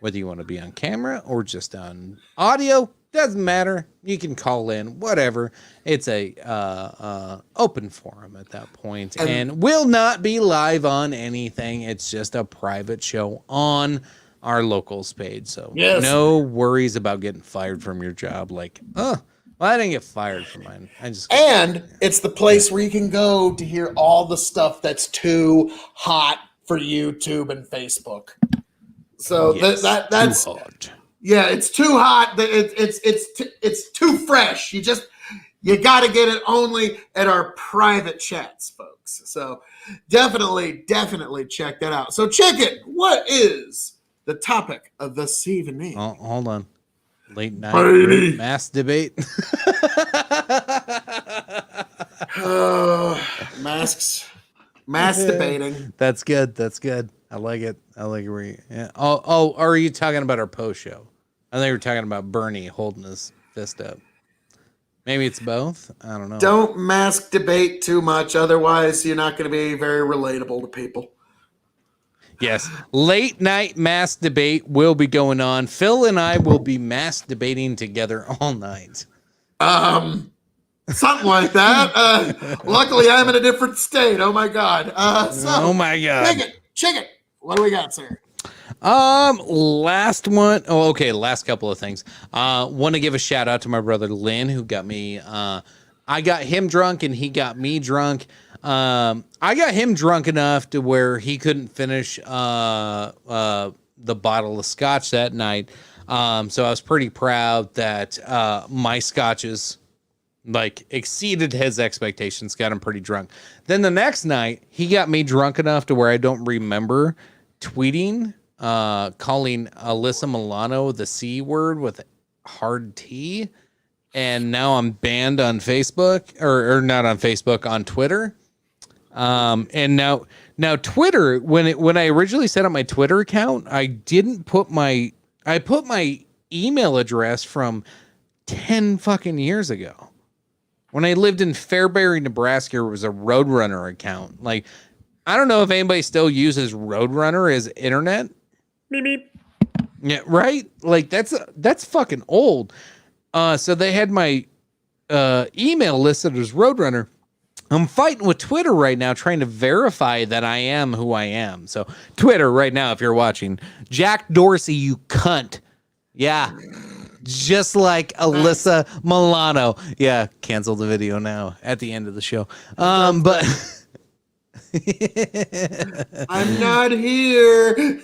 E: whether you want to be on camera or just on audio. Doesn't matter. You can call in, whatever. It's a open forum at that point, and will not be live on anything. It's just a private show on our locals page. So no worries about getting fired from your job. Like, well, I didn't get fired from mine.
N: It's the place where you can go to hear all the stuff that's too hot for YouTube and Facebook. So that's
E: too hot.
N: Yeah, it's too hot. It's too fresh. You got to get it only at our private chats, folks. So definitely check that out. So Chicken, what is the topic of this evening?
E: Oh, hold on. Late night mass debate.
N: Mass debating.
E: That's good. I like it. Where you, yeah. Oh, are you talking about our post show? I think we're talking about Bernie holding his fist up. Maybe it's both. I don't know.
N: Don't mask debate too much, otherwise you're not going to be very relatable to people.
E: Yes, late night mass debate will be going on. Phil and I will be mass debating together all night.
N: Something like that. Luckily, I'm in a different state. Oh my god.
E: Oh my god.
N: Chicken. What do we got, sir?
E: Last one. Oh, okay. Last couple of things. Want to give a shout out to my brother Lynn, who got me. I got him drunk and he got me drunk. I got him drunk enough to where he couldn't finish the bottle of scotch that night. So I was pretty proud that my scotches exceeded his expectations, got him pretty drunk. Then the next night, he got me drunk enough to where I don't remember tweeting, calling Alyssa Milano the C word with hard T. And now I'm banned on Facebook, or not on Facebook, on Twitter. And now Twitter, when I originally set up my Twitter account, I put my email address from 10 fucking years ago. When I lived in Fairbury, Nebraska, it was a Roadrunner account. I don't know if anybody still uses Roadrunner as internet. Beep, beep. Yeah, right? That's fucking old. So they had my email listed as Roadrunner. I'm fighting with Twitter right now, trying to verify that I am who I am. So Twitter right now, if you're watching, Jack Dorsey, you cunt. Yeah. Just like Alyssa Milano. Yeah, cancel the video now at the end of the show. But
N: I'm not here.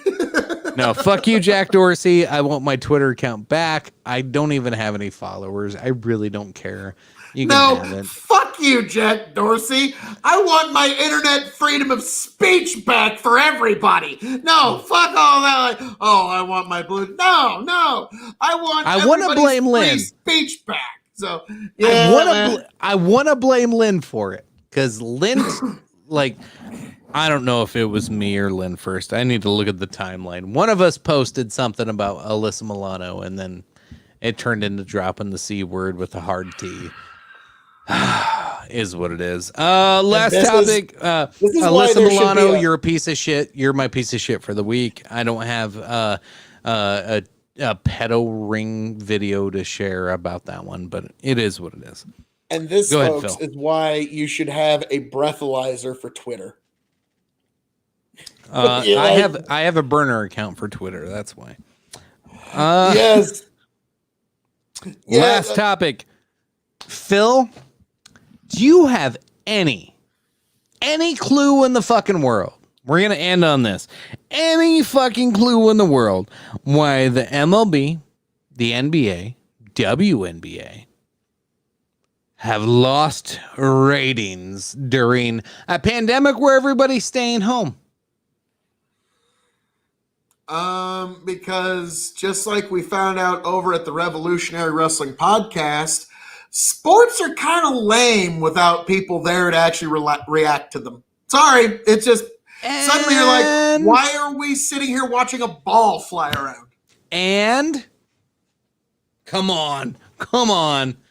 E: No, fuck you, Jack Dorsey. I want my Twitter account back. I don't even have any followers. I really don't care. You can have it.
N: Fuck you, Jack Dorsey. I want my internet freedom of speech back for everybody. No, fuck all that. I want my blue. No. I want to blame Lynn. Speech back. So yeah,
E: I want to blame Lynn for it, because Lynn, I don't know if it was me or Lynn first. I need to look at the timeline. One of us posted something about Alyssa Milano, and then it turned into dropping the C word with a hard T. Is what it is. Last topic. Alyssa Milano, you're a piece of shit. You're my piece of shit for the week. I don't have a pedo ring video to share about that one, but it is what it is.
N: And this, folks, is why you should have a breathalyzer for Twitter.
E: I have a burner account for Twitter. That's why.
N: Yes.
E: Last topic. Phil, do you have any clue in the fucking world? We're going to end on this. Any fucking clue in the world why the MLB, the NBA, WNBA have lost ratings during a pandemic where everybody's staying home?
N: Because just like we found out over at the Revolutionary Wrestling Podcast, sports are kind of lame without people there to actually react to them. Sorry, it's just suddenly you're like, why are we sitting here watching a ball fly around?
E: And come on.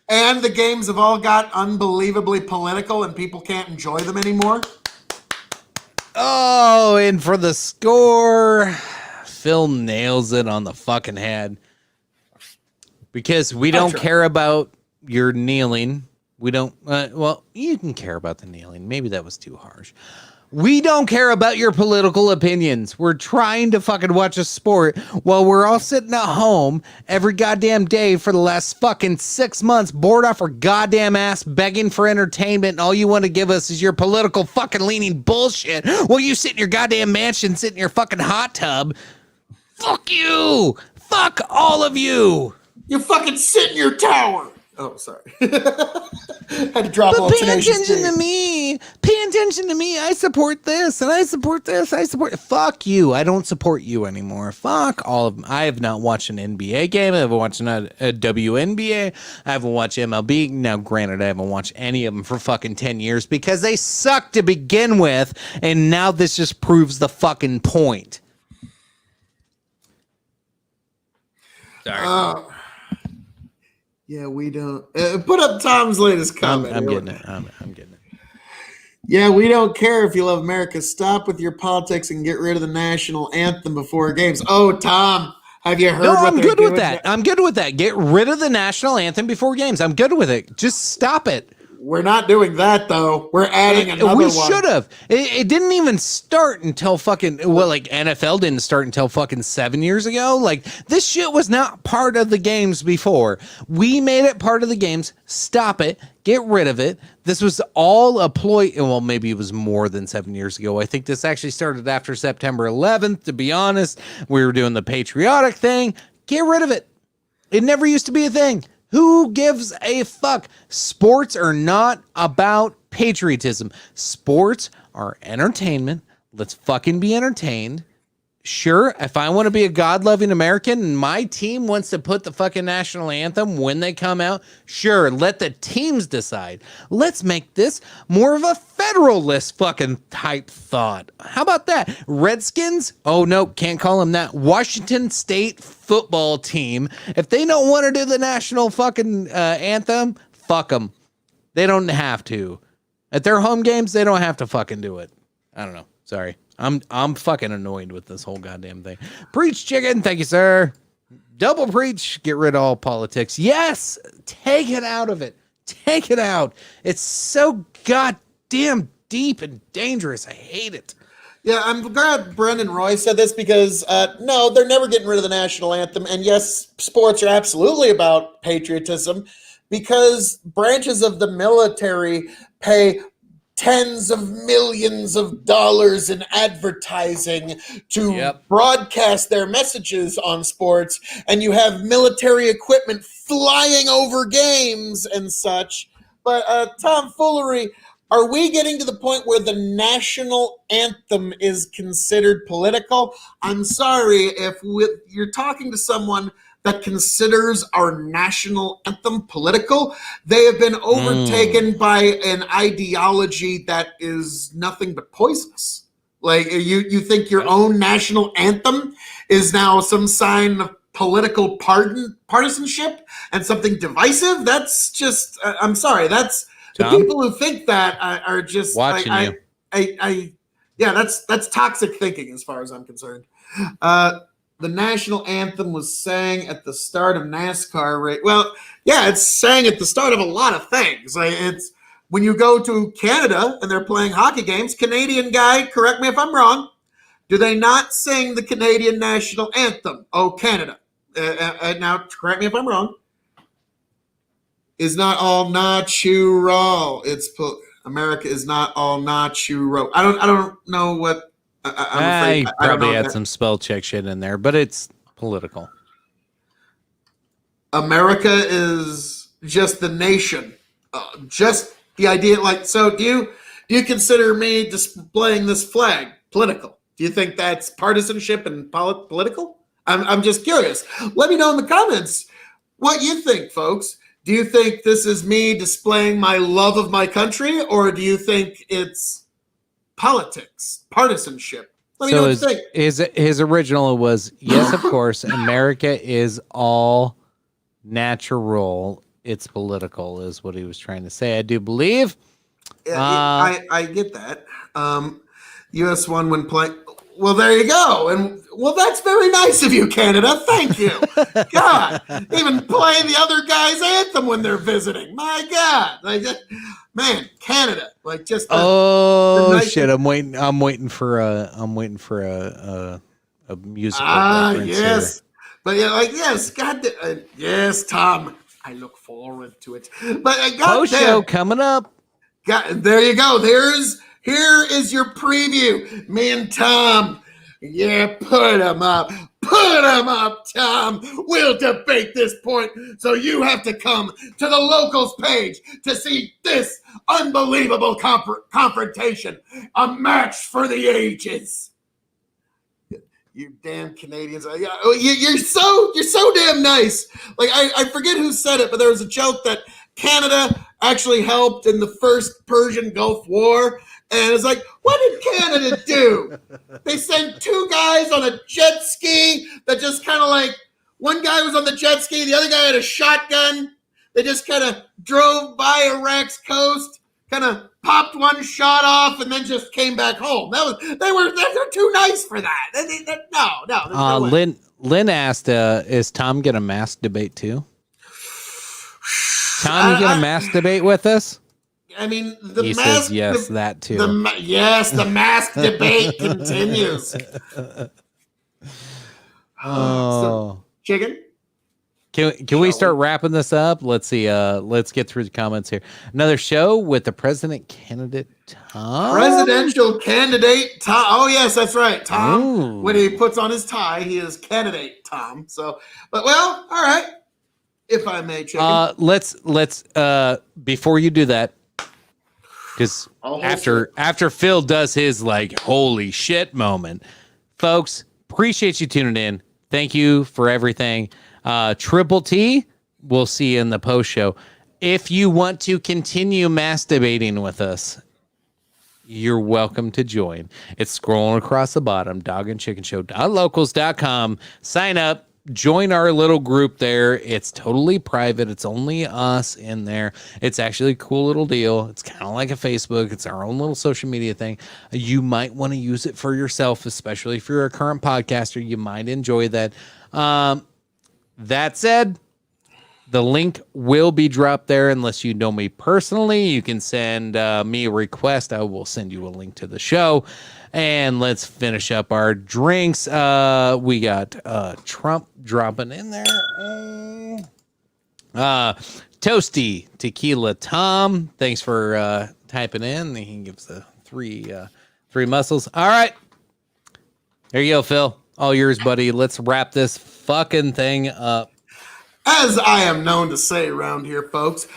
N: And the games have all got unbelievably political and people can't enjoy them anymore.
E: Oh, and for the score, Phil nails it on the fucking head. Because we don't care about your kneeling. We don't, well, you can care about the kneeling. Maybe that was too harsh. We don't care about your political opinions. We're trying to fucking watch a sport while we're all sitting at home every goddamn day for the last fucking 6 months, bored off our goddamn ass, begging for entertainment, and all you want to give us is your political fucking leaning bullshit while you sit in your goddamn mansion, sit in your fucking hot tub. Fuck you! Fuck all of you!
N: You fucking sit in your tower! Oh, sorry. Had to drop all
E: pay
N: Tenacious
E: attention
N: D.
E: to me. Pay attention to me. I support this and I support this. Fuck you. I don't support you anymore. Fuck all of them. I have not watched an NBA game. I haven't watched a WNBA. I haven't watched MLB. Now, granted, I haven't watched any of them for fucking 10 years because they suck to begin with. And now this just proves the fucking point. Sorry.
N: Yeah, we don't. Put up Tom's latest comment.
E: I'm getting it. I'm getting it.
N: Yeah, we don't care if you love America. Stop with your politics and get rid of the national anthem before games. Oh, Tom, have you heard?
E: No,
N: what
E: I'm
N: they're
E: good with
N: doing?
E: that. I'm good with that. Get rid of the national anthem before games. I'm good with it. Just stop it.
N: We're not doing that, though. We're adding another
E: we
N: one.
E: We should have. It didn't even start until fucking, well, like NFL didn't start until fucking 7 years ago. Like, this shit was not part of the games before. We made it part of the games. Stop it. Get rid of it. This was all a ploy. Well, maybe it was more than 7 years ago. I think this actually started after September 11th, to be honest. We were doing the patriotic thing. Get rid of it. It never used to be a thing. Who gives a fuck? Sports are not about patriotism. Sports are entertainment. Let's fucking be entertained. Sure, if I want to be a God-loving American and my team wants to put the fucking national anthem when they come out, sure, let the teams decide. Let's make this more of a federalist fucking type thought. How about that? Redskins? Oh, no, can't call them that. Washington State football team. If they don't want to do the national fucking anthem, fuck them. They don't have to. At their home games, they don't have to fucking do it. I don't know. Sorry. I'm fucking annoyed with this whole goddamn thing. Preach, chicken. Thank you, sir. Double preach. Get rid of all politics. Yes. Take it out of it. Take it out. It's so goddamn deep and dangerous. I hate it.
N: Yeah, I'm glad Brendan Roy said this because, no, they're never getting rid of the national anthem. And yes, sports are absolutely about patriotism because branches of the military pay tens of millions of dollars in advertising to broadcast their messages on sports, and you have military equipment flying over games and such. But tomfoolery, are we getting to the point where the national anthem is considered political? I'm sorry, if you're talking to someone that considers our national anthem political, they have been overtaken by an ideology that is nothing but poisonous. Like, you think your own national anthem is now some sign of political partisanship and something divisive? That's just, I'm sorry, that's
E: Tom?
N: The people who think that are just
E: watching you.
N: Yeah, that's toxic thinking as far as I'm concerned. The national anthem was sang at the start of NASCAR race. Well, yeah, it's sang at the start of a lot of things. Like, it's when you go to Canada and they're playing hockey games, Canadian guy, correct me if I'm wrong, do they not sing the Canadian national anthem? Oh, Canada. Now, correct me if I'm wrong. Is not all natural. America is not all natural. I don't know what. I'm afraid.
E: I probably had some spell check shit in there, but it's political.
N: America is just the nation, just the idea. Like, so do you consider me displaying this flag political? Do you think that's partisanship and political? I'm just curious. Let me know in the comments what you think, folks. Do you think this is me displaying my love of my country, or do you think it's politics, partisanship? Let me know what you think.
E: His original was, yes, of course, America is all natural. It's political, is what he was trying to say. I do believe.
N: I get that. US won when playing. Well, there you go. And well, that's very nice of you, Canada. Thank you. God, even playing the other guy's anthem when they're visiting. My God, like, man, Canada, like just.
E: Shit! I'm waiting for a musical.
N: Yes,
E: here.
N: But yeah, like yes, God, yes, Tom. I look forward to it. But
E: Post show coming up.
N: There you go. Here is your preview. Me and Tom. Yeah, put him up. Put him up, Tom. We'll debate this point. So you have to come to the locals page to see this unbelievable confrontation. A match for the ages. You damn Canadians. You're so damn nice. Like I forget who said it, but there was a joke that Canada actually helped in the first Persian Gulf War. And it's like, what did Canada do? They sent two guys on a jet ski that just kind of like, one guy was on the jet ski, the other guy had a shotgun. They just kind of drove by Iraq's coast, kind of popped one shot off, and then just came back home. They're too nice for that. No.
E: Lynn asked, is Tom gonna mask debate too? Tom, you gonna mask debate with us?
N: I mean,
E: he says yes, that too.
N: The mask debate continues. So, chicken?
E: Can we start wrapping this up? Let's see. Let's get through the comments here. Another show with the president candidate Tom.
N: Presidential candidate Tom. Oh yes, that's right, Tom. Ooh. When he puts on his tie, he is candidate Tom. So, but well, all right. If I may, chicken.
E: Let's before you do that. Because after Phil does his like holy shit moment, folks, appreciate you tuning in. Thank you for everything. Triple T, we'll see you in the post show. If you want to continue masturbating with us, you're welcome to join. It's scrolling across the bottom, dogandchickenshow.locals.com. Sign up. Join our little group there. It's totally private. It's only us in there. It's actually a cool little deal. It's kind of like a Facebook. It's our own little social media thing. You might want to use it for yourself, especially if you're a current podcaster. You might enjoy that. That said, the link will be dropped there unless you know me personally. You can send me a request. I will send you a link to the show. And let's finish up our drinks. We got Trump dropping in there. Toasty Tequila Tom. Thanks for typing in. He gives the three muscles. All right. There you go, Phil. All yours, buddy. Let's wrap this fucking thing up.
N: As I am known to say around here, folks,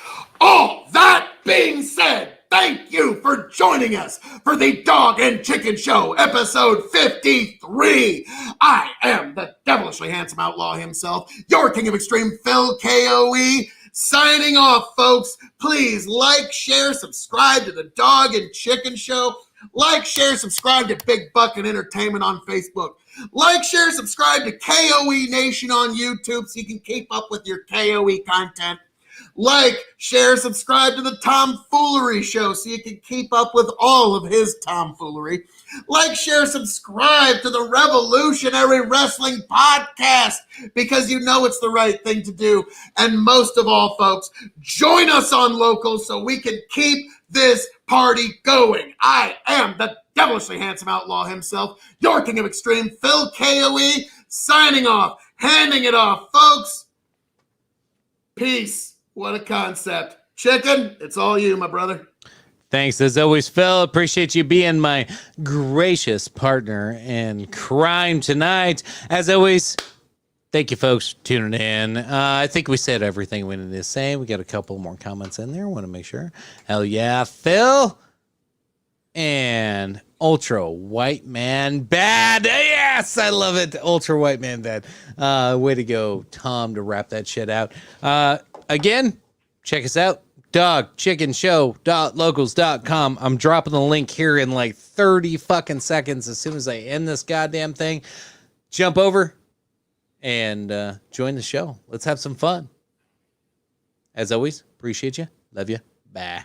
N: all that being said, thank you for joining us for the Dog and Chicken Show, episode 53. I am the devilishly handsome outlaw himself, your king of extreme, Phil KOE, signing off, folks. Please like, share, subscribe to the Dog and Chicken Show. Like, share, subscribe to Big Bucket Entertainment on Facebook. Like, share, subscribe to KOE Nation on YouTube so you can keep up with your KOE content. Like, share, subscribe to the Tomfoolery Show so you can keep up with all of his tomfoolery. Like, share, subscribe to the Revolutionary Wrestling Podcast because you know it's the right thing to do. And most of all, folks, join us on Locals so we can keep this party going. I am the devilishly handsome outlaw himself, your king of extreme, Phil KOE, signing off, handing it off, folks. Peace. What a concept. Chicken, it's all you, my brother.
E: Thanks, as always, Phil. Appreciate you being my gracious partner in crime tonight. As always, thank you, folks, for tuning in. I think we said everything we needed to say. We got a couple more comments in there. Want to make sure. Hell yeah, Phil. And Ultra White Man Bad. Yes, I love it. Ultra White Man Bad. Way to go, Tom, to wrap that shit out. Again, check us out. dogchickenshow.locals.com. I'm dropping the link here in like 30 fucking seconds as soon as I end this goddamn thing. Jump over and join the show. Let's have some fun. As always, appreciate you. Love you. Bye.